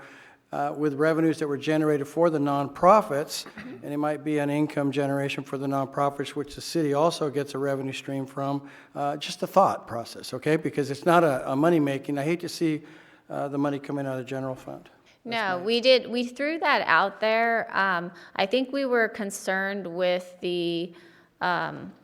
with revenues that were generated for the nonprofits, and it might be an income generation for the nonprofits, which the city also gets a revenue stream from. Just a thought process, okay? Because it's not a money-making. I hate to see the money coming out of the general fund. No, we threw that out there. I think we were concerned with the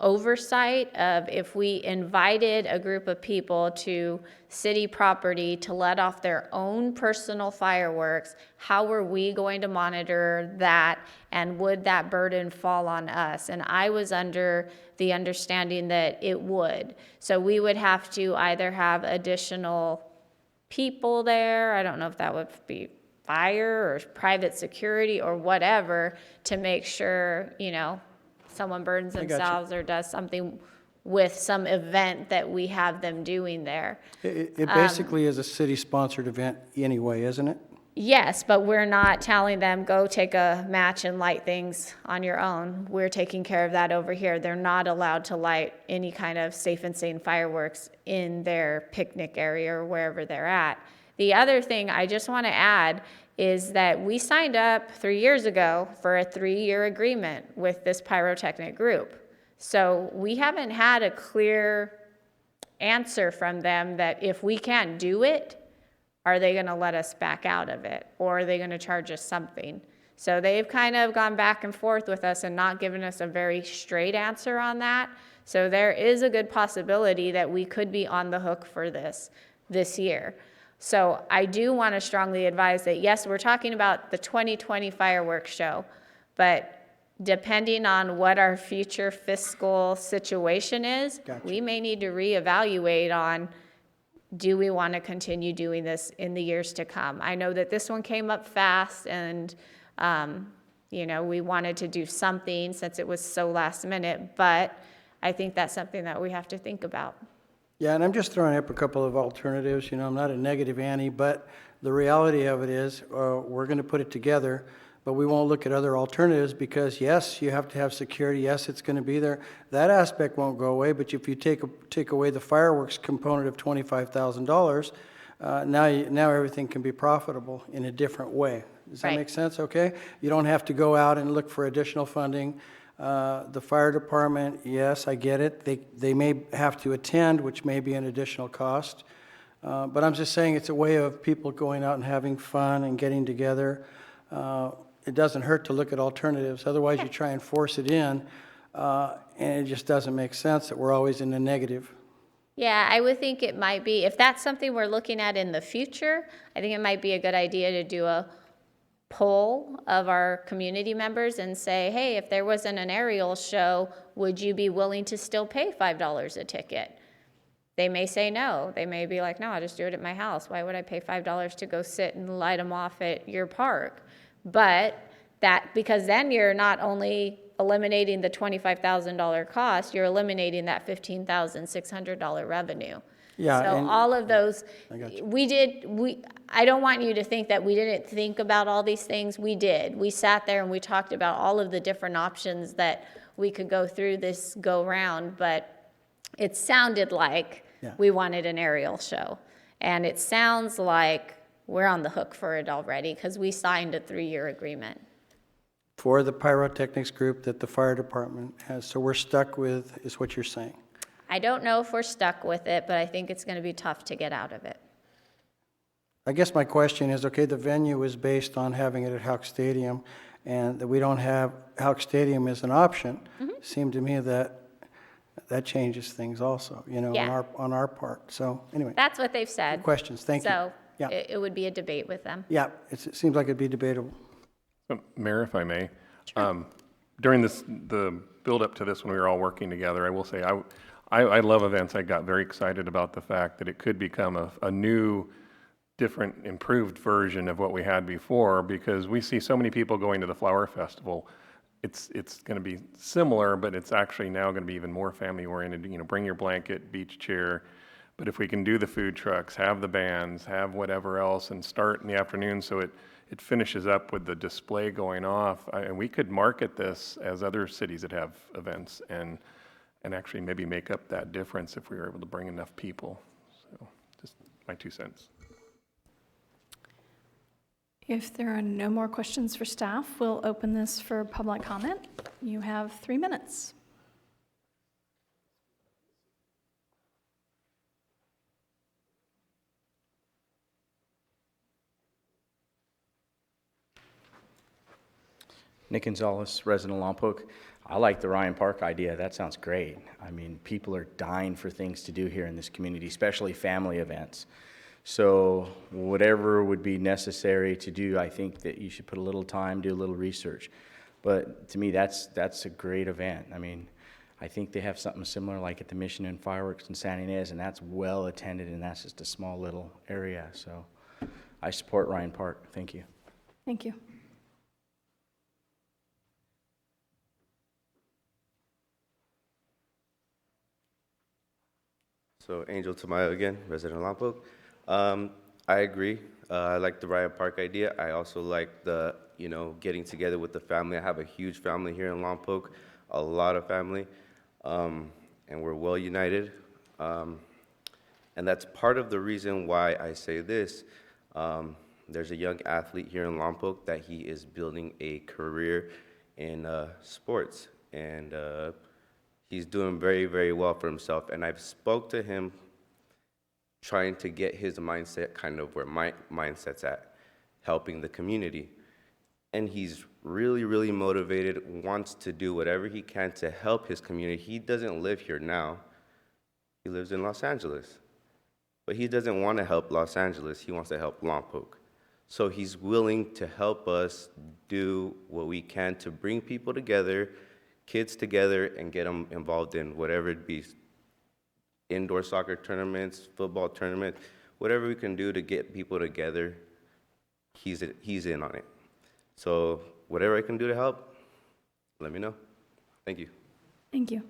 oversight of if we invited a group of people to city property to let off their own personal fireworks, how were we going to monitor that, and would that burden fall on us? And I was under the understanding that it would. So we would have to either have additional people there, I don't know if that would be fire or private security or whatever, to make sure, you know, someone burns themselves or does something with some event that we have them doing there. It basically is a city-sponsored event anyway, isn't it? Yes, but we're not telling them, go take a match and light things on your own. We're taking care of that over here. They're not allowed to light any kind of safe and sane fireworks in their picnic area or wherever they're at. The other thing I just want to add is that we signed up 3 years ago for a 3-year agreement with this pyrotechnic group. So we haven't had a clear answer from them that if we can't do it, are they going to let us back out of it, or are they going to charge us something? So they've kind of gone back and forth with us and not given us a very straight answer on that. So there is a good possibility that we could be on the hook for this year. So I do want to strongly advise that, yes, we're talking about the 2020 fireworks show, but depending on what our future fiscal situation is, we may need to reevaluate on, do we want to continue doing this in the years to come? I know that this one came up fast, and you know, we wanted to do something since it was so last minute, but I think that's something that we have to think about. Yeah, and I'm just throwing up a couple of alternatives. You know, I'm not a negative Annie, but the reality of it is we're going to put it together, but we won't look at other alternatives because, yes, you have to have security. Yes, it's going to be there. That aspect won't go away, but if you take away the fireworks component of $25,000, now everything can be profitable in a different way. Does that make sense? Okay? You don't have to go out and look for additional funding. The fire department, yes, I get it. They may have to attend, which may be an additional cost. But I'm just saying it's a way of people going out and having fun and getting together. It doesn't hurt to look at alternatives. Otherwise, you try and force it in, and it just doesn't make sense that we're always in the negative. Yeah, I would think it might be, if that's something we're looking at in the future, I think it might be a good idea to do a poll of our community members and say, hey, if there wasn't an aerial show, would you be willing to still pay $5 a ticket? They may say no. They may be like, no, I'll just do it at my house. Why would I pay $5 to go sit and light them off at your park? But because then you're not only eliminating the $25,000 cost, you're eliminating that $15,600 revenue. Yeah, so all of those, I don't want you to think that we didn't think about all these things. We did. We sat there and we talked about all of the different options that we could go through this go round, but it sounded like we wanted an aerial show. And it sounds like we're on the hook for it already because we signed a 3-year agreement. For the pyrotechnics group that the fire department has. So we're stuck with, is what you're saying. I don't know if we're stuck with it, but I think it's going to be tough to get out of it. I guess my question is, okay, the venue is based on having it at Houck Stadium, and that we don't have Houck Stadium as an option. Seemed to me that changes things also, you know, on our part. So anyway. That's what they've said. Questions, thank you. So it would be a debate with them. Yeah, it seems like it'd be debatable. Mayor, if I may, during the build-up to this when we were all working together, I will say I love events. I got very excited about the fact that it could become a new, different, improved version of what we had before, because we see so many people going to the Flower Festival. It's going to be similar, but it's actually now going to be even more family-oriented. You know, bring your blanket, beach chair. But if we can do the food trucks, have the bands, have whatever else, and start in the afternoon so it finishes up with the display going off, and we could market this as other cities that have events and actually maybe make up that difference if we were able to bring enough people. So just my 2 cents. If there are no more questions for staff, we'll open this for public comment. You have 3 minutes. Nick Gonzalez, resident of Lompoc. I like the Ryan Park idea. That sounds great. I mean, people are dying for things to do here in this community, especially family events. So whatever would be necessary to do, I think that you should put a little time, do a little research. But to me, that's a great event. I mean, I think they have something similar like at the Mission and Fireworks in San Ynez, and that's well attended, and that's just a small little area. So I support Ryan Park. Thank you. Thank you. So Angel Tamayo again, resident of Lompoc. I agree. I like the Ryan Park idea. I also like the, getting together with the family. I have a huge family here in Lompoc, a lot of family, and we're well united. And that's part of the reason why I say this. There's a young athlete here in Lompoc that he is building a career in sports, and he's doing very, very well for himself. And I've spoke to him trying to get his mindset kind of where my mindset's at, helping the community. And he's really, really motivated, wants to do whatever he can to help his community. He doesn't live here now. He lives in Los Angeles. But he doesn't want to help Los Angeles. He wants to help Lompoc. So he's willing to help us do what we can to bring people together, kids together, and get them involved in whatever it be, indoor soccer tournaments, football tournaments, whatever we can do to get people together, he's in on it. So whatever I can do to help, let me know. Thank you. Thank you.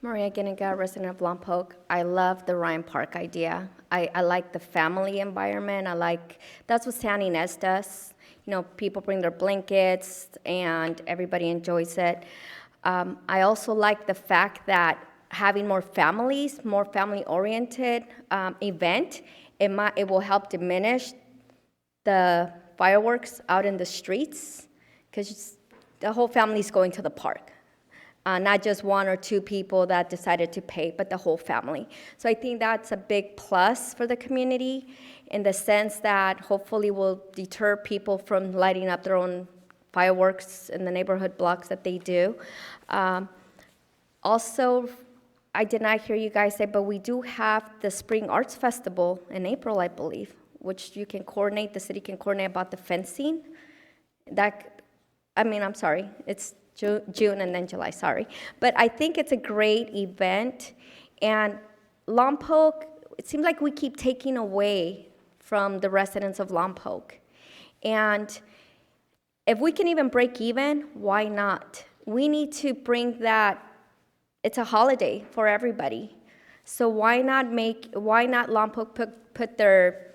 Maria Guinega, resident of Lompoc. I love the Ryan Park idea. I like the family environment. That's what San Ynez does. People bring their blankets and everybody enjoys it. I also like the fact that having more family-oriented event, it will help diminish the fireworks out in the streets because the whole family is going to the park. Not just one or two people that decided to pay, but the whole family. So I think that's a big plus for the community in the sense that hopefully will deter people from lighting up their own fireworks in the neighborhood blocks that they do. Also, I did not hear you guys say, but we do have the Spring Arts Festival in April, I believe, which you can coordinate, the city can coordinate about the fencing. I'm sorry, it's June and then July, sorry. But I think it's a great event. And Lompoc, it seems like we keep taking away from the residents of Lompoc. And if we can even break even, why not? We need to bring that, it's a holiday for everybody. So why not Lompoc put their,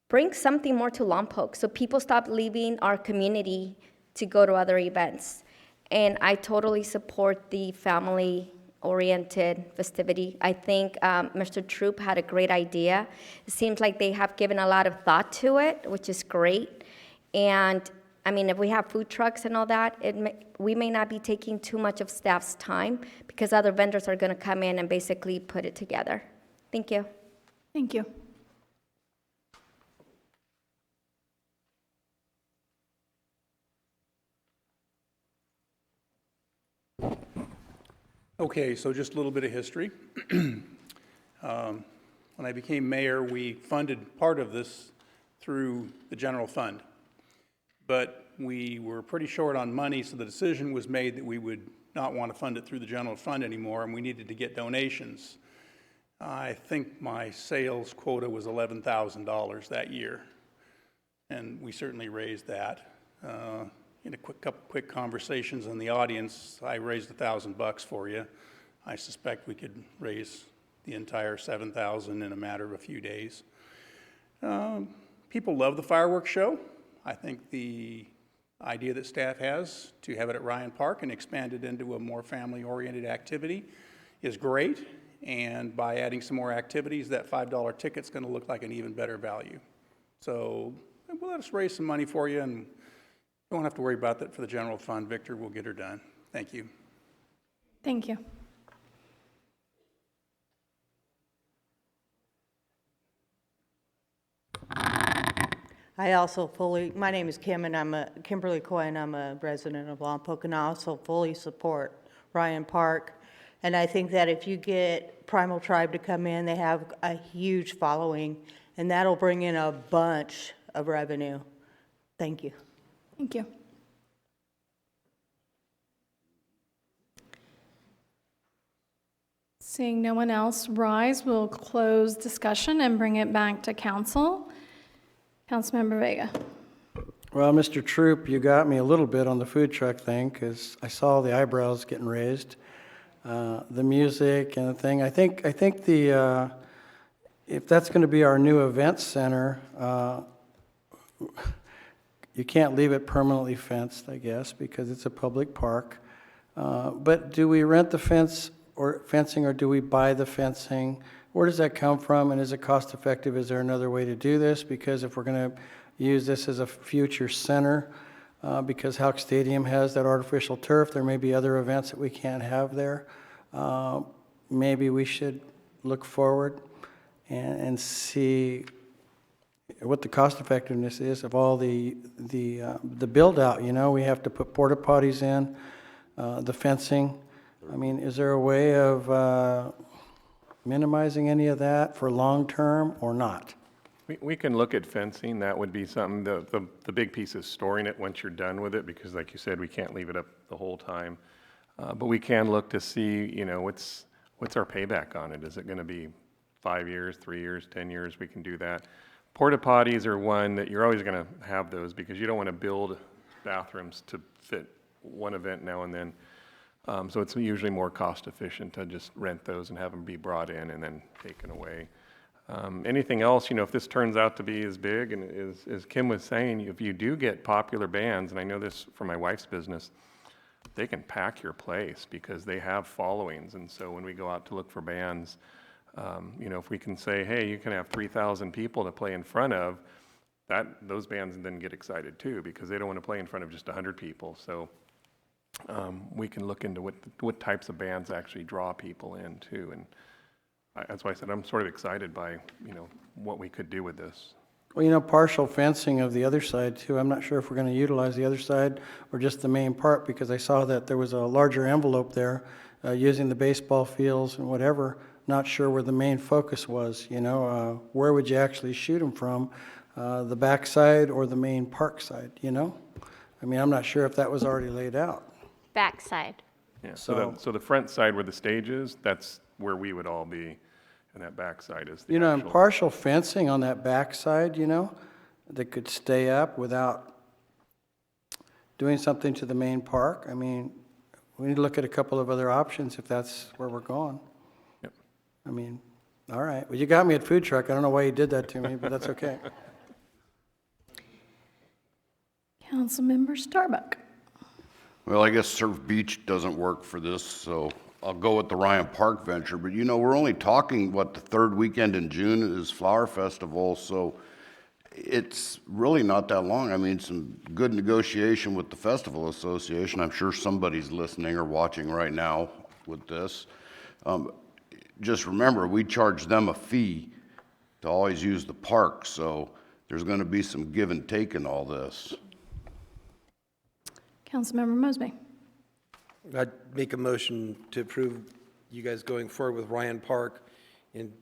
bring something more to Lompoc so people stop leaving our community to go to other events. And I totally support the family-oriented festivity. I think Mr. Troop had a great idea. It seems like they have given a lot of thought to it, which is great. And if we have food trucks and all that, we may not be taking too much of staff's time because other vendors are gonna come in and basically put it together. Thank you. Thank you. Okay, so just a little bit of history. When I became mayor, we funded part of this through the general fund. But we were pretty short on money, so the decision was made that we would not want to fund it through the general fund anymore, and we needed to get donations. I think my sales quota was $11,000 that year, and we certainly raised that. In a couple quick conversations in the audience, I raised $1,000 for you. I suspect we could raise the entire $7,000 in a matter of a few days. People love the fireworks show. I think the idea that staff has to have it at Ryan Park and expand it into a more family-oriented activity is great. And by adding some more activities, that $5 ticket's going to look like an even better value. So we'll let us raise some money for you, and you won't have to worry about that for the general fund. Victor will get her done. Thank you. Thank you. I also fully, my name is Kim, and Kimberly Coyne, I'm a resident of Lompoc, and I also fully support Ryan Park. And I think that if you get Primal Tribe to come in, they have a huge following, and that'll bring in a bunch of revenue. Thank you. Thank you. Seeing no one else rise, we'll close discussion and bring it back to council. Councilmember Vega. Well, Mr. Troop, you got me a little bit on the food truck thing because I saw the eyebrows getting raised. The music and the thing. I think the if that's going to be our new event center, you can't leave it permanently fenced, I guess, because it's a public park. But do we rent the fencing, or do we buy the fencing? Where does that come from, and is it cost effective? Is there another way to do this? Because if we're going to use this as a future center, because Houck Stadium has that artificial turf, there may be other events that we can't have there. Maybe we should look forward and see what the cost effectiveness is of all the build out. You know, we have to put porta potties in, the fencing. I mean, is there a way of minimizing any of that for long term or not? We can look at fencing. That would be something. The big piece is storing it once you're done with it, because like you said, we can't leave it up the whole time. But we can look to see, you know, what's our payback on it? Is it going to be 5 years, 3 years, 10 years? We can do that. Porta potties are one that you're always going to have those, because you don't want to build bathrooms to fit one event now and then. So it's usually more cost efficient to just rent those and have them be brought in and then taken away. Anything else, you know, if this turns out to be as big, and as Kim was saying, if you do get popular bands, and I know this from my wife's business, they can pack your place because they have followings. And so when we go out to look for bands, you know, if we can say, hey, you can have 3,000 people to play in front of, those bands then get excited too, because they don't want to play in front of just 100 people. So we can look into what types of bands actually draw people in too. And that's why I said I'm sort of excited by, you know, what we could do with this. Well, you know, partial fencing of the other side too. I'm not sure if we're going to utilize the other side or just the main part, because I saw that there was a larger envelope there using the baseball fields and whatever. Not sure where the main focus was, you know. Where would you actually shoot them from? The back side or the main park side, you know? I mean, I'm not sure if that was already laid out. Backside. Yeah, so the front side where the stage is, that's where we would all be, and that back side is the You know, actual. and partial fencing on that back side, you know, that could stay up without doing something to the main park. I mean, we need to look at a couple of other options if that's where we're going. Yep. I mean, all right. Well, you got me at food truck. I don't know why you did that to me, but that's okay. Councilmember Starbuck. Well, I guess Surf Beach doesn't work for this, so I'll go with the Ryan Park venture. But you know, we're only talking, what, the third weekend in June is Flower Festival, so it's really not that long. I mean, some good negotiation with the Festival Association. I'm sure somebody's listening or watching right now with this. Just remember, we charge them a fee to always use the park, so there's going to be some give and take in all this. Councilmember Mosby. I'd make a motion to approve you guys going forward with Ryan Park and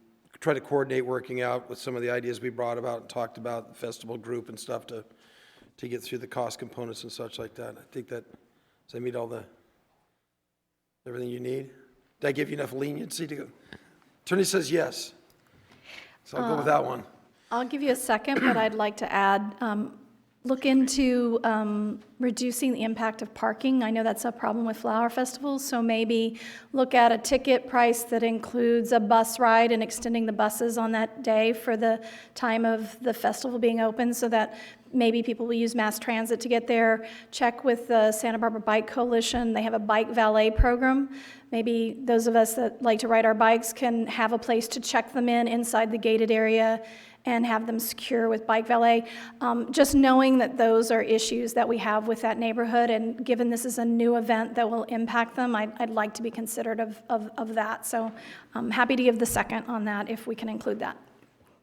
try to coordinate working out with some of the ideas we brought about and talked about, the festival group and stuff to get through the cost components and such like that. I think that, does that meet everything you need? Did I give you enough leniency to go? Attorney says yes. So I'll go with that one. I'll give you a second, but I'd like to add, look into reducing the impact of parking. I know that's a problem with flower festivals, so maybe look at a ticket price that includes a bus ride and extending the buses on that day for the time of the festival being open, so that maybe people will use mass transit to get there. Check with the Santa Barbara Bike Coalition. They have a bike valet program. Maybe those of us that like to ride our bikes can have a place to check them in inside the gated area and have them secure with bike valet. Just knowing that those are issues that we have with that neighborhood, and given this is a new event that will impact them, I'd like to be considerate of that. So I'm happy to give the second on that if we can include that.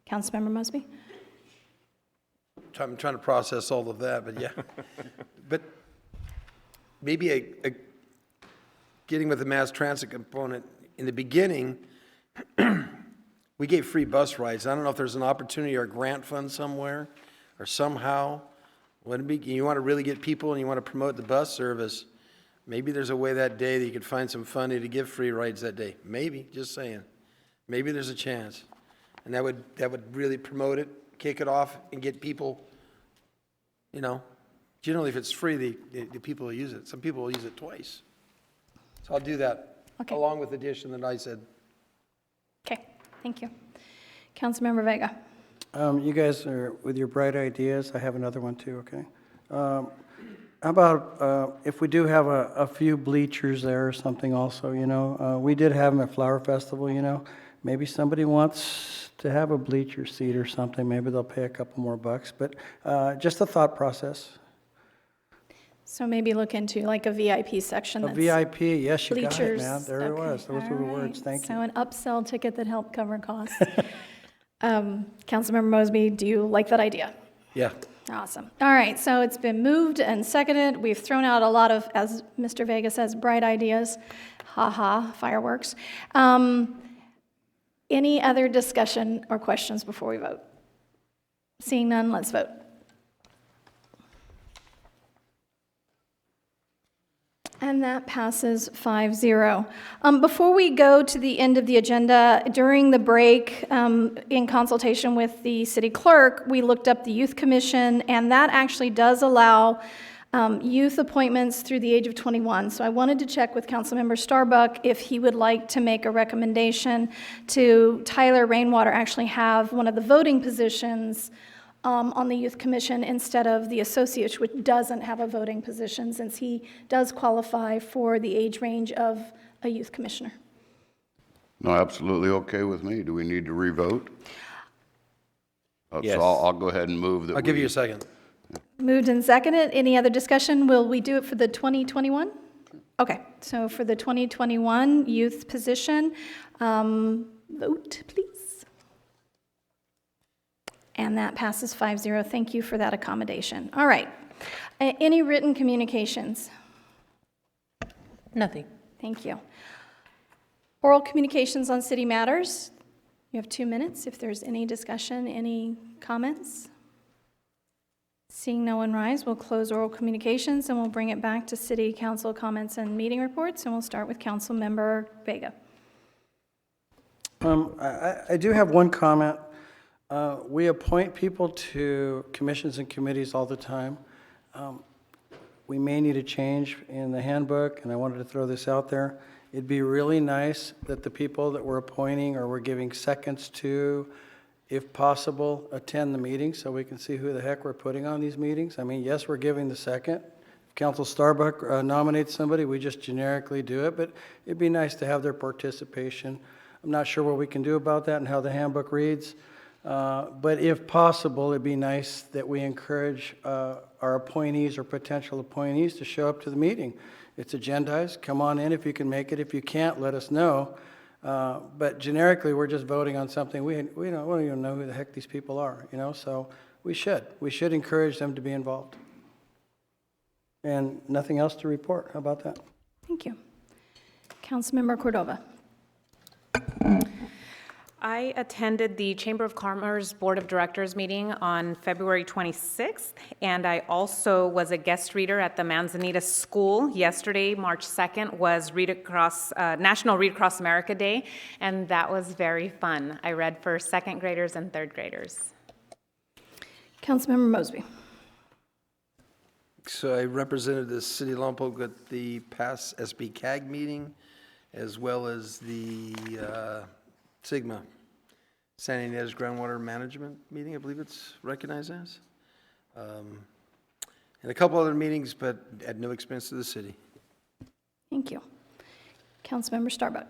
Councilmember Mosby? I'm trying to process all of that, but yeah. But maybe getting with the mass transit component, in the beginning, we gave free bus rides. I don't know if there's an opportunity or a grant fund somewhere or somehow. You want to really get people and you want to promote the bus service, maybe there's a way that day that you could find some funding to give free rides that day. Maybe, just saying. Maybe there's a chance. And that would really promote it, kick it off, and get people, generally if it's free, the people will use it. Some people will use it twice. So I'll do that, along with the addition that I said. Okay, thank you. Councilmember Vega. You guys are, with your bright ideas, I have another one too, okay? How about if we do have a few bleachers there or something also, we did have them at Flower Festival, maybe somebody wants to have a bleacher seat or something, maybe they'll pay a couple more bucks, but just a thought process. So maybe look into like a VIP section. A VIP, yes, you got it, bleachers. man. There it was. Those were the words. Thank you. So an upsell ticket that helped cover costs. Councilmember Mosby, do you like that idea? Yeah. Awesome. All right, so it's been moved and seconded. We've thrown out a lot of, as Mr. Vega says, bright ideas. Ha ha, fireworks. Any other discussion or questions before we vote? Seeing none, let's vote. And that passes 5-0. Before we go to the end of the agenda, during the break, in consultation with the city clerk, we looked up the Youth Commission, and that actually does allow youth appointments through the age of 21. So I wanted to check with Councilmember Starbuck if he would like to make a recommendation to Tyler Rainwater actually have one of the voting positions on the Youth Commission instead of the associate, which doesn't have a voting position, since he does qualify for the age range of a youth commissioner. No, absolutely okay with me. Do we need to revote? Yes. So I'll go ahead and move that. I'll give you a second. Moved and seconded. Any other discussion? Will we do it for the 2021? Okay, so for the 2021 youth position, vote, please. And that passes 5-0. Thank you for that accommodation. All right. Any written communications? Nothing. Thank you. Oral communications on city matters. You have 2 minutes if there's any discussion, any comments. Seeing no one rise, we'll close oral communications and we'll bring it back to city council comments and meeting reports, and we'll start with Council Member Vega. I do have one comment. We appoint people to commissions and committees all the time. We may need a change in the handbook, and I wanted to throw this out there. It'd be really nice that the people that we're appointing or we're giving seconds to, if possible, attend the meeting so we can see who the heck we're putting on these meetings. I mean, yes, we're giving the second. If Council Starbuck nominates somebody, we just generically do it, but it'd be nice to have their participation. I'm not sure what we can do about that and how the handbook reads. But if possible, it'd be nice that we encourage our appointees or potential appointees to show up to the meeting. It's agendized. Come on in if you can make it. If you can't, let us know. But generically, we're just voting on something. We don't even know who the heck these people are, so we should encourage them to be involved. And nothing else to report. How about that? Thank you. Councilmember Cordova. I attended the Chamber of Commerce Board of Directors meeting on February 26th, and I also was a guest reader at the Manzanita School. Yesterday, March 2nd, was National Read Across America Day, and that was very fun. I read for second graders and third graders. Councilmember Mosby. So I represented the city of Lompoc at the past SB CAG meeting, as well as the SIGMA, San Ynez Groundwater Management meeting, I believe it's recognized as. And a couple other meetings, but at no expense to the city. Thank you. Councilmember Starbuck.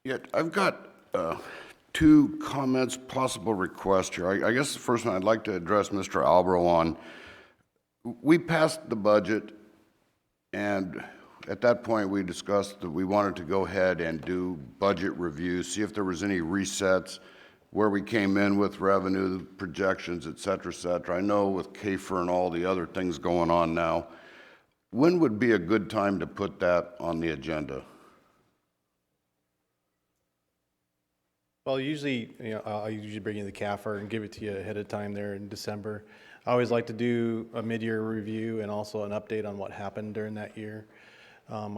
Yeah, I've got 2 comments, possible requests here. I guess the first one I'd like to address Mr. Albro on. We passed the budget, and at that point, we discussed that we wanted to go ahead and do budget reviews, see if there was any resets where we came in with revenue projections, et cetera, et cetera. I know with CAFR and all the other things going on now, when would be a good time to put that on the agenda? Well, usually, I usually bring you the CAFR and give it to you ahead of time there in December. I always like to do a mid-year review and also an update on what happened during that year. I'm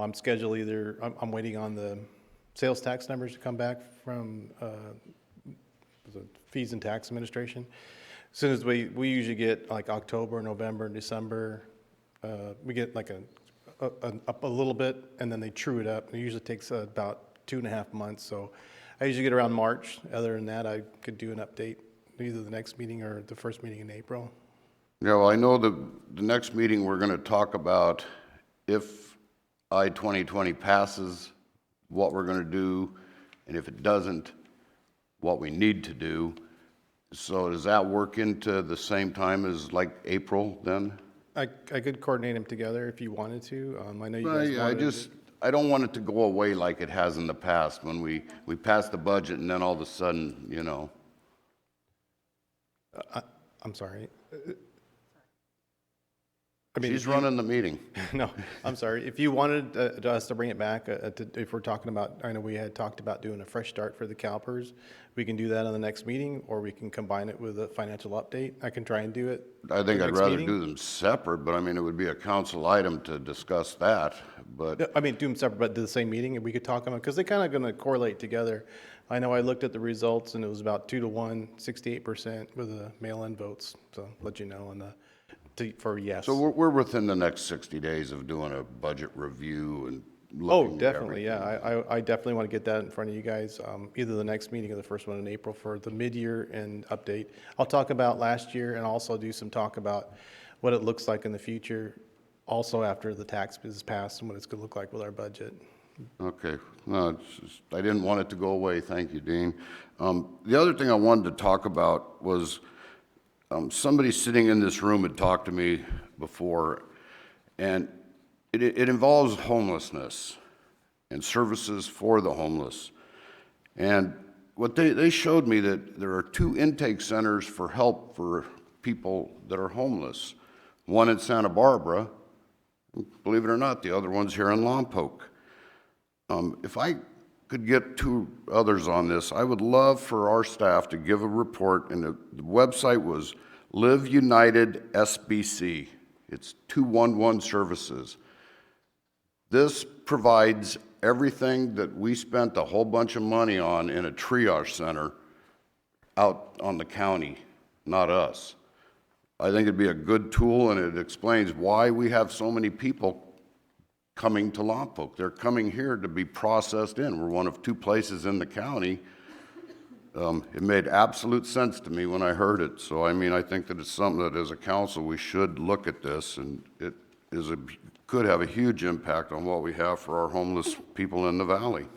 waiting on the sales tax numbers to come back from the Fees and Tax Administration. As soon as we usually get like October, November, and December, we get like up a little bit, and then they true it up. It usually takes about 2.5 months. So I usually get around March. Other than that, I could do an update either the next meeting or the first meeting in April. Yeah, well, I know the next meeting we're going to talk about if I-2020 passes, what we're going to do, and if it doesn't, what we need to do. So does that work into the same time as like April then? I could coordinate them together if you wanted to. I know you guys wanted I don't want it to go away like it has in the past when we pass the budget and then all of a sudden, I'm sorry. She's running the meeting. No, I'm sorry. If you wanted us to bring it back, if we're talking about, I know we had talked about doing a fresh start for the CalPERS. We can do that on the next meeting, or we can combine it with a financial update. I can try and do it. I think I'd rather do them separate, but I mean, it would be a council item to discuss that, but. I mean, do them separate, but do the same meeting, and we could talk about, because they're kind of going to correlate together. I know I looked at the results, and it was about 2-to-1, 68% with the mail-in votes, so let you know on the. For yes. So we're within the next 60 days of doing a budget review and looking Oh, at definitely, everything. yeah. I definitely want to get that in front of you guys, either the next meeting or the first one in April for the mid-year and update. I'll talk about last year and also do some talk about what it looks like in the future, also after the tax is passed and what it's going to look like with our budget. Okay. No, it's just, I didn't want it to go away. Thank you, Dean. The other thing I wanted to talk about was somebody sitting in this room had talked to me before, and it involves homelessness and services for the homeless. And what they showed me that there are 2 intake centers for help for people that are homeless. One in Santa Barbara, believe it or not, the other one's here in Lompoc. If I could get 2 others on this, I would love for our staff to give a report, and the website was Live United SBC. It's 211 services. This provides everything that we spent a whole bunch of money on in a triage center out on the county, not us. I think it'd be a good tool, and it explains why we have so many people coming to Lompoc. They're coming here to be processed in. We're one of 2 places in the county. It made absolute sense to me when I heard it. So, I mean, I think that it's something that as a council we should look at this, and it could have a huge impact on what we have for our homeless people in the valley.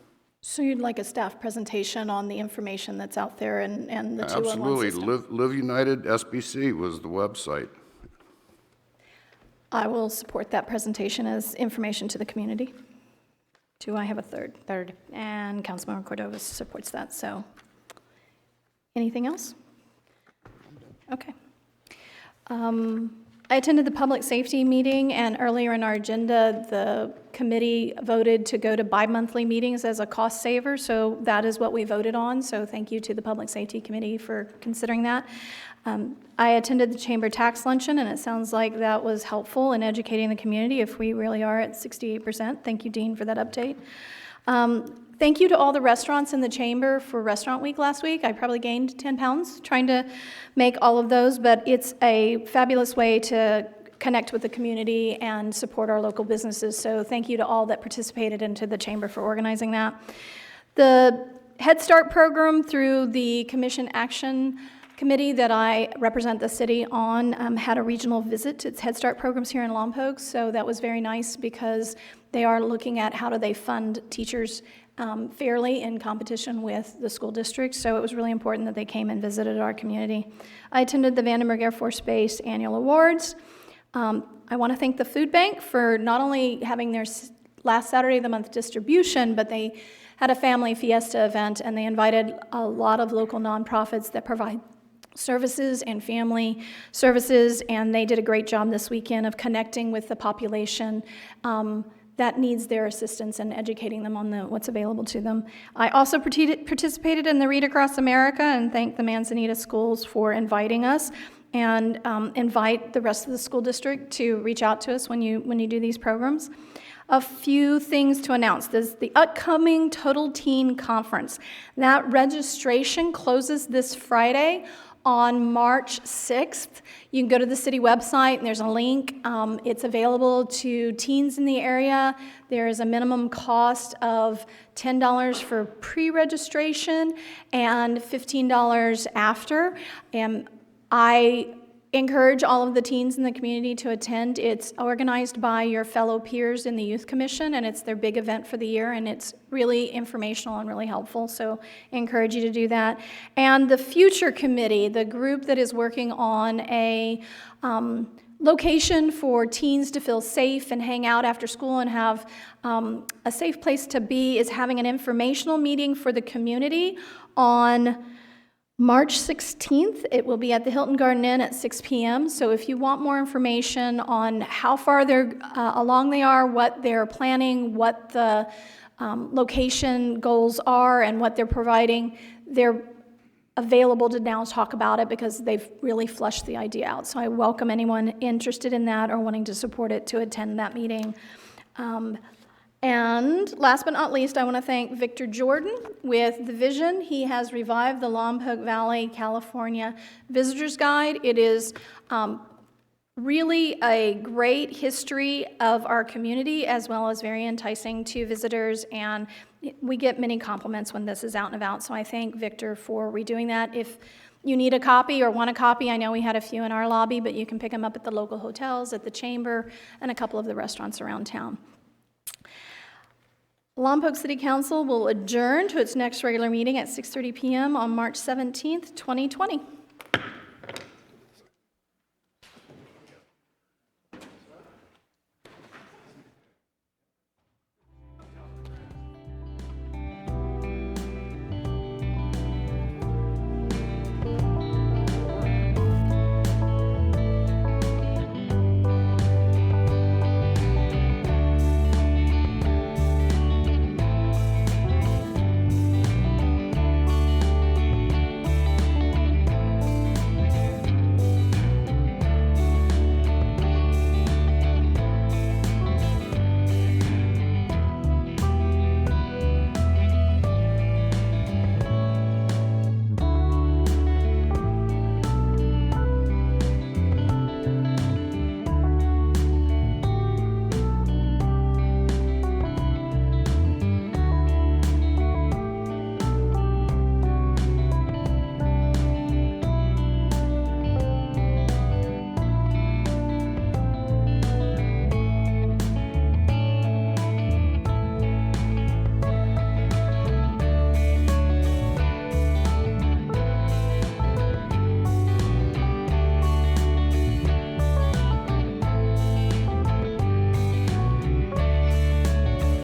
So you'd like a staff presentation on the information that's out there and the 211 Absolutely. system? Live United SBC was the website. I will support that presentation as information to the community. Do I have a third? Third. And Councilmember Cordova supports that, so. Anything else? Okay. I attended the public safety meeting, and earlier in our agenda, the committee voted to go to bi-monthly meetings as a cost saver, so that is what we voted on, so thank you to the Public Safety Committee for considering that. I attended the Chamber Tax Luncheon, and it sounds like that was helpful in educating the community if we really are at 68%. Thank you, Dean, for that update. Thank you to all the restaurants in the Chamber for Restaurant Week last week. I probably gained 10 pounds trying to make all of those, but it's a fabulous way to connect with the community and support our local businesses. So thank you to all that participated into the Chamber for organizing that. The Head Start program through the Commission Action Committee that I represent the city on had a regional visit to its Head Start programs here in Lompoc, so that was very nice because they are looking at how do they fund teachers fairly in competition with the school district, so it was really important that they came and visited our community. I attended the Vandenberg Air Force Base Annual Awards. I want to thank the food bank for not only having their last Saturday of the month distribution, but they had a family fiesta event, and they invited a lot of local nonprofits that provide services and family services, and they did a great job this weekend of connecting with the population that needs their assistance and educating them on what's available to them. I also participated in the Read Across America and thank the Manzanita schools for inviting us, and invite the rest of the school district to reach out to us when you do these programs. A few things to announce. There's the upcoming Total Teen Conference. That registration closes this Friday on March 6th. You can go to the city website and there's a link. It's available to teens in the area. There is a minimum cost of $10 for pre-registration and $15 after. I encourage all of the teens in the community to attend. It's organized by your fellow peers in the Youth Commission, and it's their big event for the year, and it's really informational and really helpful, so I encourage you to do that. And the Future Committee, the group that is working on a location for teens to feel safe and hang out after school and have a safe place to be, is having an informational meeting for the community on March 16th. It will be at the Hilton Garden Inn at 6 p.m. So if you want more information on how far along they are, what they're planning, what the location goals are, and what they're providing, they're available to now talk about it because they've really flushed the idea out. So I welcome anyone interested in that or wanting to support it to attend that meeting. And last but not least, I want to thank Victor Jordan with the vision. He has revived the Lompoc Valley, California Visitor's Guide. It is really a great history of our community, as well as very enticing to visitors, and we get many compliments when this is out and about, so I thank Victor for redoing that. If you need a copy or want a copy, I know we had a few in our lobby, but you can pick them up at the local hotels, at the Chamber, and a couple of the restaurants around town. Lompoc City Council will adjourn to its next regular meeting at 6:30 p.m. on March 17th, 2020.